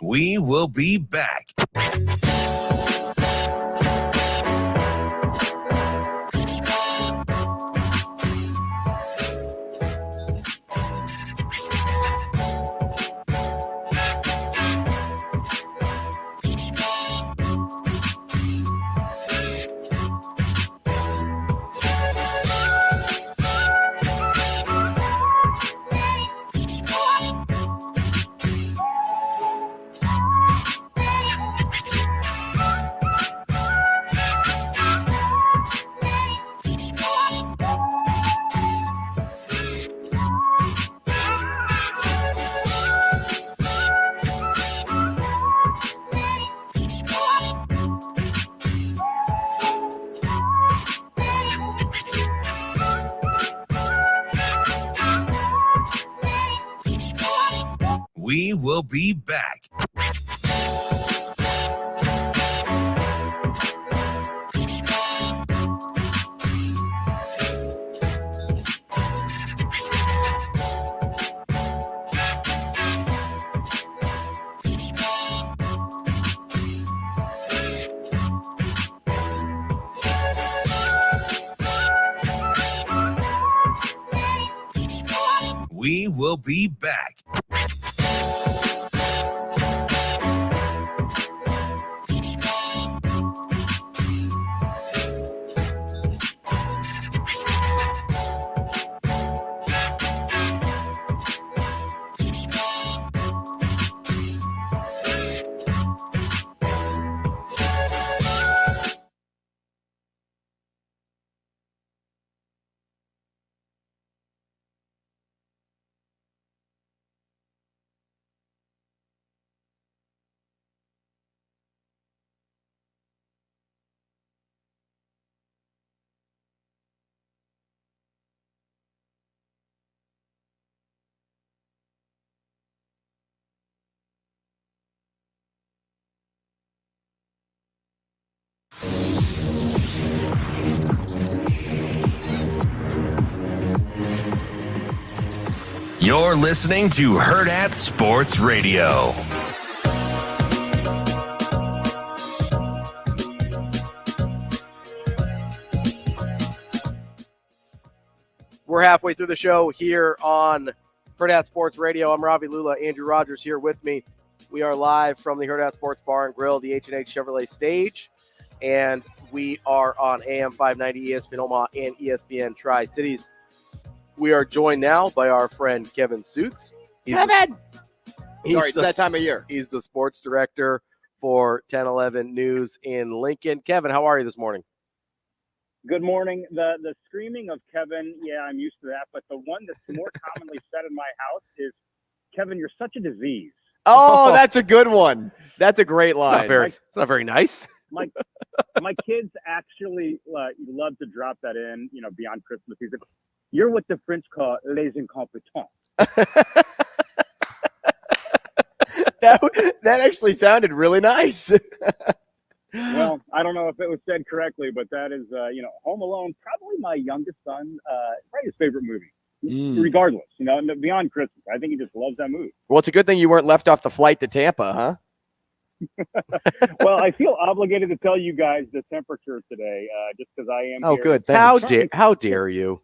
[SPEAKER 1] We will be back. We will be back. We will be back. You're listening to Hurrdat Sports Radio.
[SPEAKER 7] We're halfway through the show here on Hurrdat Sports Radio. I'm Ravi Lulla. Andrew Rogers here with me. We are live from the Hurrdat Sports Bar and Grill, the H&H Chevrolet stage, and we are on AM 590 ESPN Omaha and ESPN Tri-Cities. We are joined now by our friend Kevin Sjuts.
[SPEAKER 8] Kevin! Sorry, it's that time of year.
[SPEAKER 7] He's the sports director for 1011 News in Lincoln. Kevin, how are you this morning?
[SPEAKER 15] Good morning. The screaming of Kevin, yeah, I'm used to that. But the one that's more commonly said in my house is, Kevin, you're such a disease.
[SPEAKER 8] Oh, that's a good one. That's a great line.
[SPEAKER 7] It's not very nice.
[SPEAKER 15] My kids actually love to drop that in, beyond Christmas season. You're what the French call les incompetents.
[SPEAKER 8] That actually sounded really nice.
[SPEAKER 15] Well, I don't know if it was said correctly, but that is, Home Alone, probably my youngest son, probably his favorite movie, regardless, beyond Christmas. I think he just loves that movie.
[SPEAKER 8] Well, it's a good thing you weren't left off the flight to Tampa, huh?
[SPEAKER 15] Well, I feel obligated to tell you guys the temperature today, just because I am.
[SPEAKER 8] Oh,
[SPEAKER 15] here.
[SPEAKER 8] good.
[SPEAKER 7] How dare you?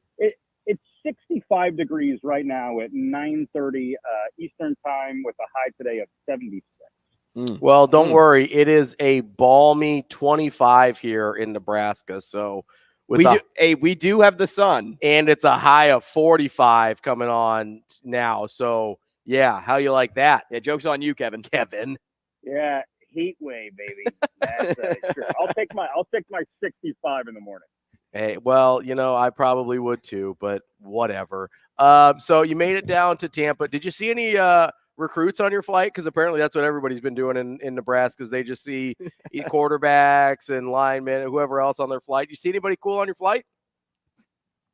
[SPEAKER 15] It's 65 degrees right now at 9:30 Eastern time, with a high today of 76.
[SPEAKER 7] Well, don't worry. It is a balmy 25 here in Nebraska, so
[SPEAKER 8] We do have the sun,
[SPEAKER 7] and it's a high of 45 coming on now. So yeah, how you like that?
[SPEAKER 8] Yeah, joke's on you, Kevin.
[SPEAKER 15] Yeah, heat wave, baby. That's sure. I'll take my 65 in the morning.
[SPEAKER 7] Hey, well, I probably would too, but whatever. So you made it down to Tampa. Did you see any recruits on your flight? Because apparently that's what everybody's been doing in Nebraska, is they just see quarterbacks and linemen and whoever else on their flight. You see anybody cool on your flight?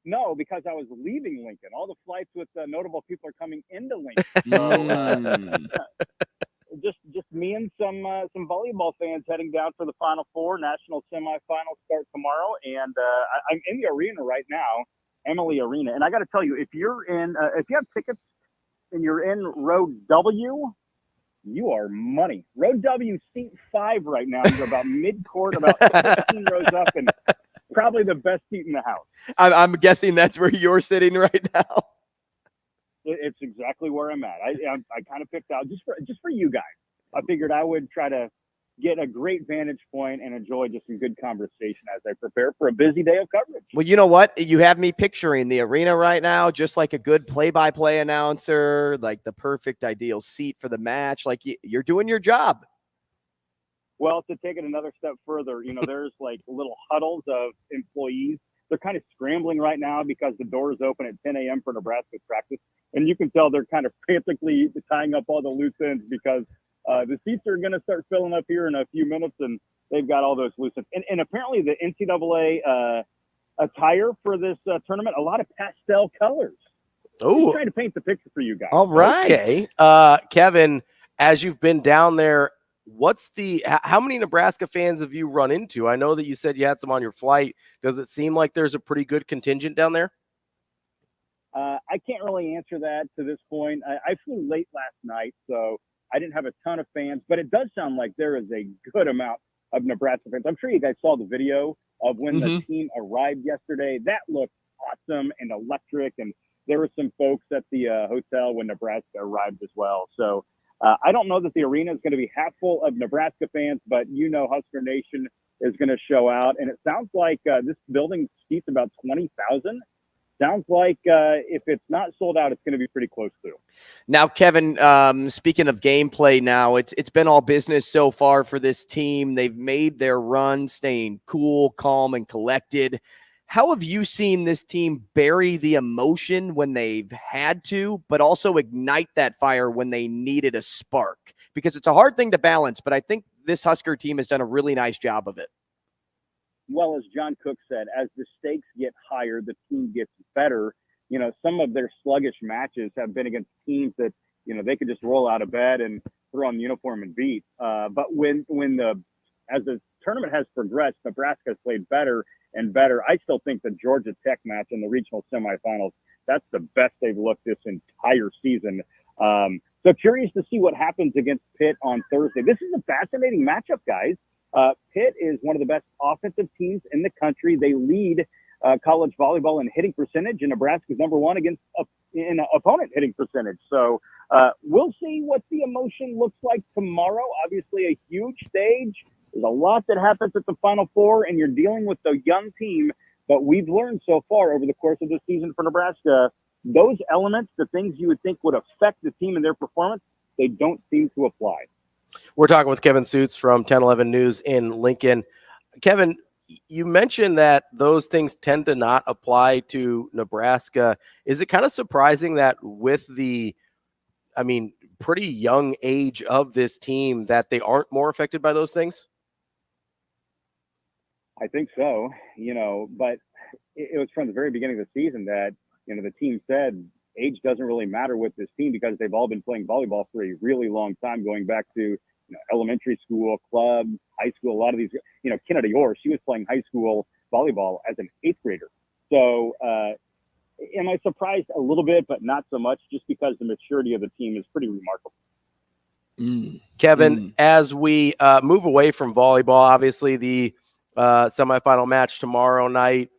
[SPEAKER 15] No, because I was leaving Lincoln. All the flights with notable people are coming into Lincoln. So, just me and some volleyball fans heading down for the Final Four. National semifinals start tomorrow, and I'm in the arena right now, Emily Arena. And I got to tell you, if you have tickets and you're in row W, you are money. Row W, seat 5 right now. You're about mid-court, about 15 rows up, and probably the best seat in the house.
[SPEAKER 8] I'm guessing that's where you're sitting right now.
[SPEAKER 15] It's exactly where I'm at. I kind of picked out just for you guys. I figured I would try to get a great vantage point and enjoy just some good conversation as I prepare for a busy day of coverage.
[SPEAKER 8] Well, you know what? You have me picturing the arena right now, just like a good play-by-play announcer, like the perfect ideal seat for the match. Like you're doing your job.
[SPEAKER 15] Well, to take it another step further, there's like little huddles of employees. They're kind of scrambling right now because the doors open at 10 a.m. for Nebraska practice. And you can tell they're kind of frantically tying up all the loose ends because the seats are going to start filling up here in a few minutes, and they've got all those loose ends. And apparently the NCAA attire for this tournament, a lot of pastel colors.
[SPEAKER 7] Oh,
[SPEAKER 15] just trying to paint the picture for you guys.
[SPEAKER 8] All right.
[SPEAKER 7] Okay. Kevin, as you've been down there, how many Nebraska fans have you run into? I know that you said you had some on your flight. Does it seem like there's a pretty good contingent down there?
[SPEAKER 15] I can't really answer that to this point. I flew late last night, so I didn't have a ton of fans, but it does sound like there is a good amount of Nebraska fans. I'm sure you guys saw the video of when the team arrived yesterday. That looked awesome and electric, and there were some folks at the hotel when Nebraska arrived as well. So I don't know that the arena is going to be half full of Nebraska fans, but Husker Nation is going to show out. And it sounds like this building seats about 20,000. Sounds like if it's not sold out, it's going to be pretty close to.
[SPEAKER 8] Now, Kevin, speaking of gameplay now, it's been all business so far for this team. They've made their run, staying cool, calm, and collected. How have you seen this team bury the emotion when they've had to, but also ignite that fire when they needed a spark? Because it's a hard thing to balance, but I think this Husker team has done a really nice job of it.
[SPEAKER 15] Well, as John Cook said, as the stakes get higher, the team gets better. Some of their sluggish matches have been against teams that, they could just roll out of bed and throw on the uniform and beat. But as the tournament has progressed, Nebraska has played better and better. I still think the Georgia Tech match in the regional semifinals, that's the best they've looked this entire season. So curious to see what happens against Pitt on Thursday. This is a fascinating matchup, guys. Pitt is one of the best offensive teams in the country. They lead college volleyball in hitting percentage, and Nebraska's number one in opponent hitting percentage. So we'll see what the emotion looks like tomorrow. Obviously, a huge stage. There's a lot that happens at the Final Four, and you're dealing with a young team. But we've learned so far over the course of this season for Nebraska, those elements, the things you would think would affect the team and their performance, they don't seem to apply.
[SPEAKER 7] We're talking with Kevin Sjuts from 1011 News in Lincoln. Kevin, you mentioned that those things tend to not apply to Nebraska. Is it kind of surprising that with the, pretty young age of this team that they aren't more affected by those things?
[SPEAKER 15] I think so, but it was from the very beginning of the season that, the team said age doesn't really matter with this team because they've all been playing volleyball for a really long time, going back to elementary school, club, high school. A lot of these, Kennedy Orr, she was playing high school volleyball as an 8th grader. So am I surprised a little bit, but not so much, just because the maturity of the team is pretty remarkable.
[SPEAKER 7] Kevin, as we move away from volleyball, obviously the semifinal match tomorrow night,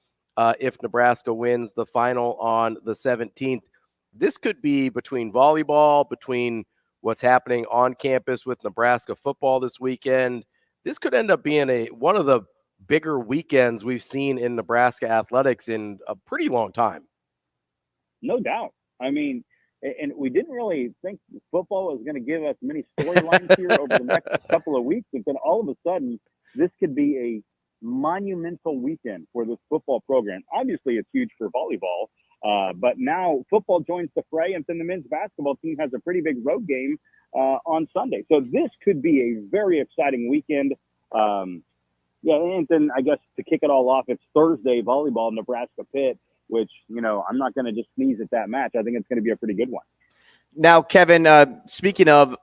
[SPEAKER 7] if Nebraska wins the final on the 17th, this could be between volleyball, between what's happening on campus with Nebraska football this weekend. This could end up being one of the bigger weekends we've seen in Nebraska athletics in a pretty long time.
[SPEAKER 15] No doubt. I mean, and we didn't really think football was going to give us many storylines here over the next couple of weeks. And then all of a sudden, this could be a monumental weekend for this football program. Obviously, it's huge for volleyball, but now football joins the fray, and then the men's basketball team has a pretty big road game on Sunday. So this could be a very exciting weekend. Yeah, and then I guess to kick it all off, it's Thursday volleyball, Nebraska Pitt, which, I'm not going to just sneeze at that match. I think it's going to be a pretty good one.
[SPEAKER 8] Now, Kevin, speaking of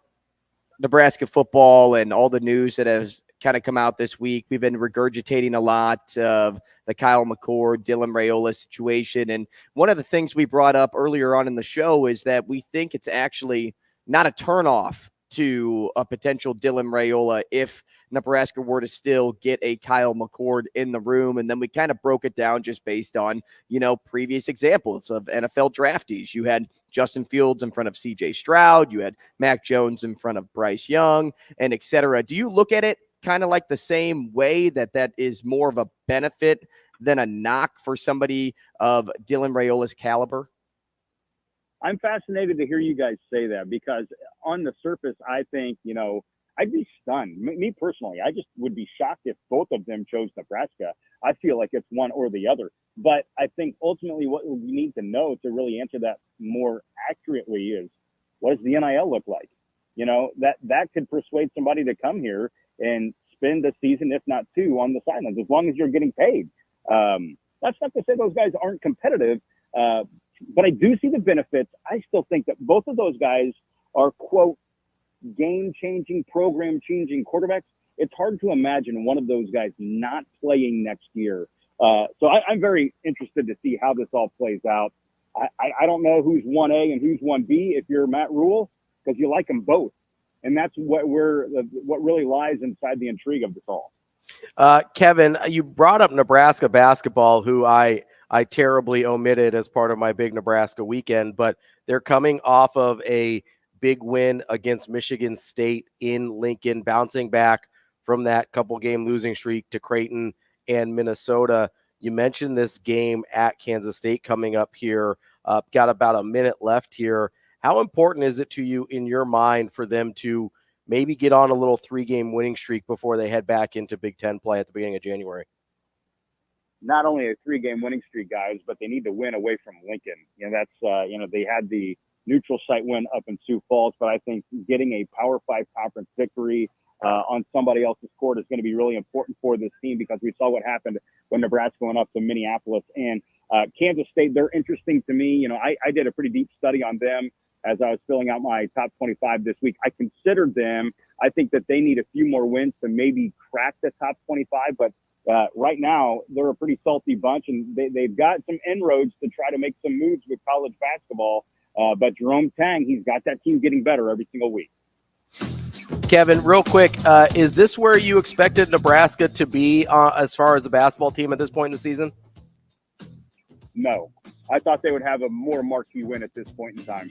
[SPEAKER 8] Nebraska football and all the news that has kind of come out this week, we've been regurgitating a lot of the Kyle McCord, Dylan Raiola situation. And one of the things we brought up earlier on in the show is that we think it's actually not a turnoff to a potential Dylan Raiola if Nebraska were to still get a Kyle McCord in the room. And then we kind of broke it down just based on, previous examples of NFL draftees. You had Justin Fields in front of CJ Stroud. You had Mac Jones in front of Bryce Young, and et cetera. Do you look at it kind of like the same way, that is more of a benefit than a knock for somebody of Dylan Raiola's caliber?
[SPEAKER 15] I'm fascinated to hear you guys say that, because on the surface, I think, I'd be stunned. Me personally, I just would be shocked if both of them chose Nebraska. I feel like it's one or the other. But I think ultimately what we need to know to really answer that more accurately is, what does the NIL look like? That could persuade somebody to come here and spend a season, if not two, on the sidelines, as long as you're getting paid. That's not to say those guys aren't competitive, but I do see the benefits. I still think that both of those guys are, quote, game-changing, program-changing quarterbacks. It's hard to imagine one of those guys not playing next year. So I'm very interested to see how this all plays out. I don't know who's 1A and who's 1B if you're Matt Rhule, because you like them both. And that's what really lies inside the intrigue of this all.
[SPEAKER 7] Kevin, you brought up Nebraska basketball, who I terribly omitted as part of my big Nebraska weekend, but they're coming off of a big win against Michigan State in Lincoln, bouncing back from that couple game losing streak to Creighton and Minnesota. You mentioned this game at Kansas State coming up here. Got about a minute left here. How important is it to you in your mind for them to maybe get on a little 3-game winning streak before they head back into Big Ten play at the beginning of January?
[SPEAKER 15] Not only a 3-game winning streak, guys, but they need to win away from Lincoln. That's, they had the neutral site win up in Sioux Falls, but I think getting a Power 5 conference victory on somebody else's court is going to be really important for this team, because we saw what happened when Nebraska went up to Minneapolis. And Kansas State, they're interesting to me. I did a pretty deep study on them as I was filling out my top 25 this week. I considered them. I think that they need a few more wins to maybe crack the top 25, but right now they're a pretty salty bunch, and they've got some inroads to try to make some moves with college basketball. But Jerome Tang, he's got that team getting better every single week.
[SPEAKER 7] Kevin, real quick, is this where you expected Nebraska to be as far as the basketball team at this point in the season?
[SPEAKER 15] No. I thought they would have a more marquee win at this point in time.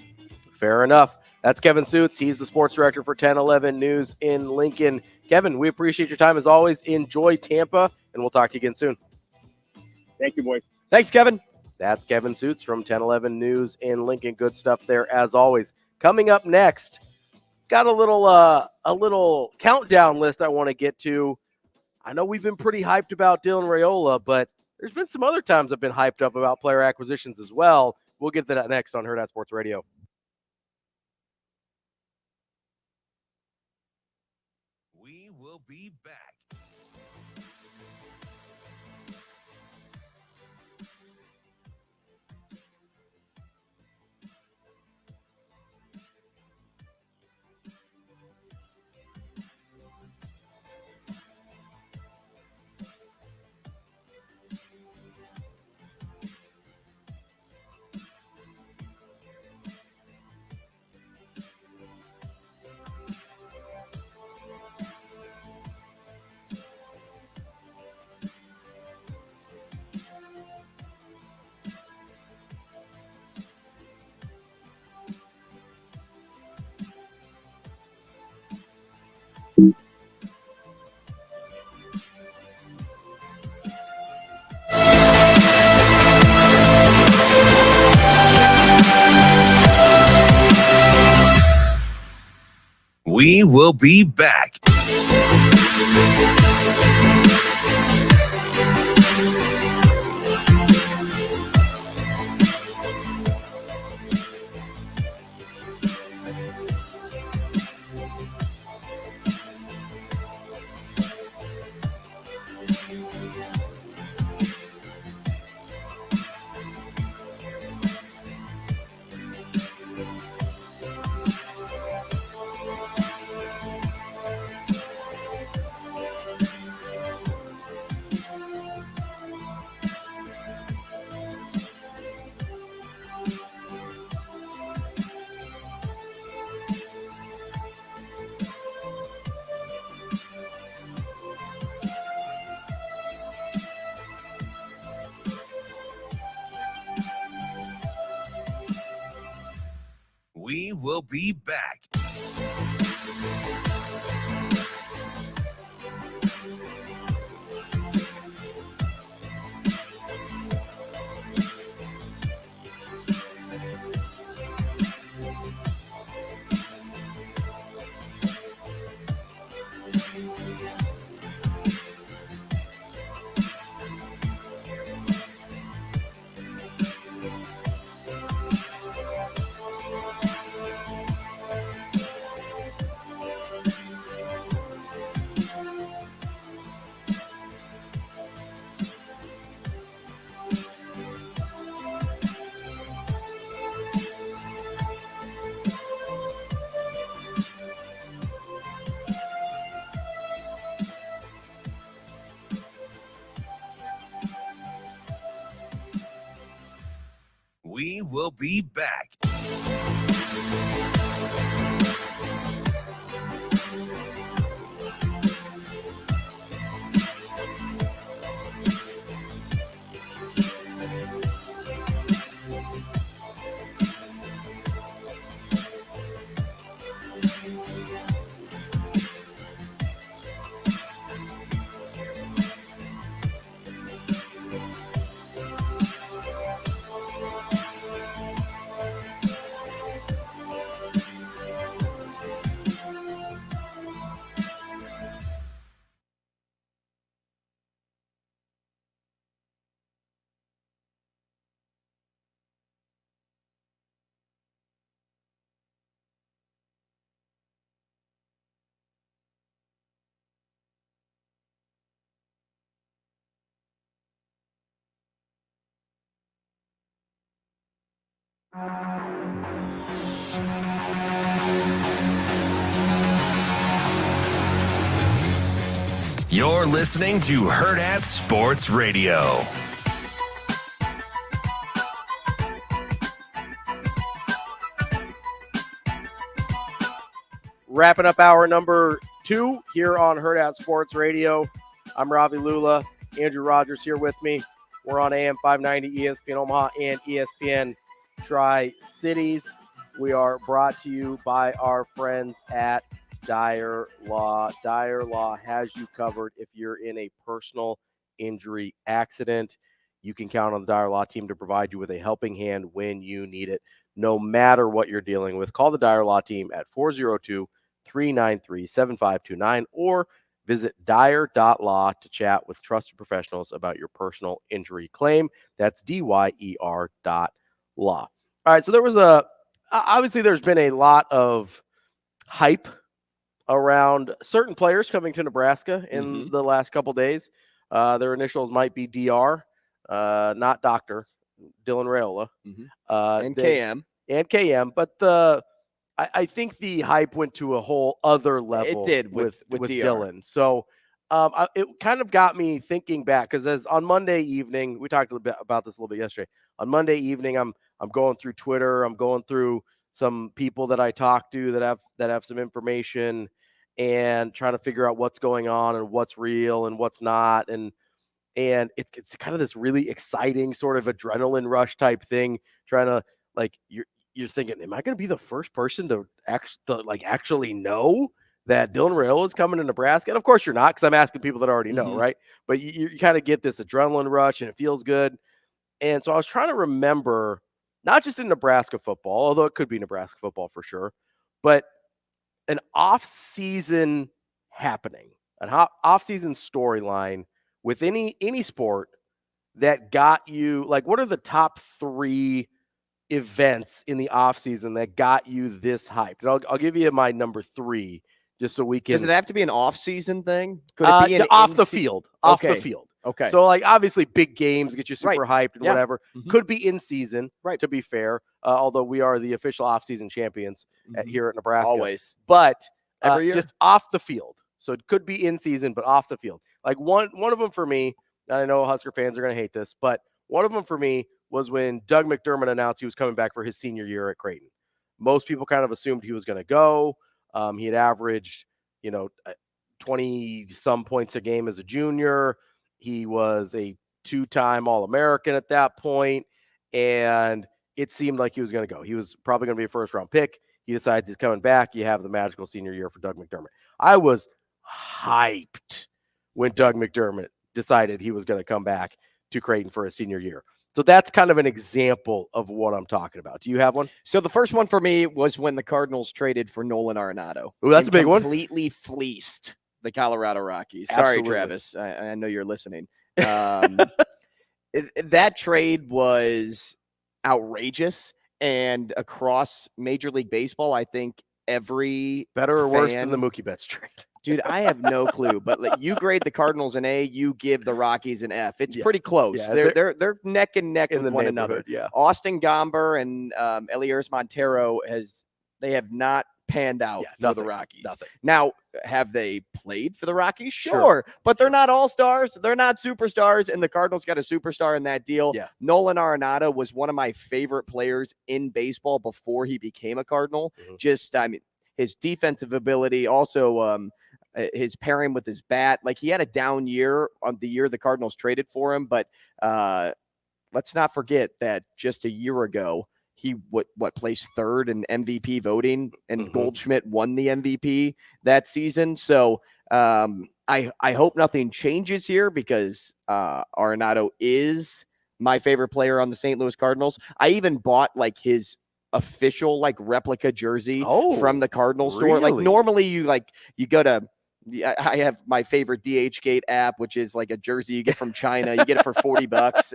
[SPEAKER 7] Fair enough. That's Kevin Sjuts. He's the sports director for 1011 News in Lincoln. Kevin, we appreciate your time as always. Enjoy Tampa, and we'll talk to you again soon.
[SPEAKER 15] Thank you, boys.
[SPEAKER 8] Thanks, Kevin.
[SPEAKER 7] That's Kevin Sjuts from 1011 News in Lincoln. Good stuff there as always. Coming up next, got a little countdown list I want to get to. I know we've been pretty hyped about Dylan Raiola, but there's been some other times I've been hyped up about player acquisitions as well. We'll get to that next on Hurrdat Sports Radio.
[SPEAKER 1] We will be back. We will be back. We will be back. We will be back. You're listening to Hurrdat Sports Radio.
[SPEAKER 7] Wrapping up hour number 2 here on Hurrdat Sports Radio. I'm Ravi Lulla. Andrew Rogers here with me. We're on AM 590, ESPN Omaha, and ESPN Tri-Cities. We are brought to you by our friends at Dyer Law. Dyer Law has you covered if you're in a personal injury accident. You can count on the Dyer Law team to provide you with a helping hand when you need it, no matter what you're dealing with. Call the Dyer Law team at 402-393-7529 or visit dyer.law to chat with trusted professionals about your personal injury claim. That's DYER.law. All right, so obviously there's been a lot of hype around certain players coming to Nebraska in the last couple days. Their initials might be DR, not Dr. Dylan Rhule,
[SPEAKER 8] and KM.
[SPEAKER 7] And KM, but I think the hype went to a whole other level.
[SPEAKER 8] It did with
[SPEAKER 7] Dylan. So it kind of got me thinking back, because as on Monday evening, we talked a little bit about this a little bit yesterday. On Monday evening, I'm going through Twitter. I'm going through some people that I talk to that have some information and trying to figure out what's going on and what's real and what's not. And it's kind of this really exciting sort of adrenaline rush type thing, trying to, like, you're thinking, am I going to be the first person to actually know that Dylan Rhule is coming to Nebraska? And of course you're not, because I'm asking people that already know, right? But you kind of get this adrenaline rush and it feels good. And so I was trying to remember, not just in Nebraska football, although it could be Nebraska football for sure, but an off-season happening, an off-season storyline with any sport that got you, like, what are the top 3 events in the off-season that got you this hyped? And I'll give you my number 3 just so we can.
[SPEAKER 8] Does it have to be an off-season thing? Could it be
[SPEAKER 7] off the field? Off the field.
[SPEAKER 8] Okay.
[SPEAKER 7] So, like, obviously big games get you super hyped and whatever.
[SPEAKER 8] Mm-hmm.
[SPEAKER 7] Could be in season, to be fair, although we are the official off-season champions here at Nebraska.
[SPEAKER 8] Always.
[SPEAKER 7] But
[SPEAKER 8] every year,
[SPEAKER 7] just off the field. So it could be in season, but off the field. Like one of them for me, and I know Husker fans are going to hate this, but one of them for me was when Doug McDermott announced he was coming back for his senior year at Creighton. Most people kind of assumed he was going to go. He had averaged, 20-some points a game as a junior. He was a 2-time All-American at that point, and it seemed like he was going to go. He was probably going to be a first-round pick. He decides he's coming back. You have the magical senior year for Doug McDermott. I was hyped when Doug McDermott decided he was going to come back to Creighton for his senior year. So that's kind of an example of what I'm talking about. Do you have one?
[SPEAKER 8] So the first one for me was when the Cardinals traded for Nolan Arenado.
[SPEAKER 7] Oh, that's a big one.
[SPEAKER 8] Completely fleeced the Colorado Rockies.
[SPEAKER 7] Absolutely.
[SPEAKER 8] Sorry, Travis. I know you're listening. That trade was outrageous, and across Major League Baseball, I think every
[SPEAKER 7] better or worse than the Mookie Betts trade.
[SPEAKER 8] Dude, I have no clue, but you grade the Cardinals an A, you give the Rockies an F. It's pretty close.
[SPEAKER 7] Yeah,
[SPEAKER 8] they're neck and neck with one another.
[SPEAKER 7] Yeah.
[SPEAKER 8] Austin Gomber and Elias Montero they have not panned out for the Rockies.
[SPEAKER 7] Nothing.
[SPEAKER 8] Now, have they played for the Rockies? Sure, but they're not all-stars. They're not superstars, and the Cardinals got a superstar in that deal.
[SPEAKER 7] Yeah.
[SPEAKER 8] Nolan Arenado was one of my favorite players in baseball before he became a Cardinal.
[SPEAKER 7] Mm-hmm.
[SPEAKER 8] His defensive ability, also his pairing with his bat. Like, he had a down year on the year the Cardinals traded for him, but let's not forget that just a year ago, he placed 3rd in MVP voting, and Goldschmidt won the MVP that season. So I hope nothing changes here, because Arenado is my favorite player on the St. Louis Cardinals. I even bought like his official like replica jersey from the Cardinals store. Like, normally you go to, I have my favorite DHgate app, which is like a jersey you get from China. You get it for $40.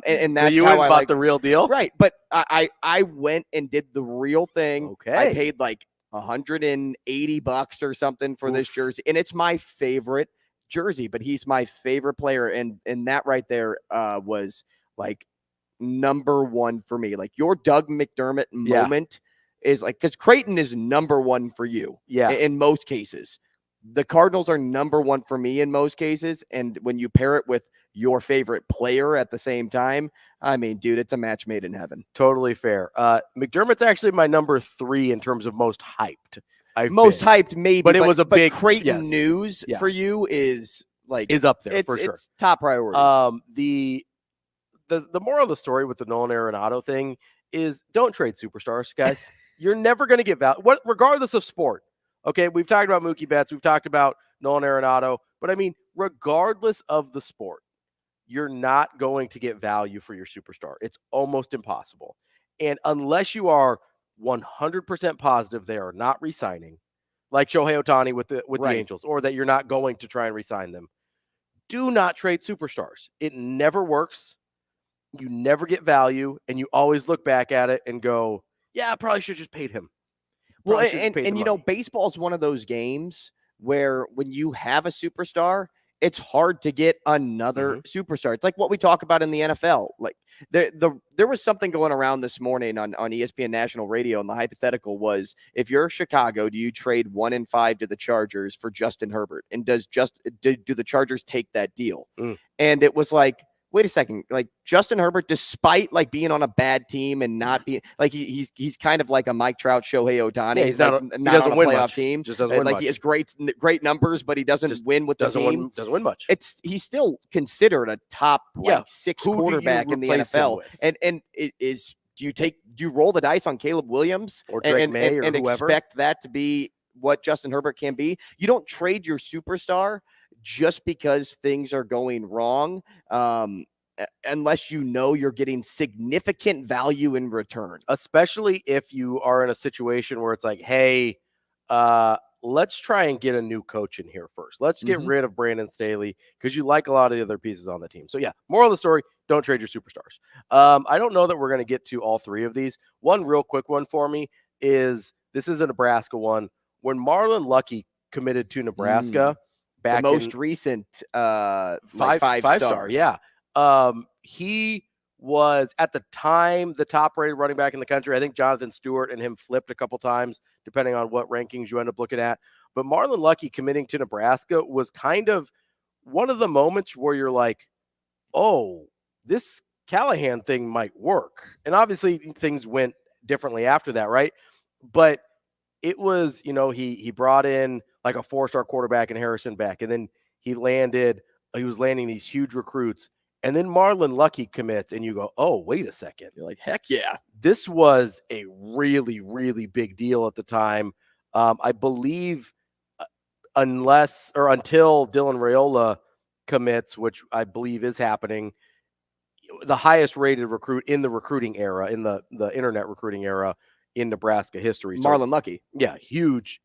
[SPEAKER 8] And that's
[SPEAKER 7] so you
[SPEAKER 8] how
[SPEAKER 7] went
[SPEAKER 8] I
[SPEAKER 7] bought the real deal.
[SPEAKER 8] Right. But I went and did the real thing.
[SPEAKER 7] Okay.
[SPEAKER 8] I paid like $180 or something for this jersey. And it's my favorite jersey, but he's my favorite player. And that right there was like number one for me. Like, your Doug McDermott moment is like, because Creighton is number one for you.
[SPEAKER 7] Yeah.
[SPEAKER 8] In most cases. The Cardinals are number one for me in most cases. And when you pair it with your favorite player at the same time, I mean, dude, it's a match made in heaven.
[SPEAKER 7] Totally fair. McDermott's actually my number 3 in terms of most hyped.
[SPEAKER 8] Hyped, maybe.
[SPEAKER 7] But it was a big
[SPEAKER 8] Creighton news for you is
[SPEAKER 7] up there for sure.
[SPEAKER 8] It's top priority.
[SPEAKER 7] The moral of the story with the Nolan Arenado thing is don't trade superstars, guys. You're never going to get value, regardless of sport. Okay, we've talked about Mookie Betts, we've talked about Nolan Arenado, but I mean, regardless of the sport, you're not going to get value for your superstar. It's almost impossible. And unless you are 100% positive they are not re-signing, like Shohei Ohtani with the Angels, or that you're not going to try and re-sign them, do not trade superstars. It never works. You never get value, and you always look back at it and go, yeah, I probably should have just paid him.
[SPEAKER 8] Well, and baseball is one of those games where when you have a superstar, it's hard to get another superstar. It's like what we talk about in the NFL. Like, there was something going around this morning on ESPN National Radio, and the hypothetical was, if you're Chicago, do you trade 1 and 5 to the Chargers for Justin Herbert? And do the Chargers take that deal? And it was like, wait a second, like, Justin Herbert, despite like being on a bad team and not being like, he's kind of like a Mike Trout, Shohei Ohtani.
[SPEAKER 7] Yeah,
[SPEAKER 8] he's
[SPEAKER 7] not
[SPEAKER 8] on a
[SPEAKER 7] win
[SPEAKER 8] playoff
[SPEAKER 7] much.
[SPEAKER 8] team.
[SPEAKER 7] Just doesn't win
[SPEAKER 8] like
[SPEAKER 7] much.
[SPEAKER 8] He has great numbers, but he doesn't win with the team.
[SPEAKER 7] Doesn't win much.
[SPEAKER 8] He's still considered a top 6 quarterback in the NFL. And do you roll the dice on Caleb Williams
[SPEAKER 7] or Drake May or
[SPEAKER 8] and
[SPEAKER 7] whoever?
[SPEAKER 8] Expect that to be what Justin Herbert can be? You don't trade your superstar just because things are going wrong. Unless you know you're getting significant value in return.
[SPEAKER 7] Especially if you are in a situation where it's like, hey, let's try and get a new coach in here first. Let's get rid of Brandon Staley because you like a lot of the other pieces on the team. So, yeah, moral of the story, don't trade your superstars. I don't know that we're going to get to all three of these. One real quick one for me is this is a Nebraska one. When Marlon Lucky committed to Nebraska back
[SPEAKER 8] the most recent
[SPEAKER 7] five-star, yeah. He was at the time the top-rated running back in the country. I think Jonathan Stewart and him flipped a couple times, depending on what rankings you end up looking at. But Marlon Lucky committing to Nebraska was kind of one of the moments where you're like, oh, this Callahan thing might work. And obviously things went differently after that, right? But it was, he brought in like a 4-star quarterback in Harrison Beck, and then he was landing these huge recruits. And then Marlon Lucky commits, and you go, oh, wait a second.
[SPEAKER 8] You're like, heck yeah.
[SPEAKER 7] This was a really, really big deal at the time. I believe until Dylan Raiola commits, which I believe is happening, the highest rated recruit in the recruiting era, in the internet recruiting era in Nebraska history. So,
[SPEAKER 8] Marlon Lucky.
[SPEAKER 7] Yeah, huge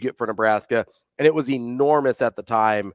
[SPEAKER 7] get for Nebraska. And it was enormous at the time.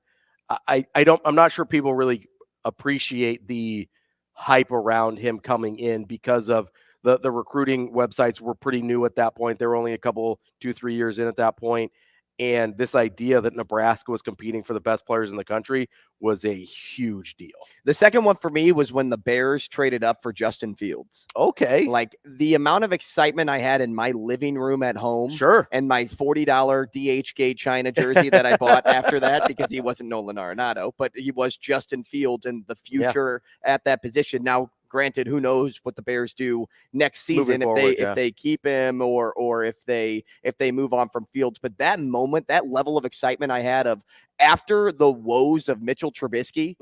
[SPEAKER 7] I'm not sure people really appreciate the hype around him coming in because of the recruiting websites were pretty new at that point. They were only a couple, 2-3 years in at that point. And this idea that Nebraska was competing for the best players in the country was a huge deal.
[SPEAKER 8] The second one for me was when the Bears traded up for Justin Fields.
[SPEAKER 7] Okay.
[SPEAKER 8] Like the amount of excitement I had in my living room at home.
[SPEAKER 7] Sure.
[SPEAKER 8] And my $40 DHgate China jersey that I bought after that, because he wasn't Nolan Arenado, but he was Justin Fields and the future at that position. Now, granted, who knows what the Bears do next season if they keep him or if they move on from Fields. But that moment, that level of excitement I had of after the woes of Mitchell Trubisky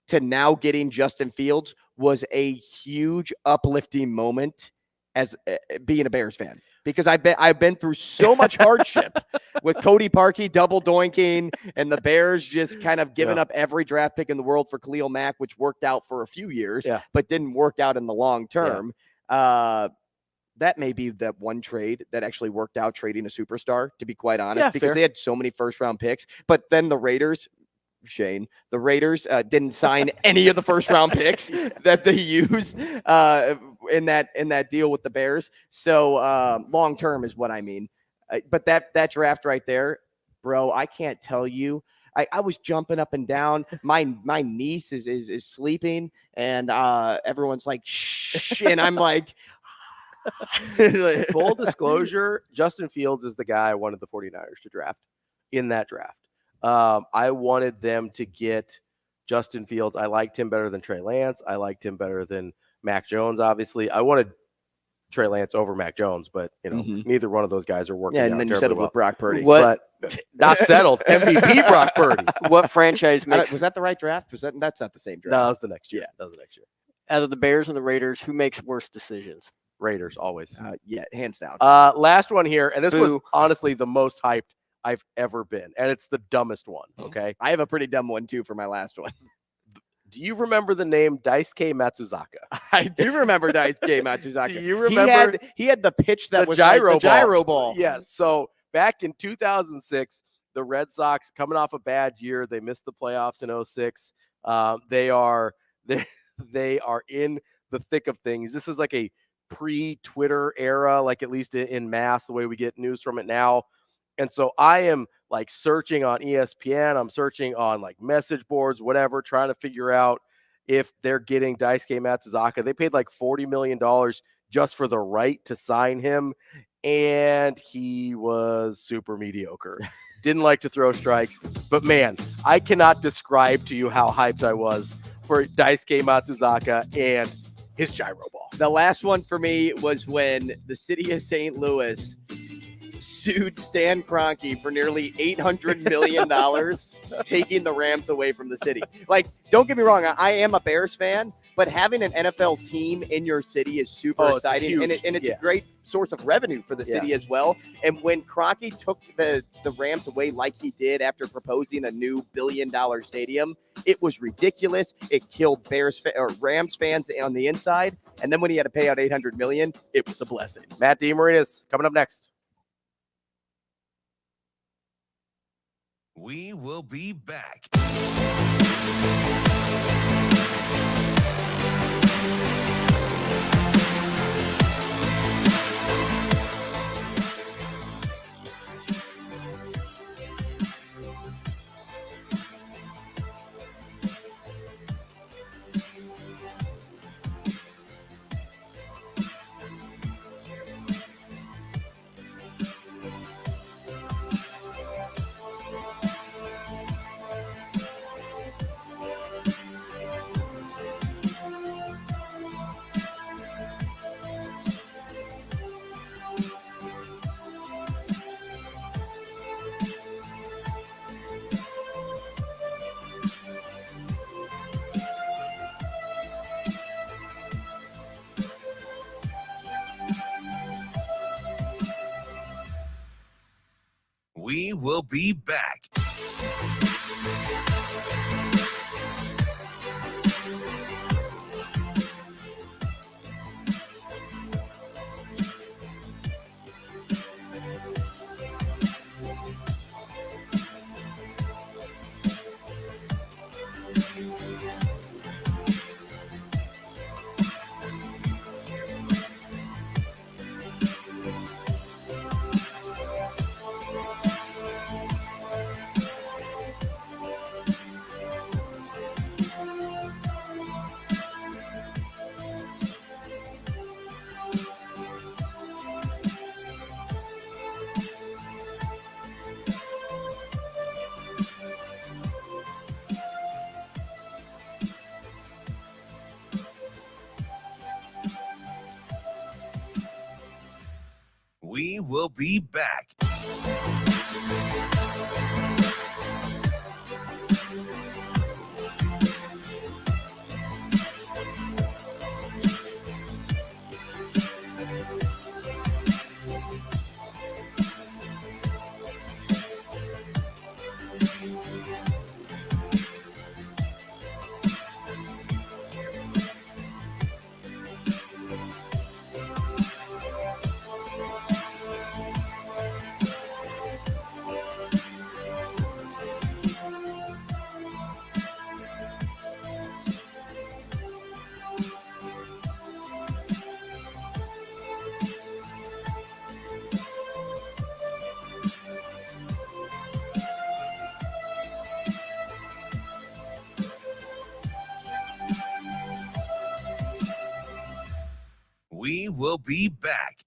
[SPEAKER 8] to now getting Justin Fields was a huge uplifting moment as being a Bears fan, because I've been through so much hardship with Cody Parkey double doinking and the Bears just kind of giving up every draft pick in the world for Khalil Mack, which worked out for a few years, but didn't work out in the long term. That may be that one trade that actually worked out, trading a superstar, to be quite honest, because they had so many first-round picks. But then the Raiders, Shane, didn't sign any of the first-round picks that they used in that deal with the Bears. So long-term is what I mean. But that draft right there, bro, I can't tell you. I was jumping up and down. My niece is sleeping, and everyone's like, shh, and I'm like,
[SPEAKER 7] full disclosure, Justin Fields is the guy I wanted the 49ers to draft in that draft. I wanted them to get Justin Fields. I liked him better than Trey Lance. I liked him better than Mac Jones, obviously. I wanted Trey Lance over Mac Jones, but neither one of those guys are working.
[SPEAKER 8] Yeah, and then you settled with Brock Purdy.
[SPEAKER 7] But not settled. MVP Brock Purdy.
[SPEAKER 16] What franchise makes?
[SPEAKER 8] Was that the right draft? That's not the same draft?
[SPEAKER 7] No, that was the next year. That was the next year.
[SPEAKER 16] Out of the Bears and the Raiders, who makes worse decisions?
[SPEAKER 7] Raiders, always.
[SPEAKER 8] Hands down.
[SPEAKER 7] Last one here, and this was honestly the most hyped I've ever been, and it's the dumbest one. Okay,
[SPEAKER 8] I have a pretty dumb one too for my last one.
[SPEAKER 7] Do you remember the name Daisuke Matsuzaka?
[SPEAKER 8] I do remember Daisuke Matsuzaka.
[SPEAKER 7] Do you remember?
[SPEAKER 8] He had the pitch that was
[SPEAKER 7] gyro,
[SPEAKER 8] like the gyro ball.
[SPEAKER 7] Yes. So back in 2006, the Red Sox, coming off a bad year, they missed the playoffs in 2006. They are in the thick of things. This is like a pre-Twitter era, like at least in mass, the way we get news from it now. And so I am like searching on ESPN. I'm searching on like message boards, whatever, trying to figure out if they're getting Daisuke Matsuzaka. They paid like $40 million just for the right to sign him. And he was super mediocre. Didn't like to throw strikes. But man, I cannot describe to you how hyped I was for Daisuke Matsuzaka and his gyro ball.
[SPEAKER 8] The last one for me was when the city of St. Louis sued Stan Kroenke for nearly $800 million, taking the Rams away from the city. Like, don't get me wrong, I am a Bears fan, but having an NFL team in your city is super exciting, and it's a great source of revenue for the city as well. And when Kroenke took the Rams away like he did after proposing a new $1 billion stadium, it was ridiculous. It killed Rams fans on the inside. And then when he had to pay out $800 million, it was a blessing.
[SPEAKER 7] Matt DeMarinis coming up next.
[SPEAKER 1] We will be back. We will be back. We will be back. We will be back.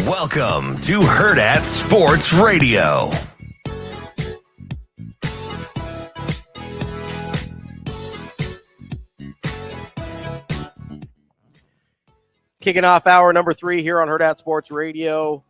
[SPEAKER 1] Welcome to Hurrdat Sports Radio.
[SPEAKER 7] Kicking off hour number 3 here on Hurrdat Sports Radio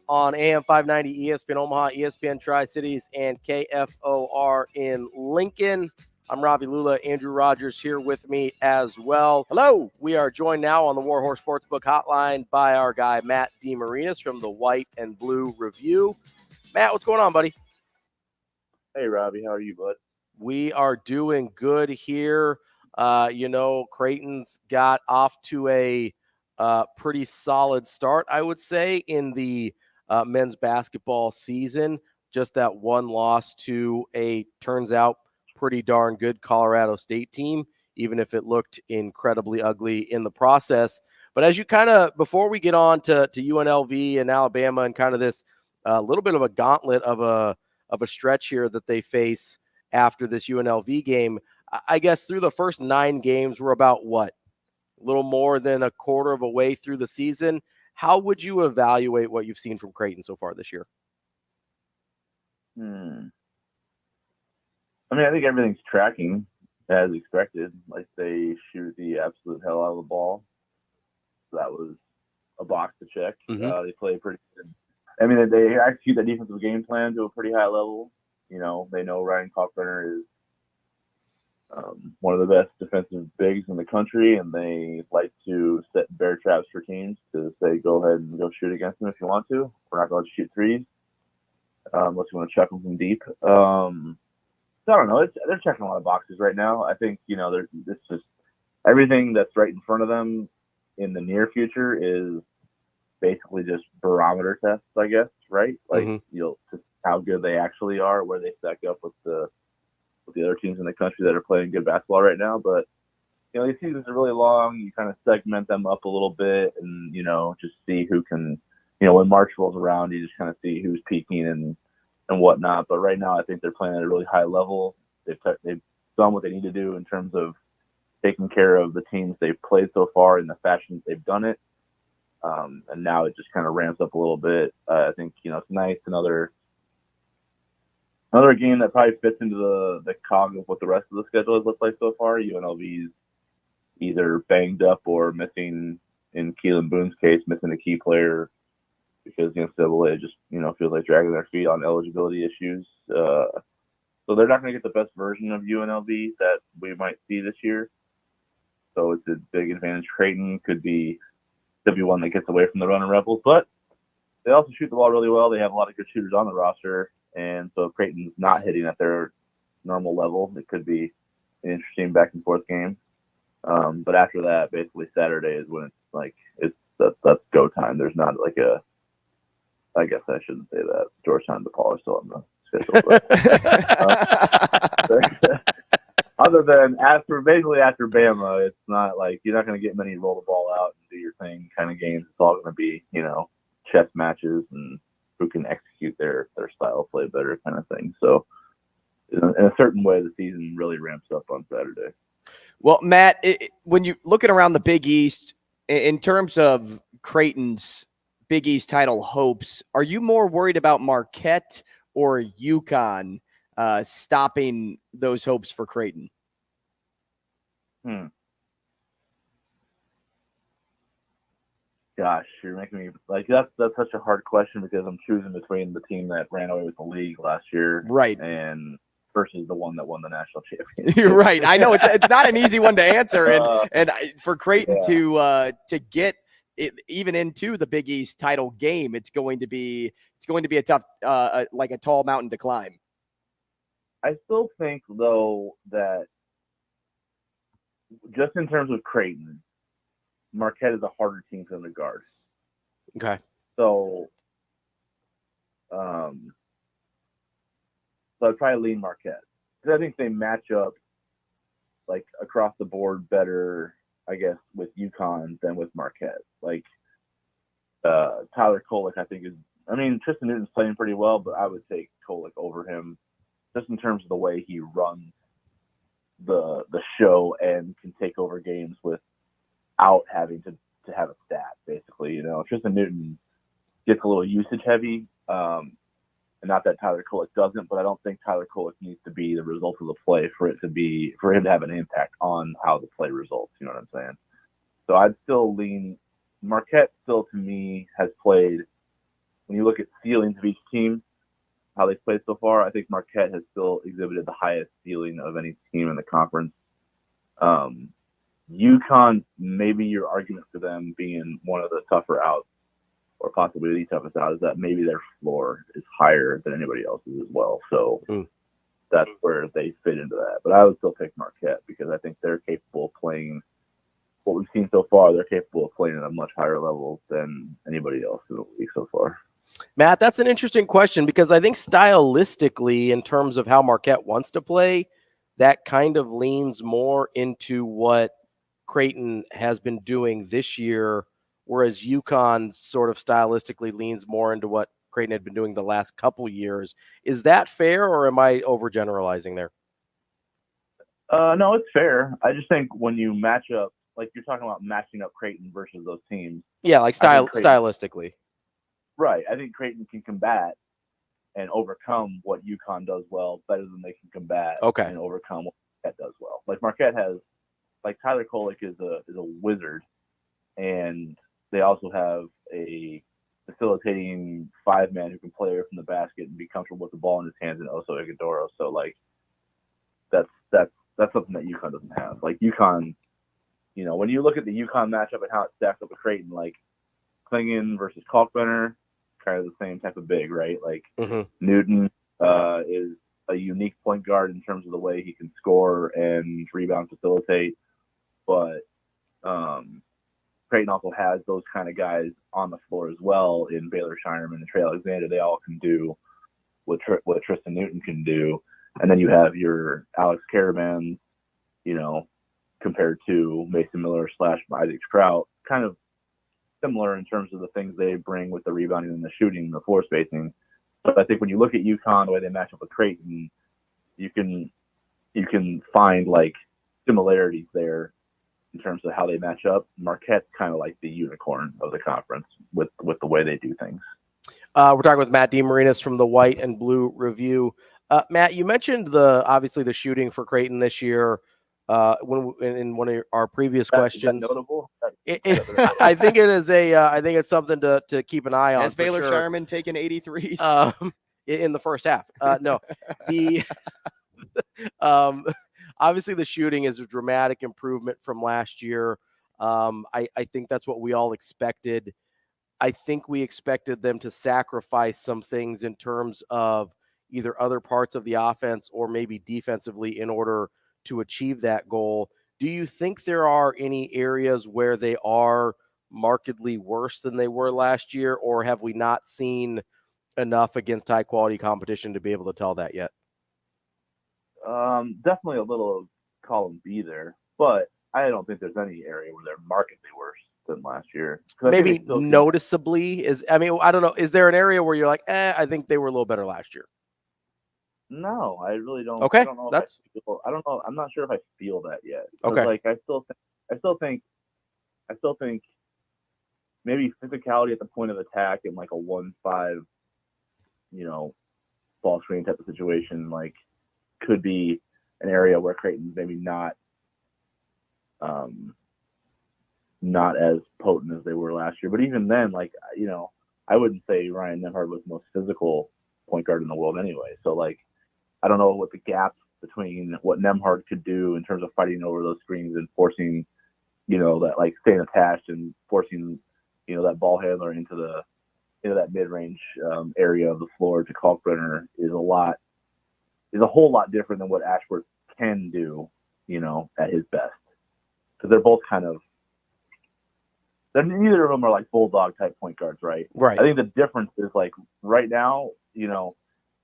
[SPEAKER 7] on AM 590 ESPN Omaha, ESPN Tri-Cities, and KFOR in Lincoln. I'm Ravi Lulla. Andrew Rogers here with me as well.
[SPEAKER 8] Hello.
[SPEAKER 7] We are joined now on the Warhorse Sportsbook Hotline by our guy, Matt DeMarinis from the White and Blue Review. Matt, what's going on, buddy?
[SPEAKER 17] Hey, Robbie. How are you, bud?
[SPEAKER 7] We are doing good here. Creighton's got off to a pretty solid start, I would say, in the men's basketball season. just that one loss to a, turns out, pretty darn good Colorado State team, even if it looked incredibly ugly in the process. But as you kind of, before we get on to UNLV and Alabama and kind of this little bit of a gauntlet of a stretch here that they face after this UNLV game, I guess through the first 9 games, we're about what? A little more than a quarter of a way through the season. How would you evaluate what you've seen from Creighton so far this year?
[SPEAKER 17] I mean, I think everything's tracking as expected. Like, they shoot the absolute hell out of the ball. So that was a box to check. They play pretty good. I mean, they execute that defensive game plan to a pretty high level. You know, they know Ryan Kalkbrenner is one of the best defensive bigs in the country, and they like to set bear traps for teams to say, go ahead and go shoot against them if you want to. We're not going to shoot threes unless you want to chuck them from deep. So I don't know. They're checking a lot of boxes right now. I think, you know, it's just everything that's right in front of them in the near future is basically just barometer tests, I guess, right? Like, you'll just how good they actually are, where they stack up with the other teams in the country that are playing good basketball right now. But, you know, these seasons are really long. You kind of segment them up a little bit and, you know, just see who can, you know, when March rolls around, you just kind of see who's peaking and whatnot. But right now, I think they're playing at a really high level. They've done what they need to do in terms of taking care of the teams they've played so far in the fashion they've done it. And now it just kind of ramps up a little bit. I think, you know, it's nice. Another game that probably fits into the cog of what the rest of the schedule has looked like so far. UNLV's either banged up or missing, in Keelan Boone's case, missing a key player because the NCAA just, you know, feels like dragging their feet on eligibility issues. So they're not going to get the best version of UNLV that we might see this year. So it's a big advantage. Creighton could be one that gets away from the running Rebels, but they also shoot the ball really well. They have a lot of good shooters on the roster. And so if Creighton's not hitting at their normal level, it could be an interesting back and forth game. But after that, basically Saturday is when it's like, that's go time. There's not like I guess I shouldn't say that. Georgetown and DePaul are still on the schedule. But, other than after Bama, it's not like you're not going to get many roll the ball out and do your thing kind of games. It's all going to be, you know, chess matches and who can execute their style of play better kind of thing. So in a certain way, the season really ramps up on Saturday.
[SPEAKER 8] Well, Matt, when you're looking around the Big East, in terms of Creighton's Big East title hopes, are you more worried about Marquette or UConn stopping those hopes for Creighton?
[SPEAKER 17] Gosh, you're making me like that's such a hard question because I'm choosing between the team that ran away with the league last year,
[SPEAKER 8] right,
[SPEAKER 17] and versus the one that won the national championship.
[SPEAKER 8] You're right. I know it's not an easy one to answer, and for Creighton to get it even into the Big East title game, it's going to be a tough, like a tall mountain to climb.
[SPEAKER 17] I still think though that just in terms of Creighton, Marquette is a harder team for them to guard.
[SPEAKER 7] Okay.
[SPEAKER 17] So I'd probably lean Marquette because I think they match up like across the board better, I guess, with UConn than with Marquette. Like Tyler Kolek, I think Tristan Newton's playing pretty well, but I would take Kolek over him just in terms of the way he runs the show and can take over games without having to have a stat, basically. You know, Tristan Newton gets a little usage heavy, and not that Tyler Kolek doesn't, but I don't think Tyler Kolek needs to be the result of the play for him to have an impact on how the play results. You know what I'm saying? So I'd still lean Marquette. Still, to me, has played. When you look at ceilings of each team, how they've played so far, I think Marquette has still exhibited the highest ceiling of any team in the conference. UConn, maybe your argument for them being one of the tougher outs, or possibly the toughest out, is that maybe their floor is higher than anybody else's as well. So that's where they fit into that. But I would still pick Marquette because I think they're capable of playing what we've seen so far. They're capable of playing at a much higher level than anybody else in the league so far.
[SPEAKER 7] Matt, that's an interesting question because I think stylistically, in terms of how Marquette wants to play, that kind of leans more into what Creighton has been doing this year, whereas UConn sort of stylistically leans more into what Creighton had been doing the last couple years. Is that fair, or am I overgeneralizing there?
[SPEAKER 17] No, it's fair. I just think when you match up, like you're talking about matching up Creighton versus those teams.
[SPEAKER 7] Yeah, like stylistically.
[SPEAKER 17] Right. I think Creighton can combat and overcome what UConn does well better than they can combat and overcome what Marquette does well. Like Marquette has, like Tyler Kolek is a wizard, and they also have a facilitating 5-man who can play away from the basket and be comfortable with the ball in his hands in Oso Ighodaro. So like that's something that UConn doesn't have. Like UConn, you know, when you look at the UConn matchup and how it stacks up with Creighton, like Klingon versus Kalkbrenner, kind of the same type of big, right? Like Newton is a unique point guard in terms of the way he can score and rebound, facilitate. But Creighton also has those kind of guys on the floor as well in Baylor Shinerman and Trey Alexander. They all can do what Tristan Newton can do. And then you have your Alex Caravan, you know, compared to Mason Miller / Isaac Strout, kind of similar in terms of the things they bring with the rebounding and the shooting, the floor spacing. But I think when you look at UConn, the way they match up with Creighton, you can find like similarities there in terms of how they match up. Marquette's kind of like the unicorn of the conference with the way they do things.
[SPEAKER 7] We're talking with Matt DeMarinis from the White and Blue Review. Matt, you mentioned obviously the shooting for Creighton this year. In one of our previous questions,
[SPEAKER 17] is that notable?
[SPEAKER 7] I think it is I think it's something to keep an eye on.
[SPEAKER 8] Has Baylor Shinerman taken 83s
[SPEAKER 7] in the first half? No, obviously the shooting is a dramatic improvement from last year. I think that's what we all expected. I think we expected them to sacrifice some things in terms of either other parts of the offense or maybe defensively in order to achieve that goal. Do you think there are any areas where they are markedly worse than they were last year, or have we not seen enough against high quality competition to be able to tell that yet?
[SPEAKER 17] Definitely a little of column B there, but I don't think there's any area where they're markedly worse than last year.
[SPEAKER 7] Maybe noticeably I don't know. Is there an area where you're like, I think they were a little better last year?
[SPEAKER 17] No, I really don't.
[SPEAKER 7] Okay,
[SPEAKER 17] I don't know. I don't know. I'm not sure if I feel that yet.
[SPEAKER 7] Okay.
[SPEAKER 17] Like I still think maybe physicality at the point of attack in like a 1-5, you know, ball screen type of situation, like could be an area where Creighton's maybe not as potent as they were last year. But even then, like, you know, I wouldn't say Ryan Nembhard was the most physical point guard in the world anyway. So like, I don't know what the gap between what Nembhard could do in terms of fighting over those screens and forcing, you know, that like staying attached and forcing, you know, that ball handler into that mid-range area of the floor to Kalkbrenner is a whole lot different than what Ashworth can do, you know, at his best. Because they're both neither of them are like bulldog type point guards, right?
[SPEAKER 7] Right.
[SPEAKER 17] I think the difference is like right now, you know,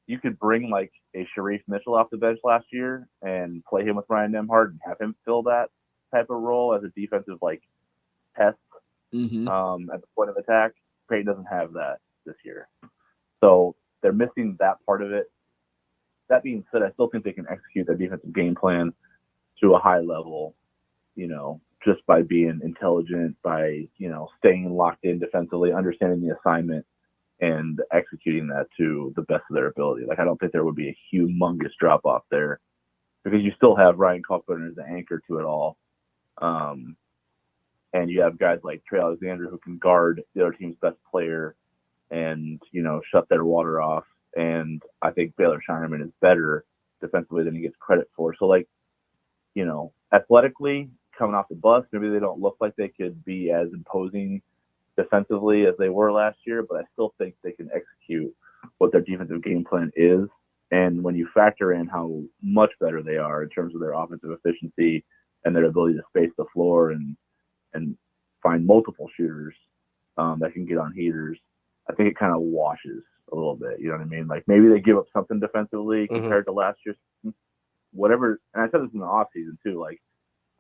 [SPEAKER 17] you could bring like a Sharif Mitchell off the bench last year and play him with Ryan Nembhard and have him fill that type of role as a defensive like test at the point of attack. Creighton doesn't have that this year, so they're missing that part of it. That being said, I still think they can execute their defensive game plan to a high level, you know, just by being intelligent, by, you know, staying locked in defensively, understanding the assignment, and executing that to the best of their ability. Like, I don't think there would be a humongous drop off there because you still have Ryan Kalkbrenner as the anchor to it all. And you have guys like Trey Alexander who can guard the other team's best player and, you know, shut their water off. And I think Baylor Shinerman is better defensively than he gets credit for. So, like, you know, athletically, coming off the bus, maybe they don't look like they could be as imposing defensively as they were last year, but I still think they can execute what their defensive game plan is. And when you factor in how much better they are in terms of their offensive efficiency and their ability to space the floor and find multiple shooters that can get on heaters, I think it kind of washes a little bit. You know what I mean? Like maybe they give up something defensively compared to last year's whatever. And I said this in the offseason too. Like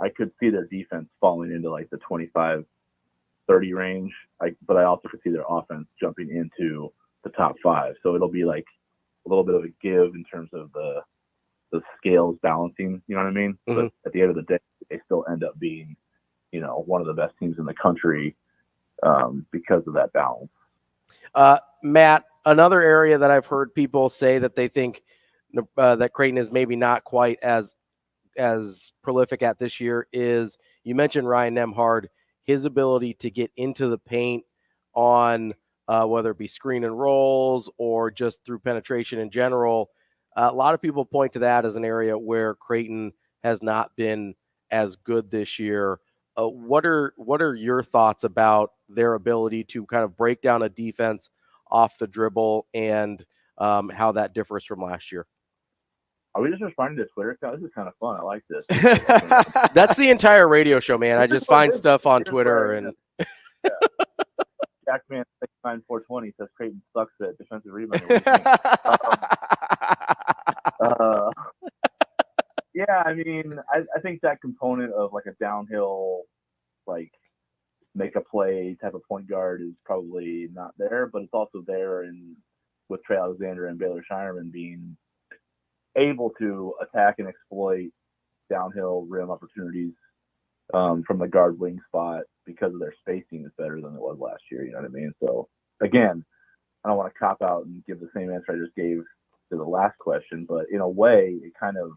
[SPEAKER 17] I could see their defense falling into like the 25-30 range. But I also could see their offense jumping into the top 5. So it'll be like a little bit of a give in terms of the scales balancing. You know what I mean? But at the end of the day, they still end up being, you know, one of the best teams in the country because of that balance.
[SPEAKER 7] Matt, another area that I've heard people say that they think that Creighton is maybe not quite as prolific at this year is, you mentioned Ryan Nembhard, his ability to get into the paint on whether it be screen and rolls or just through penetration in general. A lot of people point to that as an area where Creighton has not been as good this year. What are your thoughts about their ability to kind of break down a defense off the dribble and how that differs from last year?
[SPEAKER 17] Are we just responding to Twitter? This is kind of fun. I like this.
[SPEAKER 7] That's the entire radio show, man. I just find stuff on Twitter and.
[SPEAKER 17] Jackman 69420 says Creighton sucks at defensive rebounding. Yeah, I mean, I think that component of like a downhill, like make a play type of point guard is probably not there, but it's also there with Trey Alexander and Baylor Shireman being able to attack and exploit downhill rim opportunities from the guard wing spot because of their spacing is better than it was last year. You know what I mean? So again, I don't want to cop out and give the same answer I just gave to the last question, but in a way, it kind of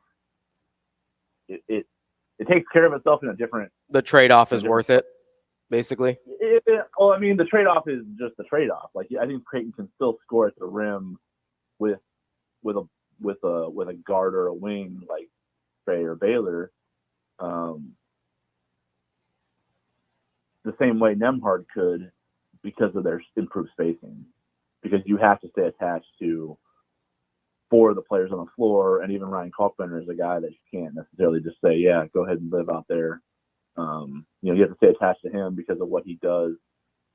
[SPEAKER 17] it takes care of itself in a different. The
[SPEAKER 7] trade-off is worth it, basically.
[SPEAKER 17] Well, I mean, the trade-off is just the trade-off. Like I think Creighton can still score at the rim with a guard or a wing like Trey or Baylor. The same way Nembhard could because of their improved spacing, because you have to stay attached to 4 of the players on the floor, and even Ryan Kalkbrenner is a guy that you can't necessarily just say, yeah, go ahead and live out there. You have to stay attached to him because of what he does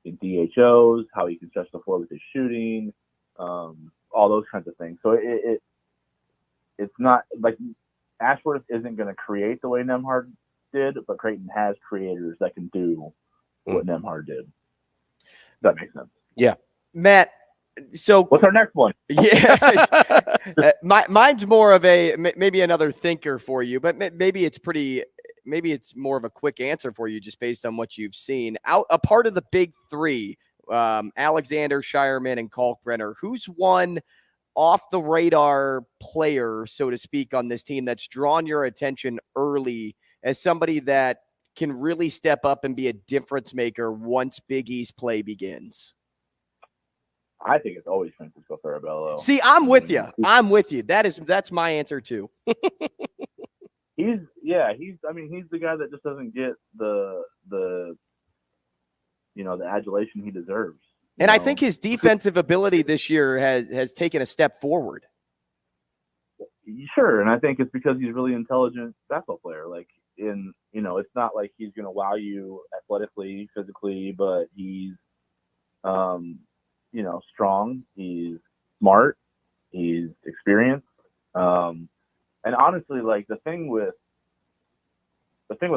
[SPEAKER 17] in DHOs, how he can stretch the floor with his shooting, all those kinds of things. So it's not like Ashworth isn't going to create the way Nembhard did, but Creighton has creators that can do what Nembhard did. Does that make sense?
[SPEAKER 8] Yeah. Matt, so
[SPEAKER 17] what's our next one?
[SPEAKER 8] Yeah. Mine's more of maybe another thinker for you, but maybe it's more of a quick answer for you just based on what you've seen. A part of the big 3, Alexander, Shireman, and Kalkbrenner, who's one off the radar player, so to speak, on this team that's drawn your attention early as somebody that can really step up and be a difference maker once Big East play begins?
[SPEAKER 17] I think it's always Francisco Farabello.
[SPEAKER 8] See, I'm with you. That's my answer too.
[SPEAKER 17] He's the guy that just doesn't get the adulation he deserves.
[SPEAKER 8] And I think his defensive ability this year has taken a step forward.
[SPEAKER 17] Sure, and I think it's because he's a really intelligent basketball player. It's not like he's going to wow you athletically, physically, but he's, strong. He's smart. He's experienced. And honestly, like the thing with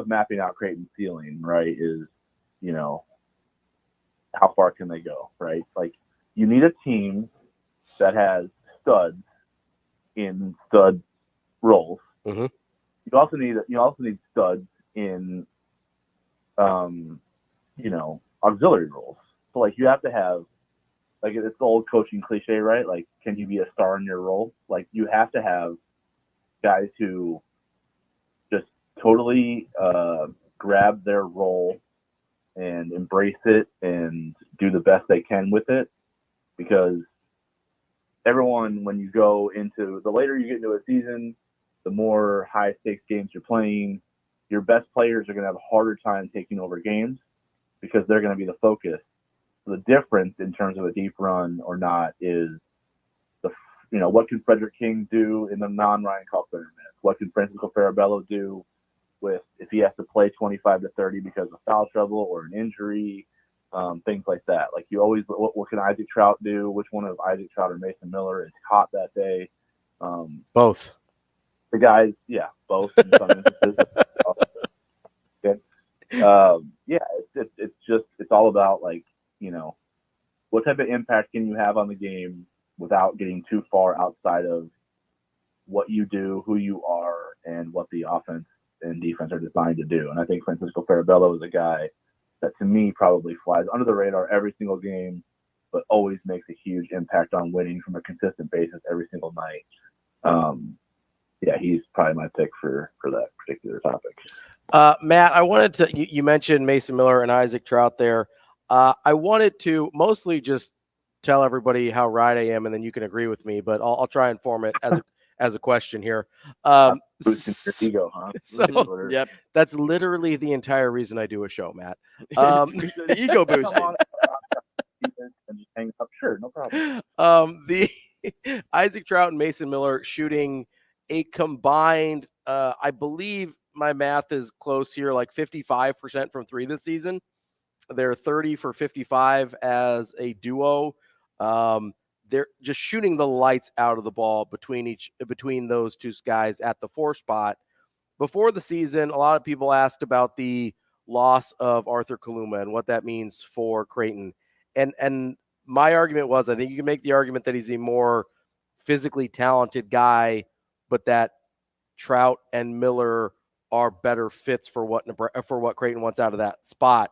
[SPEAKER 17] mapping out Creighton's ceiling, right, is, how far can they go, right? Like you need a team that has studs in stud roles.
[SPEAKER 7] Mm-hmm.
[SPEAKER 17] You also need studs in, auxiliary roles. So like you have to have, like it's the old coaching cliche, right? Like, can you be a star in your role? Like you have to have guys who just totally grab their role and embrace it and do the best they can with it, because everyone, when you go into the later you get into a season, the more high stakes games you're playing, your best players are going to have a harder time taking over games because they're going to be the focus. So the difference in terms of a deep run or not is what can Frederick King do in the non-Ryan Kalkbrenner minutes? What can Francisco Farabello do if he has to play 25 to 30 because of foul trouble or an injury? things like that. Like you always, what can Isaac Trout do? Which one of Isaac Trout or Mason Miller is hot that day?
[SPEAKER 7] Both.
[SPEAKER 17] The guys, yeah, both. In some instances. Yeah, it's all about like, what type of impact can you have on the game without getting too far outside of what you do, who you are, and what the offense and defense are designed to do. And I think Francisco Farabello is a guy that, to me, probably flies under the radar every single game, but always makes a huge impact on winning from a consistent basis every single night. Yeah, he's probably my pick for that particular topic.
[SPEAKER 7] Matt, I wanted to, you mentioned Mason Miller and Isaac Trout there. I wanted to mostly just tell everybody how right I am, and then you can agree with me, but I'll try and form it as a question here.
[SPEAKER 17] Boosting your ego, huh?
[SPEAKER 7] So,
[SPEAKER 8] yep.
[SPEAKER 7] That's literally the entire reason I do a show, Matt.
[SPEAKER 8] Ego boosting.
[SPEAKER 17] And just hang up. Sure, no problem.
[SPEAKER 7] The Isaac Trout and Mason Miller shooting a combined, I believe my math is close here, like 55% from three this season. They're 30 for 55 as a duo. They're just shooting the lights out of the ball between those two guys at the 4 spot. Before the season, a lot of people asked about the loss of Arthur Kaluma and what that means for Creighton. And my argument was, I think you can make the argument that he's a more physically talented guy, but that Trout and Miller are better fits for what Creighton wants out of that spot.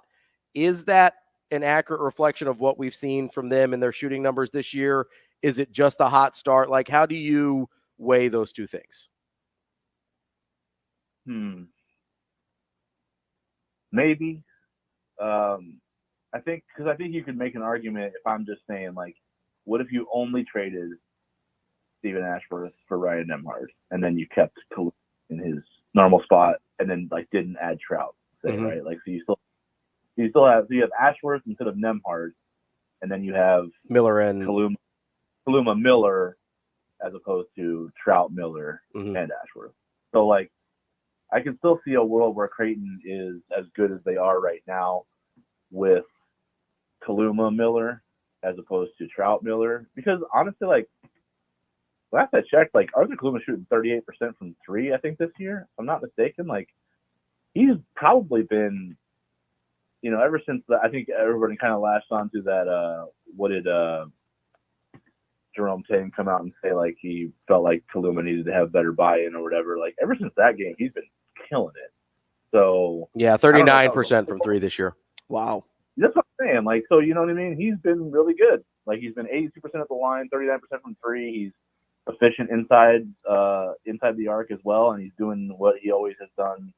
[SPEAKER 7] Is that an accurate reflection of what we've seen from them and their shooting numbers this year? Is it just a hot start? Like, how do you weigh those two things?
[SPEAKER 17] Maybe. I think you could make an argument if I'm just saying, like, what if you only traded Stephen Ashworth for Ryan Nembhard, and then you kept Kaluma in his normal spot, and then like didn't add Trout, right? Like, so you have Ashworth instead of Nembhard, and then you have
[SPEAKER 7] Miller and
[SPEAKER 17] Kaluma Miller as opposed to Trout Miller and Ashworth. So like, I can still see a world where Creighton is as good as they are right now with Kaluma Miller as opposed to Trout Miller, because honestly, like, last I checked, like, Arthur Kaluma shooting 38% from three, I think, this year, if I'm not mistaken. Like, he's probably been, ever since I think everybody kind of latched onto that, what did Jerome Tang come out and say, like, he felt like Kaluma needed to have better buy-in or whatever. Like, ever since that game, he's been killing it. So
[SPEAKER 7] yeah, 39% from three this year.
[SPEAKER 8] Wow.
[SPEAKER 17] That's what I'm saying. Like, so you know what I mean? He's been really good. Like, he's been 82% at the line, 39% from three. He's efficient inside the arc as well, and he's doing what he always has done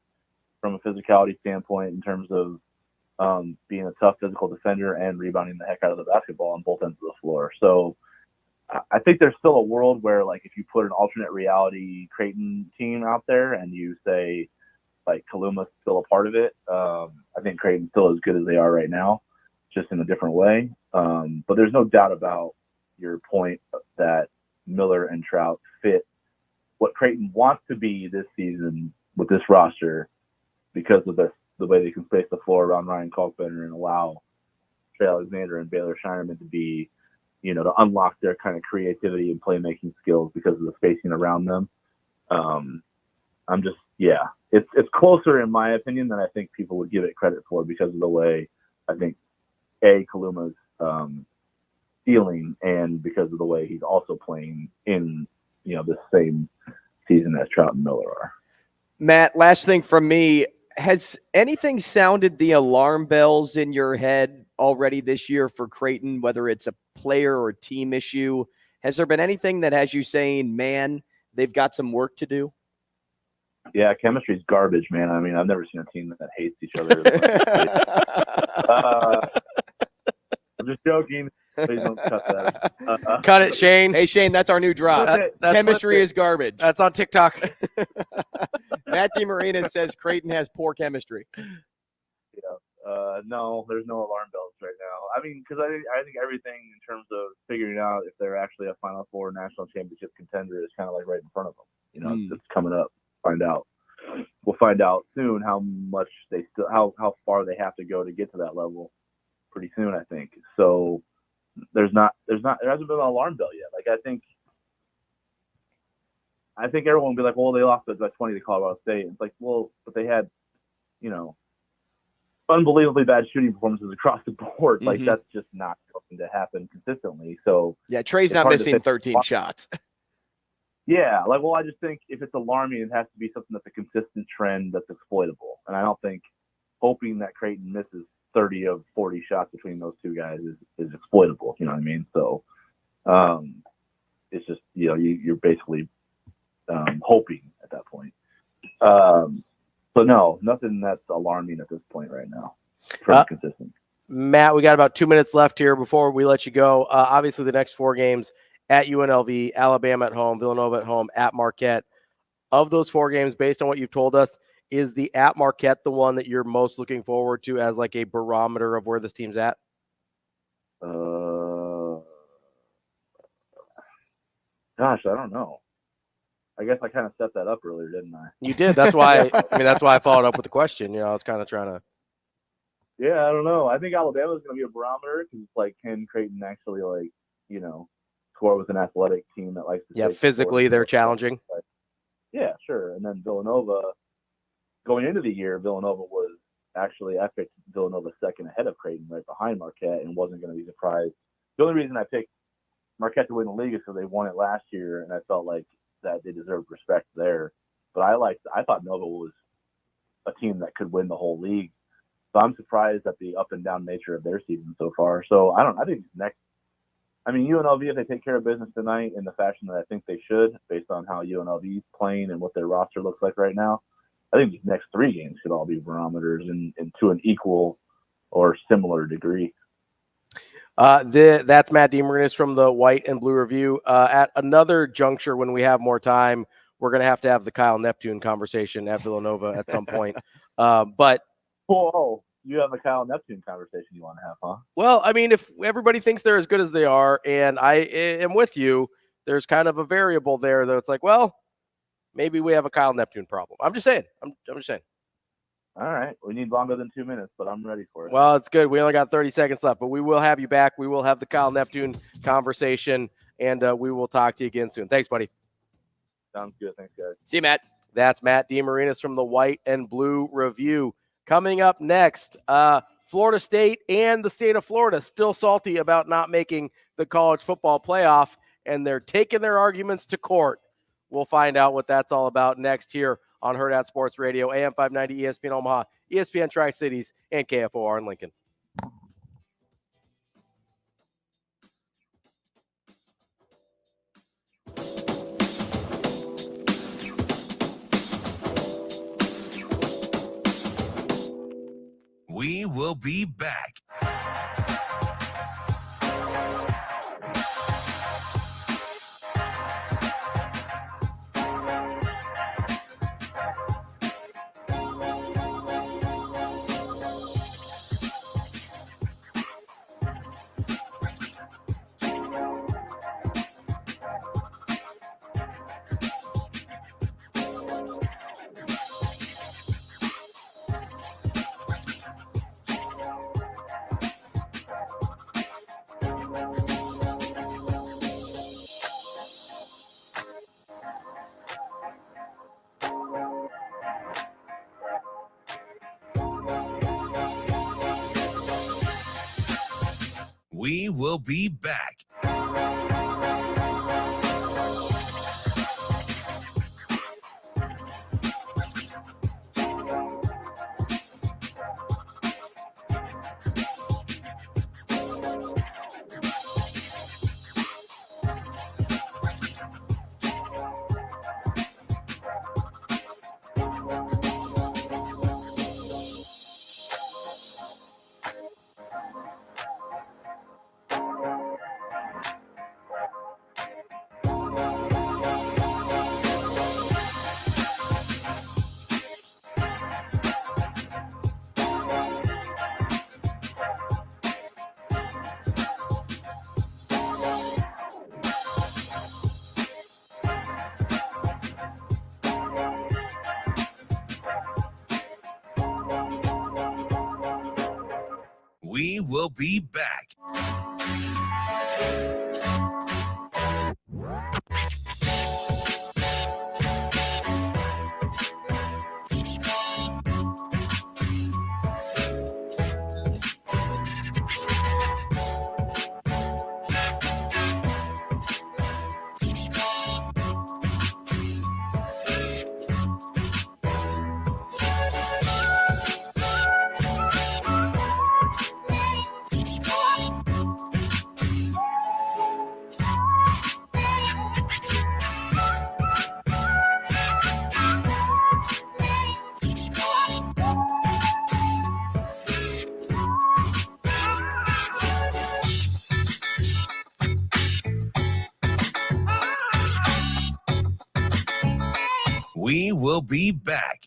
[SPEAKER 17] from a physicality standpoint in terms of being a tough physical defender and rebounding the heck out of the basketball on both ends of the floor. So I think there's still a world where, like, if you put an alternate reality Creighton team out there and you say, like, Kaluma's still a part of it, I think Creighton's still as good as they are right now, just in a different way. But there's no doubt about your point that Miller and Trout fit what Creighton wants to be this season with this roster because of the way they can space the floor around Ryan Kalkbrenner and allow Trey Alexander and Baylor Shinerman to be, to unlock their kind of creativity and playmaking skills because of the spacing around them. It's closer in my opinion than I think people would give it credit for because of the way I think Kaluma's ceiling and because of the way he's also playing in the same season as Trout and Miller are.
[SPEAKER 8] Matt, last thing from me, has anything sounded the alarm bells in your head already this year for Creighton, whether it's a player or team issue? Has there been anything that has you saying, man, they've got some work to do?
[SPEAKER 17] Yeah, chemistry's garbage, man. I mean, I've never seen a team that hates each other. I'm just joking. Please don't cut that.
[SPEAKER 7] Cut it, Shane.
[SPEAKER 8] Hey, Shane, that's our new drop. Chemistry is garbage.
[SPEAKER 7] That's on TikTok.
[SPEAKER 8] Matt DeMarina says Creighton has poor chemistry.
[SPEAKER 17] Yeah. No, there's no alarm bells right now. I mean, because I think everything in terms of figuring out if they're actually a Final Four national championship contender is kind of like right in front of them. It's coming up. We'll find out soon how much how far they have to go to get to that level. pretty soon, I think. So there hasn't been an alarm bell yet. Like, I think everyone will be like, well, they lost by 20 to Colorado State. It's like, well, but they had, unbelievably bad shooting performances across the board. Like, that's just not going to happen consistently. So
[SPEAKER 8] yeah, Trey's not missing 13 shots.
[SPEAKER 17] Yeah, like, well, I just think if it's alarming, it has to be something that's a consistent trend that's exploitable. And I don't think hoping that Creighton misses 30 of 40 shots between those two guys is exploitable. You know what I mean? So it's just, you're basically hoping at that point. So no, nothing that's alarming at this point right now. Consistent.
[SPEAKER 7] Matt, we got about 2 minutes left here before we let you go. Obviously, the next 4 games at UNLV, Alabama at home, Villanova at home, at Marquette. Of those 4 games, based on what you've told us, is the at Marquette the one that you're most looking forward to as like a barometer of where this team's at?
[SPEAKER 17] Gosh, I don't know. I guess I kind of set that up earlier, didn't I?
[SPEAKER 7] You did. That's why. That's why I followed up with the question. I was kind of trying to.
[SPEAKER 17] Yeah, I don't know. I think Alabama's going to be a barometer because it's like, can Creighton actually score with an athletic team that likes to?
[SPEAKER 7] Yeah, physically they're challenging.
[SPEAKER 17] Yeah, sure. And then Villanova, going into the year, Villanova was actually, I picked Villanova second ahead of Creighton, right behind Marquette, and wasn't going to be surprised. The only reason I picked Marquette to win the league is because they won it last year, and I felt like that they deserved respect there. But I thought Nova was a team that could win the whole league. So I'm surprised at the up and down nature of their season so far. So I think UNLV, if they take care of business tonight in the fashion that I think they should, based on how UNLV is playing and what their roster looks like right now, I think these next 3 games could all be barometers and to an equal or similar degree.
[SPEAKER 7] That's Matt DeMarinis from the White and Blue Review. At another juncture, when we have more time, we're going to have the Kyle Neptune conversation at Villanova at some point. But
[SPEAKER 17] you have a Kyle Neptune conversation you want to have, huh?
[SPEAKER 7] Well, if everybody thinks they're as good as they are, and I am with you, there's kind of a variable there that it's like, well, maybe we have a Kyle Neptune problem. I'm just saying. I'm just saying.
[SPEAKER 17] All right. We need longer than 2 minutes, but I'm ready for it.
[SPEAKER 7] Well, it's good. We only got 30 seconds left, but we will have you back. We will have the Kyle Neptune conversation, and we will talk to you again soon. Thanks, buddy.
[SPEAKER 17] Sounds good. Thanks, guys.
[SPEAKER 8] See you, Matt.
[SPEAKER 7] That's Matt DeMarinis from the White and Blue Review. Coming up next, Florida State and the state of Florida still salty about not making the college football playoff, and they're taking their arguments to court. We'll find out what that's all about next here on Hurrdat Sports Radio, AM 590, ESPN Omaha, ESPN Tri-Cities, and KFOR in Lincoln.
[SPEAKER 1] We will be back. We will be back. will be back. We will be back.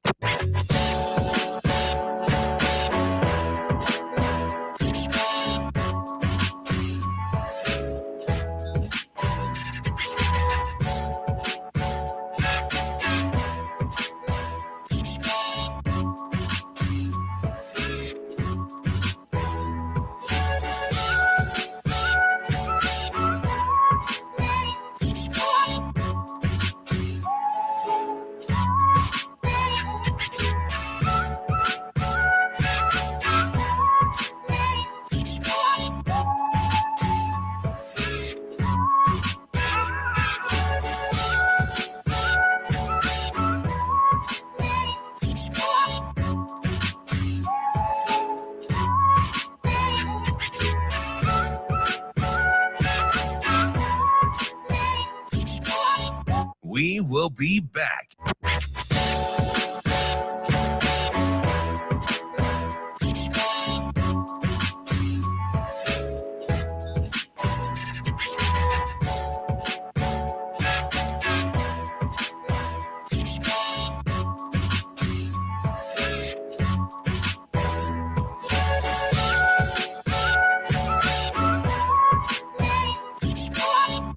[SPEAKER 1] We will be back.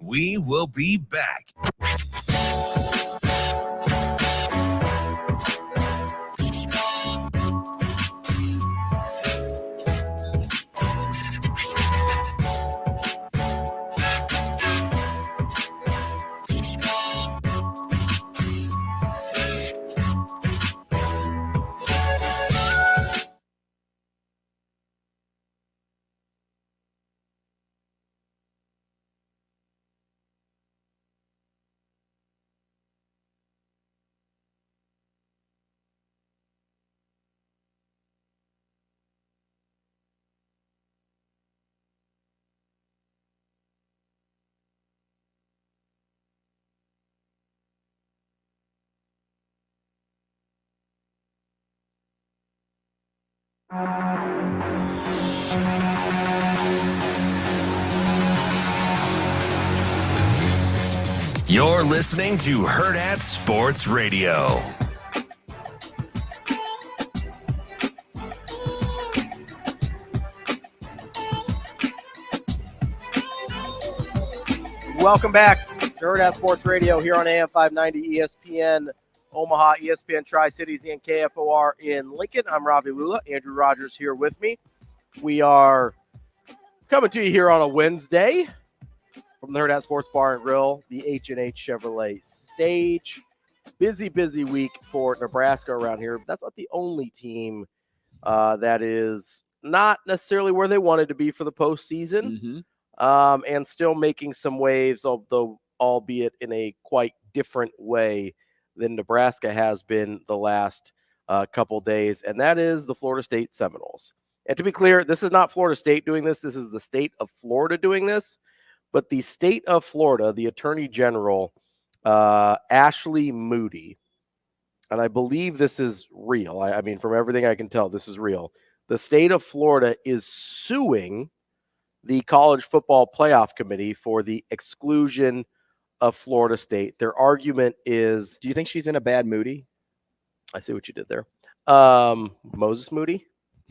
[SPEAKER 1] We will be back. You're listening to Hurrdat Sports Radio.
[SPEAKER 7] Welcome back to Hurrdat Sports Radio here on AM 590 ESPN Omaha, ESPN Tri-Cities, and KFOR in Lincoln. I'm Ravi Lulla. Andrew Rogers here with me. We are coming to you here on a Wednesday from the Hurrdat Sports Bar and Grill, the H&H Chevrolet stage. Busy week for Nebraska around here. But that's not the only team that is not necessarily where they wanted to be for the postseason, and still making some waves, although albeit in a quite different way than Nebraska has been the last couple days, and that is the Florida State Seminoles. And to be clear, this is not Florida State doing this. This is the state of Florida doing this. But the state of Florida, the Attorney General, Ashley Moody, and I believe this is real. I mean, from everything I can tell, this is real. The state of Florida is suing the College Football Playoff Committee for the exclusion of Florida State. Their argument is...
[SPEAKER 8] Do you think she's in a bad Moody?
[SPEAKER 7] I see what you did there. Moses Moody?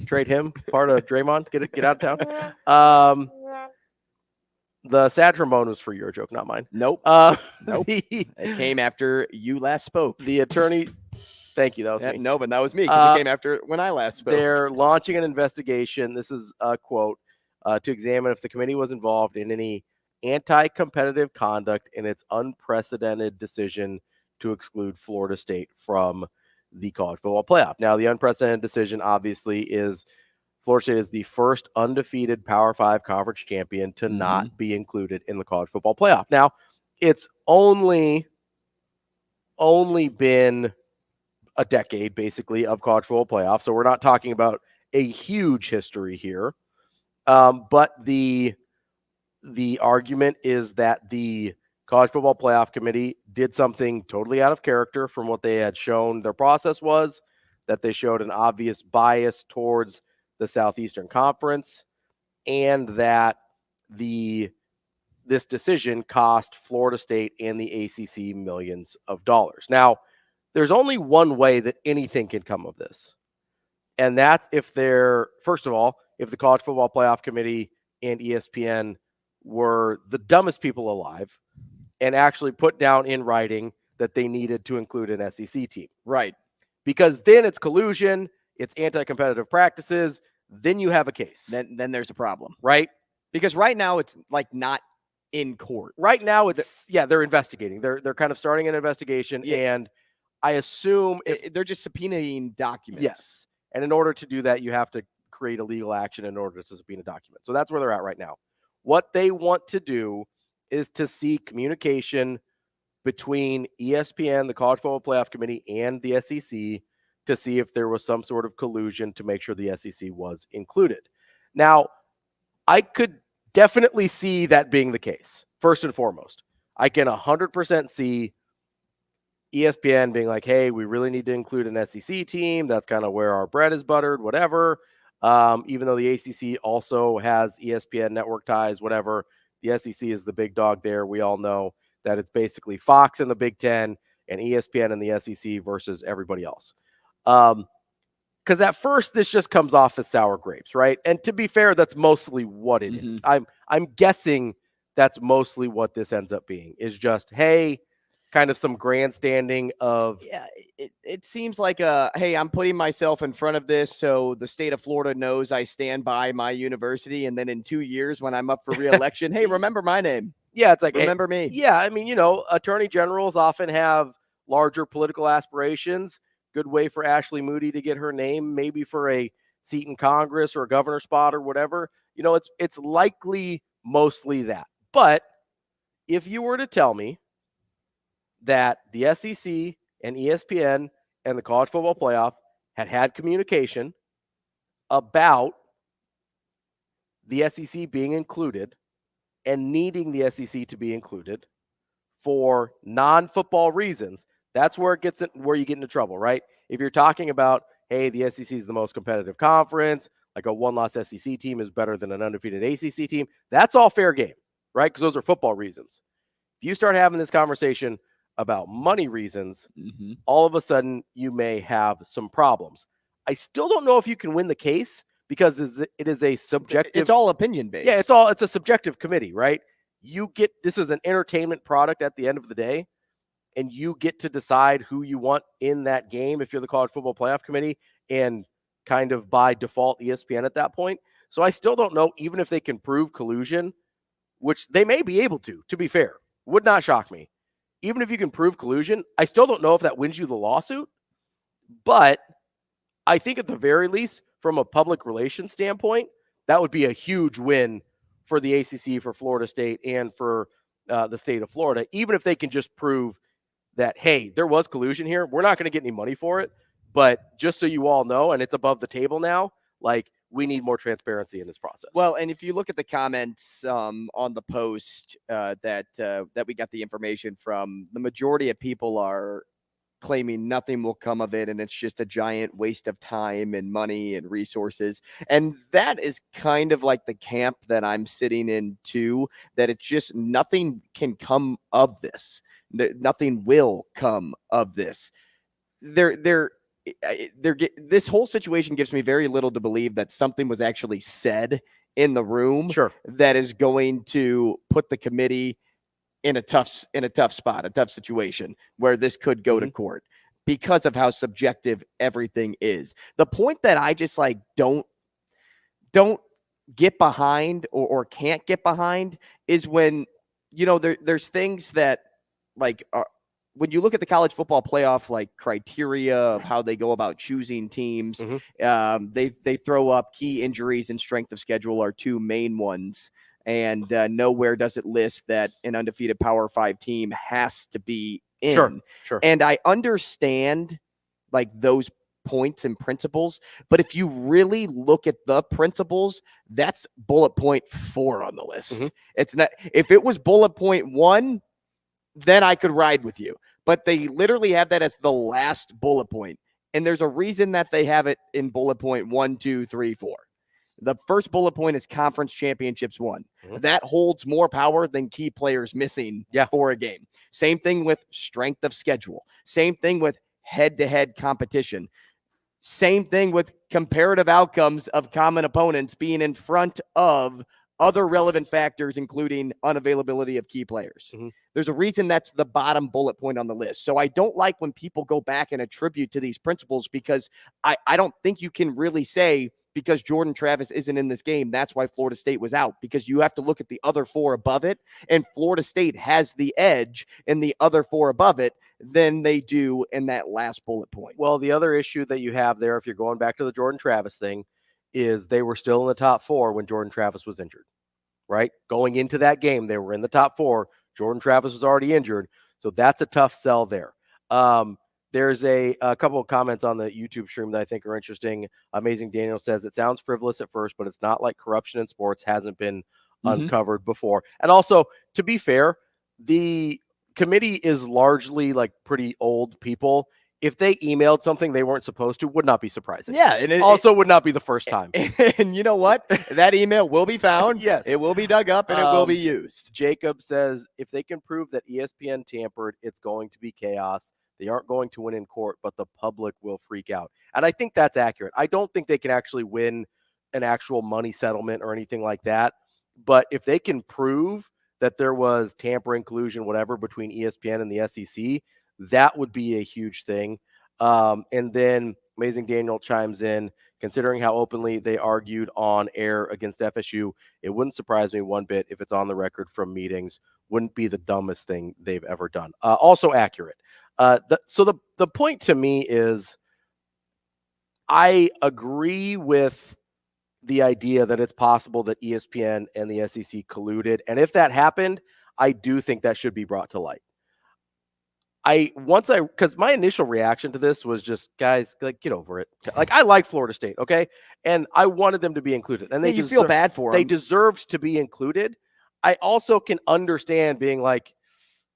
[SPEAKER 7] Trade him, part of Draymond. Get out of town. The sad trombone was for your joke, not mine.
[SPEAKER 8] Nope. Nope. It came after you last spoke.
[SPEAKER 7] The attorney Thank you. That was me.
[SPEAKER 8] No, but that was me because it came after when I last spoke.
[SPEAKER 7] They're launching an investigation. This is a quote to examine if the committee was involved in any anti-competitive conduct in its unprecedented decision to exclude Florida State from the college football playoff. Now, the unprecedented decision obviously is Florida State is the first undefeated Power 5 conference champion to not be included in the college football playoff. Now, it's only been a decade, basically, of college football playoff, so we're not talking about a huge history here. But the argument is that the College Football Playoff Committee did something totally out of character from what they had shown their process was, that they showed an obvious bias towards the Southeastern Conference, and that this decision cost Florida State and the ACC millions of dollars. Now, there's only one way that anything can come of this, and that's if first of all, if the College Football Playoff Committee and ESPN were the dumbest people alive and actually put down in writing that they needed to include an SEC team.
[SPEAKER 8] Right.
[SPEAKER 7] Because then it's collusion, it's anti-competitive practices, then you have a case.
[SPEAKER 8] Then there's a problem.
[SPEAKER 7] Right?
[SPEAKER 8] Because right now it's like not in court.
[SPEAKER 7] Right now they're investigating. They're kind of starting an investigation, and I assume
[SPEAKER 8] they're just subpoenaing documents.
[SPEAKER 7] Yes. And in order to do that, you have to create a legal action in order to subpoena documents. So that's where they're at right now. What they want to do is to see communication between ESPN, the College Football Playoff Committee, and the SEC to see if there was some sort of collusion to make sure the SEC was included. Now, I could definitely see that being the case, first and foremost. I can 100% see ESPN being like, hey, we really need to include an SEC team. That's kind of where our bread is buttered, whatever. Even though the ACC also has ESPN network ties, whatever. The SEC is the big dog there. We all know that it's basically Fox in the Big Ten and ESPN in the SEC versus everybody else. Because at first this just comes off as sour grapes, right? And to be fair, that's mostly what it is. I'm guessing that's mostly what this ends up being, is just, hey, kind of some grandstanding of...
[SPEAKER 8] Yeah, it seems like, hey, I'm putting myself in front of this so the state of Florida knows I stand by my university, and then in 2 years when I'm up for re-election, hey, remember my name.
[SPEAKER 7] Yeah, it's like,
[SPEAKER 8] remember me.
[SPEAKER 7] Yeah, I mean, attorney generals often have larger political aspirations. Good way for Ashley Moody to get her name, maybe for a seat in Congress or a governor spot or whatever. It's likely mostly that. But if you were to tell me that the SEC and ESPN and the College Football Playoff had communication about the SEC being included and needing the SEC to be included for non-football reasons, that's where where you get into trouble, right? If you're talking about, hey, the SEC is the most competitive conference, like a one-loss SEC team is better than an undefeated ACC team, that's all fair game, right? Because those are football reasons. If you start having this conversation about money reasons, all of a sudden you may have some problems. I still don't know if you can win the case because it is a subjective.
[SPEAKER 8] It's all opinion based.
[SPEAKER 7] Yeah, it's a subjective committee, right? This is an entertainment product at the end of the day, and you get to decide who you want in that game if you're the College Football Playoff Committee, and kind of by default ESPN at that point. So I still don't know, even if they can prove collusion, which they may be able to be fair, would not shock me. Even if you can prove collusion, I still don't know if that wins you the lawsuit. But I think at the very least, from a public relations standpoint, that would be a huge win for the ACC, for Florida State, and for the state of Florida. Even if they can just prove that, hey, there was collusion here, we're not going to get any money for it. But just so you all know, and it's above the table now, like, we need more transparency in this process.
[SPEAKER 8] Well, and if you look at the comments on the post that we got the information from, the majority of people are claiming nothing will come of it, and it's just a giant waste of time and money and resources. And that is kind of like the camp that I'm sitting in too, that it's just nothing can come of this. Nothing will come of this. This whole situation gives me very little to believe that something was actually said in the room that is going to put the committee in a tough spot, a tough situation where this could go to court. because of how subjective everything is. The point that I just like don't get behind or can't get behind is when, there's things that like when you look at the college football playoff, like criteria of how they go about choosing teams, they throw up key injuries and strength of schedule are two main ones. And nowhere does it list that an undefeated Power 5 team has to be in.
[SPEAKER 7] Sure.
[SPEAKER 8] And I understand like those points and principles, but if you really look at the principles, that's bullet point 4 on the list. It's not, if it was bullet point 1, then I could ride with you. But they literally have that as the last bullet point. And there's a reason that they have it in bullet point 1, 2, 3, 4. The first bullet point is conference championships won. That holds more power than key players missing for a game. Same thing with strength of schedule. Same thing with head-to-head competition. Same thing with comparative outcomes of common opponents being in front of other relevant factors, including unavailability of key players. There's a reason that's the bottom bullet point on the list. So I don't like when people go back and attribute to these principles, because I don't think you can really say because Jordan Travis isn't in this game, that's why Florida State was out, because you have to look at the other 4 above it, and Florida State has the edge in the other 4 above it than they do in that last bullet point.
[SPEAKER 7] Well, the other issue that you have there, if you're going back to the Jordan Travis thing, is they were still in the top 4 when Jordan Travis was injured, right? Going into that game, they were in the top 4. Jordan Travis was already injured. So that's a tough sell there. There's a couple of comments on the YouTube stream that I think are interesting. Amazing Daniel says, it sounds frivolous at first, but it's not like corruption in sports hasn't been uncovered before. And also, to be fair, the committee is largely like pretty old people. If they emailed something they weren't supposed to, would not be surprising.
[SPEAKER 8] Yeah. And it
[SPEAKER 7] also would not be the first time.
[SPEAKER 8] And you know what? That email will be found.
[SPEAKER 7] Yes.
[SPEAKER 8] It will be dug up and it will be used.
[SPEAKER 7] Jacob says, if they can prove that ESPN tampered, it's going to be chaos. They aren't going to win in court, but the public will freak out. And I think that's accurate. I don't think they can actually win an actual money settlement or anything like that. But if they can prove that there was tampering, collusion, whatever, between ESPN and the SEC, that would be a huge thing. And then Amazing Daniel chimes in, considering how openly they argued on air against FSU, it wouldn't surprise me one bit if it's on the record from meetings. Wouldn't be the dumbest thing they've ever done. Also accurate. So the point to me is, I agree with the idea that it's possible that ESPN and the SEC colluded. And if that happened, I do think that should be brought to light. Because my initial reaction to this was just, guys, like, get over it. Like, I like Florida State, okay? And I wanted them to be included. And
[SPEAKER 8] you feel bad for them.
[SPEAKER 7] They deserved to be included. I also can understand being like,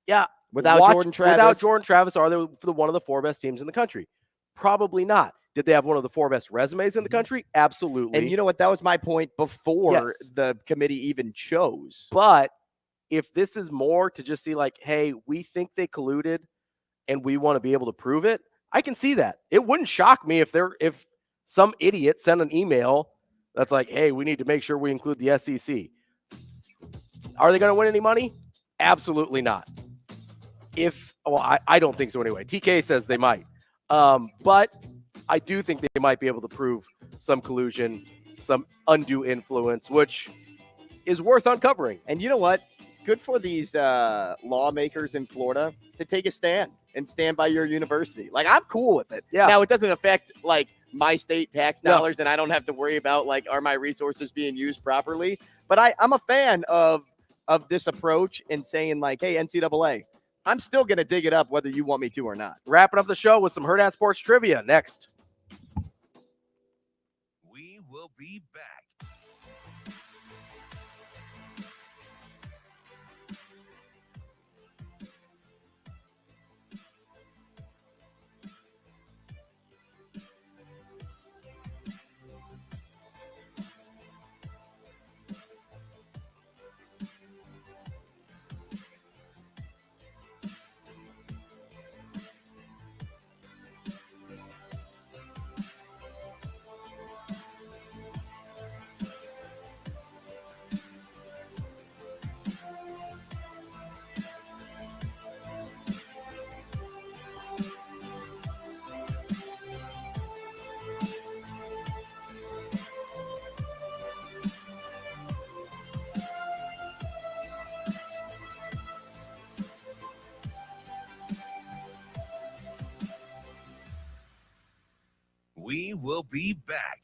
[SPEAKER 7] yeah,
[SPEAKER 8] without Jordan Travis,
[SPEAKER 7] are they one of the 4 best teams in the country? Probably not. Did they have one of the 4 best resumes in the country? Absolutely.
[SPEAKER 8] And you know what? That was my point before the committee even chose.
[SPEAKER 7] But if this is more to just see like, hey, we think they colluded and we want to be able to prove it, I can see that. It wouldn't shock me if some idiot sent an email that's like, hey, we need to make sure we include the SEC. Are they going to win any money? Absolutely not. I don't think so anyway. TK says they might. But I do think they might be able to prove some collusion, some undue influence, which is worth uncovering.
[SPEAKER 8] And you know what? Good for these lawmakers in Florida to take a stand and stand by your university. Like, I'm cool with it.
[SPEAKER 7] Yeah.
[SPEAKER 8] Now, it doesn't affect, like, my state tax dollars, and I don't have to worry about, like, are my resources being used properly? But I'm a fan of this approach and saying, like, hey, NCAA, I'm still going to dig it up whether you want me to or not.
[SPEAKER 7] Wrapping up the show with some Hurrdat Sports trivia next.
[SPEAKER 1] We will be back. will be back.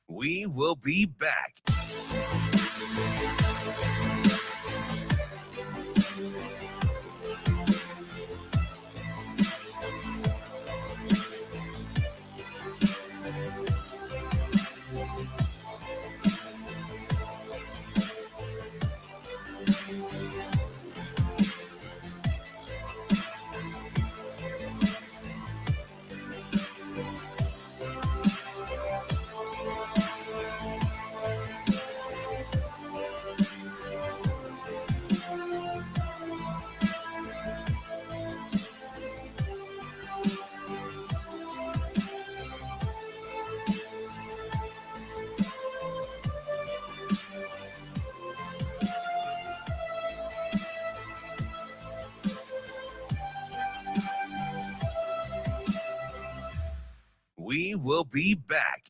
[SPEAKER 1] We will be back. We will be back.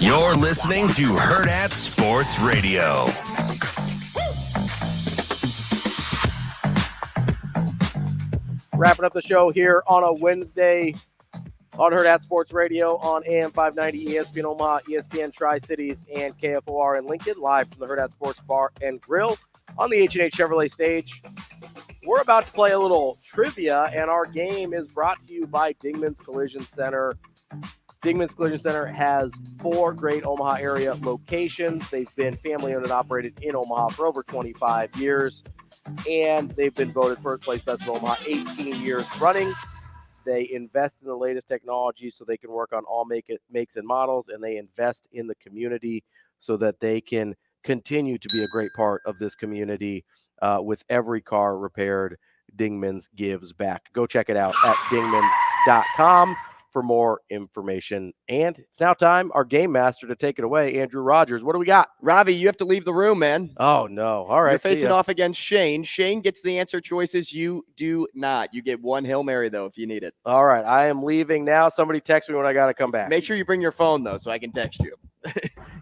[SPEAKER 1] You're listening to Hurrdat Sports Radio.
[SPEAKER 7] Wrapping up the show here on a Wednesday on Hurrdat Sports Radio on AM 590, ESPN Omaha, ESPN Tri-Cities, and KFOR in Lincoln, live from the Hurrdat Sports Bar and Grill on the H&H Chevrolet stage. We're about to play a little trivia, and our game is brought to you by Dingman's Collision Center. Dingman's Collision Center has 4 great Omaha area locations. They've been family owned and operated in Omaha for over 25 years, and they've been voted first place best of Omaha 18 years running. They invest in the latest technology so they can work on all makes and models, and they invest in the community so that they can continue to be a great part of this community. With every car repaired, Dingman's gives back. Go check it out at dingmans.com for more information. And it's now time, our game master, to take it away. Andrew Rogers, what do we got?
[SPEAKER 8] Ravi, you have to leave the room, man.
[SPEAKER 7] Oh, no. All right.
[SPEAKER 8] You're facing off against Shane. Shane gets the answer choices. You do not. You get one Hail Mary, though, if you need it.
[SPEAKER 7] All right. I am leaving now. Somebody text me when I got to come back.
[SPEAKER 8] Make sure you bring your phone, though, so I can text you.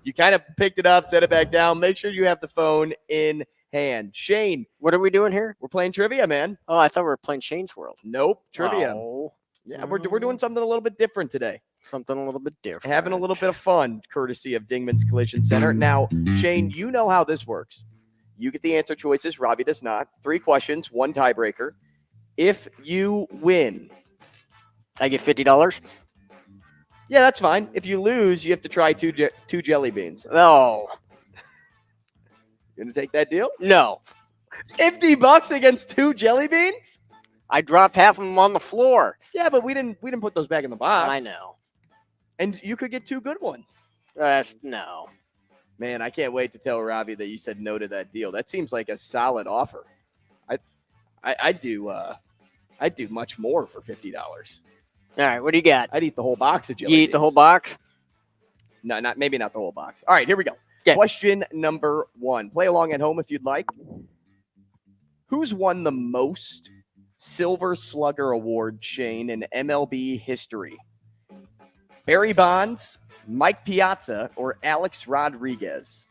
[SPEAKER 8] You kind of picked it up, set it back down. Make sure you have the phone in hand. Shane.
[SPEAKER 16] What are we doing here?
[SPEAKER 8] We're playing trivia, man.
[SPEAKER 16] Oh, I thought we were playing Shane's World.
[SPEAKER 8] Nope. Trivia.
[SPEAKER 16] Oh.
[SPEAKER 8] Yeah, we're doing something a little bit different today.
[SPEAKER 16] Something a little bit different.
[SPEAKER 8] Having a little bit of fun, courtesy of Dingman's Collision Center. Now, Shane, you know how this works. You get the answer choices. Ravi does not. 3 questions, 1 tiebreaker. If you win,
[SPEAKER 16] I get $50.
[SPEAKER 8] Yeah, that's fine. If you lose, you have to try two jelly beans.
[SPEAKER 16] No.
[SPEAKER 8] You gonna take that deal?
[SPEAKER 16] No.
[SPEAKER 8] $50 against 2 jelly beans?
[SPEAKER 16] I dropped half of them on the floor.
[SPEAKER 8] Yeah, but we didn't put those back in the box.
[SPEAKER 16] I know.
[SPEAKER 8] And you could get 2 good ones.
[SPEAKER 16] No.
[SPEAKER 8] Man, I can't wait to tell Ravi that you said no to that deal. That seems like a solid offer. I'd do much more for $50.
[SPEAKER 16] All right, what do you got?
[SPEAKER 8] I'd eat the whole box of jelly
[SPEAKER 16] You eat
[SPEAKER 8] beans.
[SPEAKER 16] the whole box?
[SPEAKER 8] No, maybe not the whole box. All right, here we go.
[SPEAKER 16] Okay.
[SPEAKER 8] Question number 1. Play along at home if you'd like. Who's won the most Silver Slugger Award, Shane, in MLB history? Barry Bonds, Mike Piazza, or Alex Rodriguez?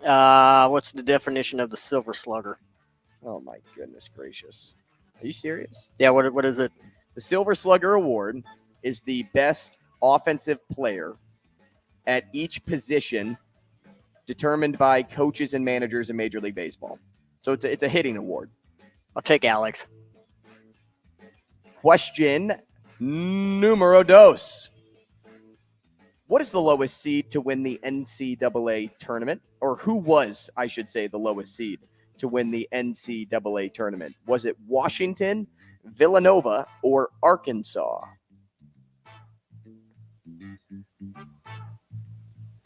[SPEAKER 16] What's the definition of the Silver Slugger?
[SPEAKER 8] Oh, my goodness gracious. Are you serious?
[SPEAKER 16] Yeah, what is it?
[SPEAKER 8] The Silver Slugger Award is the best offensive player at each position determined by coaches and managers in Major League Baseball. So it's a hitting award.
[SPEAKER 16] I'll take Alex.
[SPEAKER 8] Question numero dos. What is the lowest seed to win the NCAA tournament? Or who was, I should say, the lowest seed to win the NCAA tournament? Was it Washington, Villanova, or Arkansas?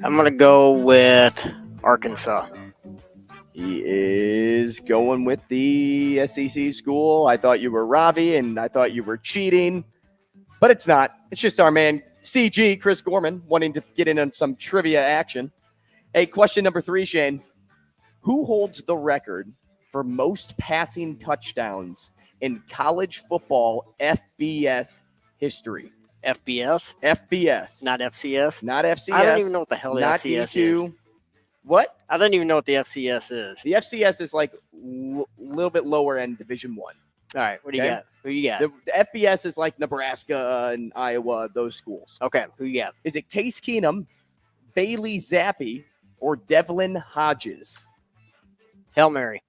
[SPEAKER 16] I'm going to go with Arkansas.
[SPEAKER 8] He is going with the SEC school. I thought you were Ravi, and I thought you were cheating. But it's not. It's just our man, CG, Chris Gorman, wanting to get in on some trivia action. Hey, question number 3, Shane. Who holds the record for most passing touchdowns in college football FBS history?
[SPEAKER 16] FBS?
[SPEAKER 8] FBS.
[SPEAKER 16] Not FCS?
[SPEAKER 8] Not FCS.
[SPEAKER 16] I don't even know what the hell the
[SPEAKER 8] not
[SPEAKER 16] FCS
[SPEAKER 8] D2.
[SPEAKER 16] is.
[SPEAKER 8] What?
[SPEAKER 16] I don't even know what the FCS is.
[SPEAKER 8] The FCS is like a little bit lower end Division 1.
[SPEAKER 16] All right, what do you got? Who you got?
[SPEAKER 8] The FBS is like Nebraska and Iowa, those schools.
[SPEAKER 16] Okay, who you got?
[SPEAKER 8] Is it Case Keenum, Bailey Zappi, or Devlin Hodges?
[SPEAKER 16] Hail Mary.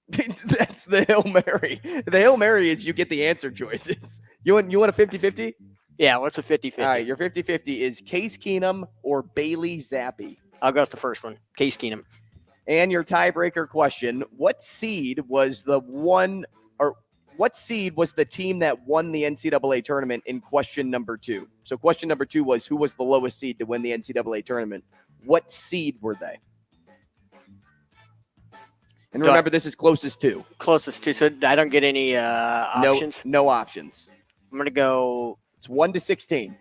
[SPEAKER 8] That's the Hail Mary. The Hail Mary is you get the answer choices. You want a 50-50?
[SPEAKER 16] Yeah, what's a 50-50?
[SPEAKER 8] All right, your 50-50 is Case Keenum or Bailey Zappi.
[SPEAKER 16] I'll go with the first one, Case Keenum.
[SPEAKER 8] And your tiebreaker question, what seed was the team that won the NCAA tournament in question number 2? So question number 2 was, who was the lowest seed to win the NCAA tournament? What seed were they? And remember, this is closest to.
[SPEAKER 16] Closest to, so I don't get any options?
[SPEAKER 8] No options.
[SPEAKER 16] I'm going to go.
[SPEAKER 8] It's 1 to 16.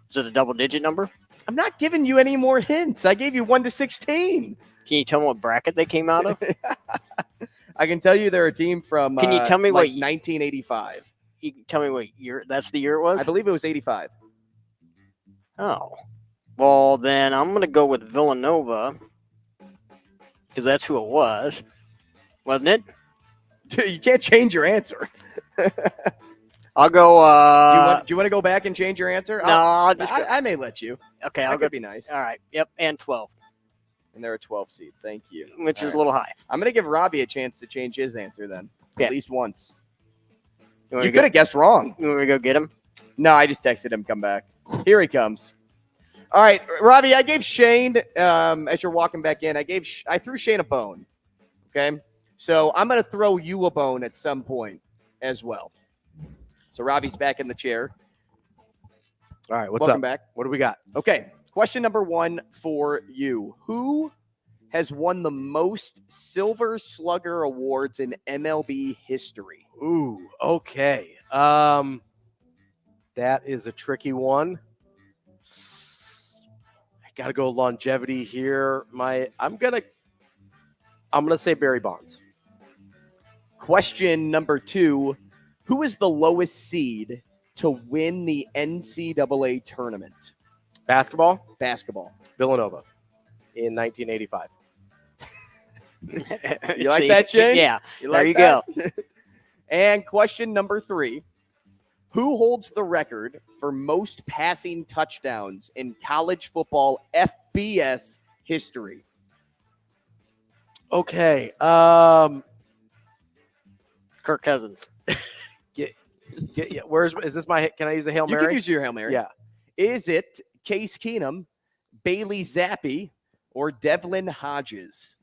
[SPEAKER 16] Is it a double-digit number?
[SPEAKER 8] I'm not giving you any more hints. I gave you 1 to 16.
[SPEAKER 16] Can you tell me what bracket they came out of?
[SPEAKER 8] I can tell you they're a team from.
[SPEAKER 16] Can you tell me what
[SPEAKER 8] 1985?
[SPEAKER 16] You can tell me what year? That's the year it was.
[SPEAKER 8] I believe it was 85.
[SPEAKER 16] Oh, well then I'm gonna go with Villanova because that's who it was, wasn't it?
[SPEAKER 8] You can't change your answer.
[SPEAKER 16] I'll go.
[SPEAKER 8] Do you want to go back and change your answer?
[SPEAKER 16] No, I'll just.
[SPEAKER 8] I may let you.
[SPEAKER 16] Okay,
[SPEAKER 8] I'll be nice.
[SPEAKER 16] All right. Yep, and 12.
[SPEAKER 8] And they're a 12 seed. Thank you.
[SPEAKER 16] Which is a little high.
[SPEAKER 8] I'm going to give Robbie a chance to change his answer then.
[SPEAKER 16] Okay.
[SPEAKER 8] At least once. You
[SPEAKER 16] wanna
[SPEAKER 8] could have guessed wrong.
[SPEAKER 16] You want me to go get him?
[SPEAKER 8] No, I just texted him, come back. Here he comes. All right, Robbie, I gave Shane, as you're walking back in, I threw Shane a bone. Okay? So I'm going to throw you a bone at some point as well. So Robbie's back in the chair.
[SPEAKER 7] All right, what's
[SPEAKER 8] Welcome
[SPEAKER 7] up?
[SPEAKER 8] back.
[SPEAKER 7] What do we got?
[SPEAKER 8] Okay, question number 1 for you. Who has won the most Silver Slugger awards in MLB history?
[SPEAKER 7] Ooh, okay. That is a tricky one. I got to go longevity here. I'm gonna say Barry Bonds.
[SPEAKER 8] Question number 2. Who is the lowest seed to win the NCAA tournament?
[SPEAKER 7] Basketball? Villanova in 1985.
[SPEAKER 8] You like that, Shane?
[SPEAKER 16] Yeah.
[SPEAKER 8] There you go. And question number 3. Who holds the record for most passing touchdowns in college football FBS history?
[SPEAKER 7] Okay.
[SPEAKER 16] Kirk Cousins.
[SPEAKER 7] Is this my? Can I use a Hail Mary?
[SPEAKER 8] You can use your Hail Mary.
[SPEAKER 7] Yeah.
[SPEAKER 8] Is it Case Keenum, Bailey Zappi, or Devlin Hodges?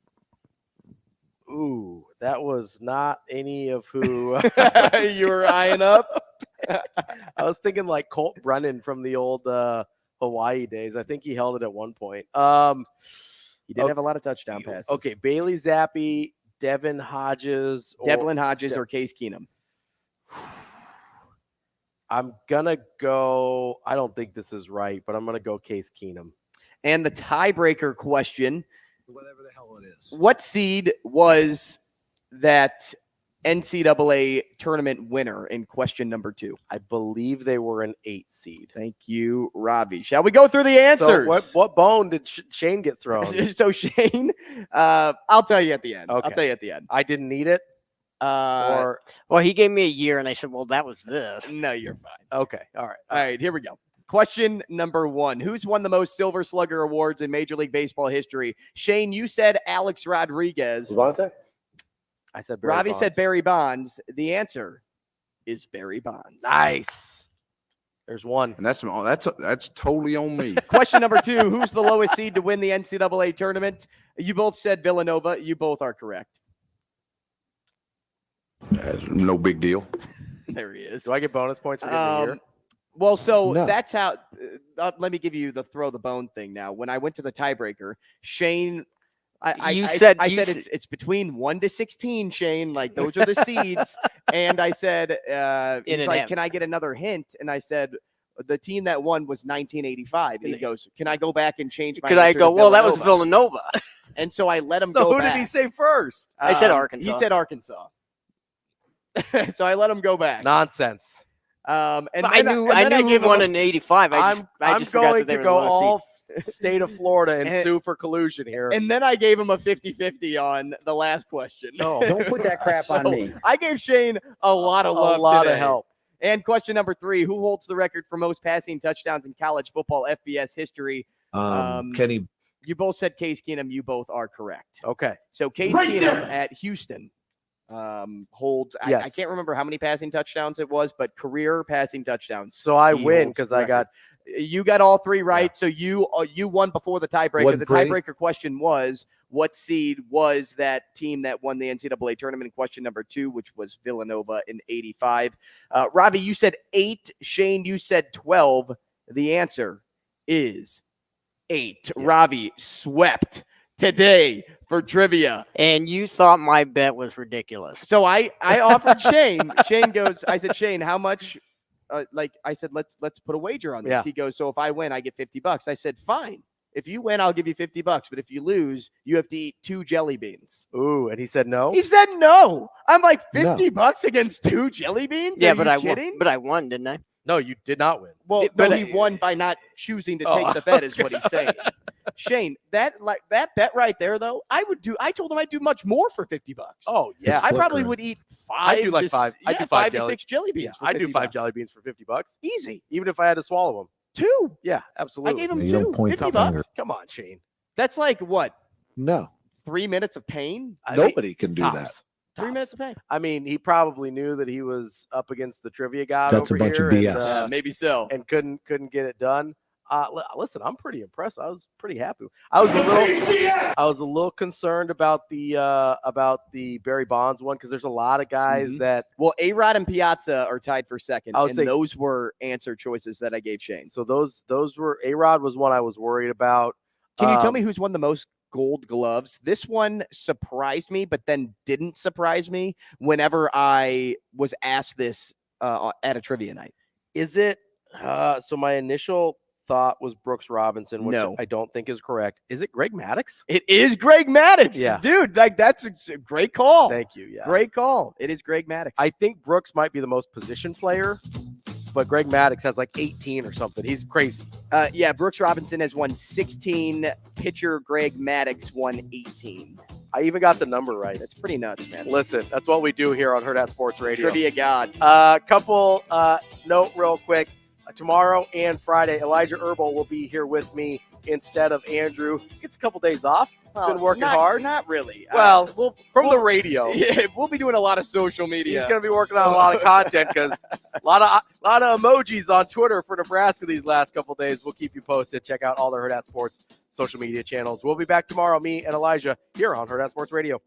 [SPEAKER 7] Ooh, that was not any of who
[SPEAKER 8] you were eyeing up.
[SPEAKER 7] I was thinking like Colt Brennan from the old Hawaii days. I think he held it at one point.
[SPEAKER 8] He did have a lot of touchdown passes.
[SPEAKER 7] Okay, Bailey Zappi, Devin Hodges.
[SPEAKER 8] Or Case Keenum.
[SPEAKER 7] I'm going to go, I don't think this is right, but I'm going to go Case Keenum.
[SPEAKER 8] And the tiebreaker question.
[SPEAKER 11] Whatever the hell it is.
[SPEAKER 8] What seed was that NCAA tournament winner in question number 2?
[SPEAKER 7] I believe they were an 8 seed.
[SPEAKER 8] Thank you, Ravi. Shall we go through the answers?
[SPEAKER 7] So what bone did Shane get thrown?
[SPEAKER 8] So Shane, I'll tell you at the end.
[SPEAKER 7] Okay.
[SPEAKER 8] I'll tell you at the end.
[SPEAKER 7] I didn't need it.
[SPEAKER 16] Well, he gave me a year, and I said, well, that was this.
[SPEAKER 8] No, you're fine.
[SPEAKER 7] Okay. All right.
[SPEAKER 8] All right, here we go. Question number 1. Who's won the most Silver Slugger awards in Major League Baseball history? Shane, you said Alex Rodriguez.
[SPEAKER 17] Devontae?
[SPEAKER 7] I said Barry
[SPEAKER 8] Ravi
[SPEAKER 7] Bonds.
[SPEAKER 8] said Barry Bonds. The answer is Barry Bonds.
[SPEAKER 7] Nice. There's one.
[SPEAKER 18] And that's totally on me.
[SPEAKER 8] Question number 2. Who's the lowest seed to win the NCAA tournament? You both said Villanova. You both are correct.
[SPEAKER 18] No big deal.
[SPEAKER 8] There he is.
[SPEAKER 7] Do I get bonus points for getting a year?
[SPEAKER 8] Well, so
[SPEAKER 18] No.
[SPEAKER 8] that's how. Let me give you the throw the bone thing now. When I went to the tiebreaker, Shane, I said it's between 1 to 16. Shane, like those are the seeds, and I said, he's like, can I get another hint? And I said, the team that won was 1985. And he goes, can I go back and change my?
[SPEAKER 16] Could I go? Well, that was Villanova.
[SPEAKER 8] And so I let him
[SPEAKER 7] So
[SPEAKER 8] go.
[SPEAKER 7] who
[SPEAKER 8] back.
[SPEAKER 7] did he say first?
[SPEAKER 16] I said Arkansas.
[SPEAKER 8] He said Arkansas. So I let him go back.
[SPEAKER 7] Nonsense.
[SPEAKER 8] And
[SPEAKER 16] I knew he won in '85.
[SPEAKER 7] I'm going to go all state of Florida and sue for collusion here.
[SPEAKER 8] And then I gave him a 50-50 on the last question.
[SPEAKER 7] No.
[SPEAKER 19] Don't put that crap on me.
[SPEAKER 8] I gave Shane a lot of love.
[SPEAKER 7] A lot
[SPEAKER 8] today.
[SPEAKER 7] of help.
[SPEAKER 8] And question number 3, who holds the record for most passing touchdowns in college football FBS history?
[SPEAKER 11] Kenny.
[SPEAKER 8] You both said Case Keenum. You both are correct.
[SPEAKER 7] Okay.
[SPEAKER 8] So Case Keenum at Houston holds,
[SPEAKER 7] Yes.
[SPEAKER 8] I can't remember how many passing touchdowns it was, but career passing touchdowns.
[SPEAKER 7] So I
[SPEAKER 8] He
[SPEAKER 7] win
[SPEAKER 8] holds
[SPEAKER 7] because
[SPEAKER 8] the
[SPEAKER 7] I
[SPEAKER 8] record.
[SPEAKER 7] got
[SPEAKER 8] You got all 3 right. So you won before the tiebreaker.
[SPEAKER 11] What,
[SPEAKER 8] The
[SPEAKER 11] Brady?
[SPEAKER 8] tiebreaker question was, what seed was that team that won the NCAA tournament? Question number 2, which was Villanova in '85. Ravi, you said 8. Shane, you said 12. The answer is 8. Yeah. Ravi swept today for trivia.
[SPEAKER 16] And you thought my bet was ridiculous.
[SPEAKER 8] So I offered Shane. Shane goes, I said, Shane, how much? I said, let's put a wager on this.
[SPEAKER 7] Yeah.
[SPEAKER 8] He goes, so if I win, I get $50. I said, fine. If you win, I'll give you $50. But if you lose, you have to eat 2 jelly beans.
[SPEAKER 7] Ooh, and he said no.
[SPEAKER 8] He said no. I'm like $50 against 2 jelly beans.
[SPEAKER 16] Yeah,
[SPEAKER 8] Are you
[SPEAKER 16] I
[SPEAKER 8] kidding?
[SPEAKER 16] won. But I won, didn't I?
[SPEAKER 7] No, you did not win.
[SPEAKER 8] Well,
[SPEAKER 16] but
[SPEAKER 8] he won by not choosing to take the bet, is what he's saying. Shane, that bet right there, though, I told him I'd do much more for $50.
[SPEAKER 7] Oh yeah,
[SPEAKER 8] I probably would eat 5.
[SPEAKER 7] I do like 5. I do 5
[SPEAKER 8] to 6 jelly beans.
[SPEAKER 7] Yeah, I do 5
[SPEAKER 8] $50.
[SPEAKER 7] jelly beans for $50.
[SPEAKER 8] Easy.
[SPEAKER 7] Even if I had to swallow them.
[SPEAKER 8] 2.
[SPEAKER 7] Yeah, absolutely.
[SPEAKER 8] I gave him
[SPEAKER 11] You don't
[SPEAKER 8] 2.
[SPEAKER 11] point the
[SPEAKER 8] $50.
[SPEAKER 11] finger.
[SPEAKER 7] Come on, Shane.
[SPEAKER 8] That's like what?
[SPEAKER 11] No.
[SPEAKER 8] 3 minutes of pain?
[SPEAKER 11] Nobody can do that.
[SPEAKER 7] Tops.
[SPEAKER 8] 3 minutes of pain.
[SPEAKER 7] I mean, he probably knew that he was up against the trivia god.
[SPEAKER 11] That's a
[SPEAKER 7] over
[SPEAKER 11] bunch
[SPEAKER 7] here
[SPEAKER 11] of BS.
[SPEAKER 7] and,
[SPEAKER 8] Maybe so.
[SPEAKER 7] and couldn't get it done. Listen, I'm pretty impressed. I was pretty happy. I was a little concerned about the Barry Bonds one because there's a lot of guys that.
[SPEAKER 8] Well, A-Rod and Piazza are tied for second,
[SPEAKER 7] I would
[SPEAKER 8] and
[SPEAKER 7] say-
[SPEAKER 8] those were answer choices that I gave Shane.
[SPEAKER 7] So those were A-Rod was one I was worried about.
[SPEAKER 8] Can you tell me who's won the most Gold Gloves? This one surprised me, but then didn't surprise me whenever I was asked this at a trivia night.
[SPEAKER 7] Is it? So my initial thought was Brooks Robinson, which
[SPEAKER 8] No.
[SPEAKER 7] I don't think is correct. Is it Greg Maddux?
[SPEAKER 8] It is Greg Maddux.
[SPEAKER 7] Yeah.
[SPEAKER 8] Dude, like that's a great call.
[SPEAKER 7] Thank you. Yeah.
[SPEAKER 8] Great call. It is Greg Maddux.
[SPEAKER 7] I think Brooks might be the most position player, but Greg Maddux has like 18 or something. He's crazy.
[SPEAKER 8] Yeah, Brooks Robinson has won 16. Pitcher Greg Maddux won 18.
[SPEAKER 7] I even got the number right.
[SPEAKER 8] That's pretty nuts, man.
[SPEAKER 7] Listen, that's what we do here on Hurrdat Sports Radio.
[SPEAKER 8] Trivia God.
[SPEAKER 7] Couple note real quick. Tomorrow and Friday, Elijah Herbal will be here with me instead of Andrew. He gets a couple days off. Been working hard.
[SPEAKER 8] Not really.
[SPEAKER 7] Well, from
[SPEAKER 8] we'll-
[SPEAKER 7] the radio.
[SPEAKER 8] Yeah, we'll be doing a lot of social media.
[SPEAKER 7] He's going to be working on a lot of content because a lot of emojis on Twitter for Nebraska these last couple days. We'll keep you posted. Check out all the Hurrdat Sports social media channels. We'll be back tomorrow, me and Elijah, here on Hurrdat Sports Radio.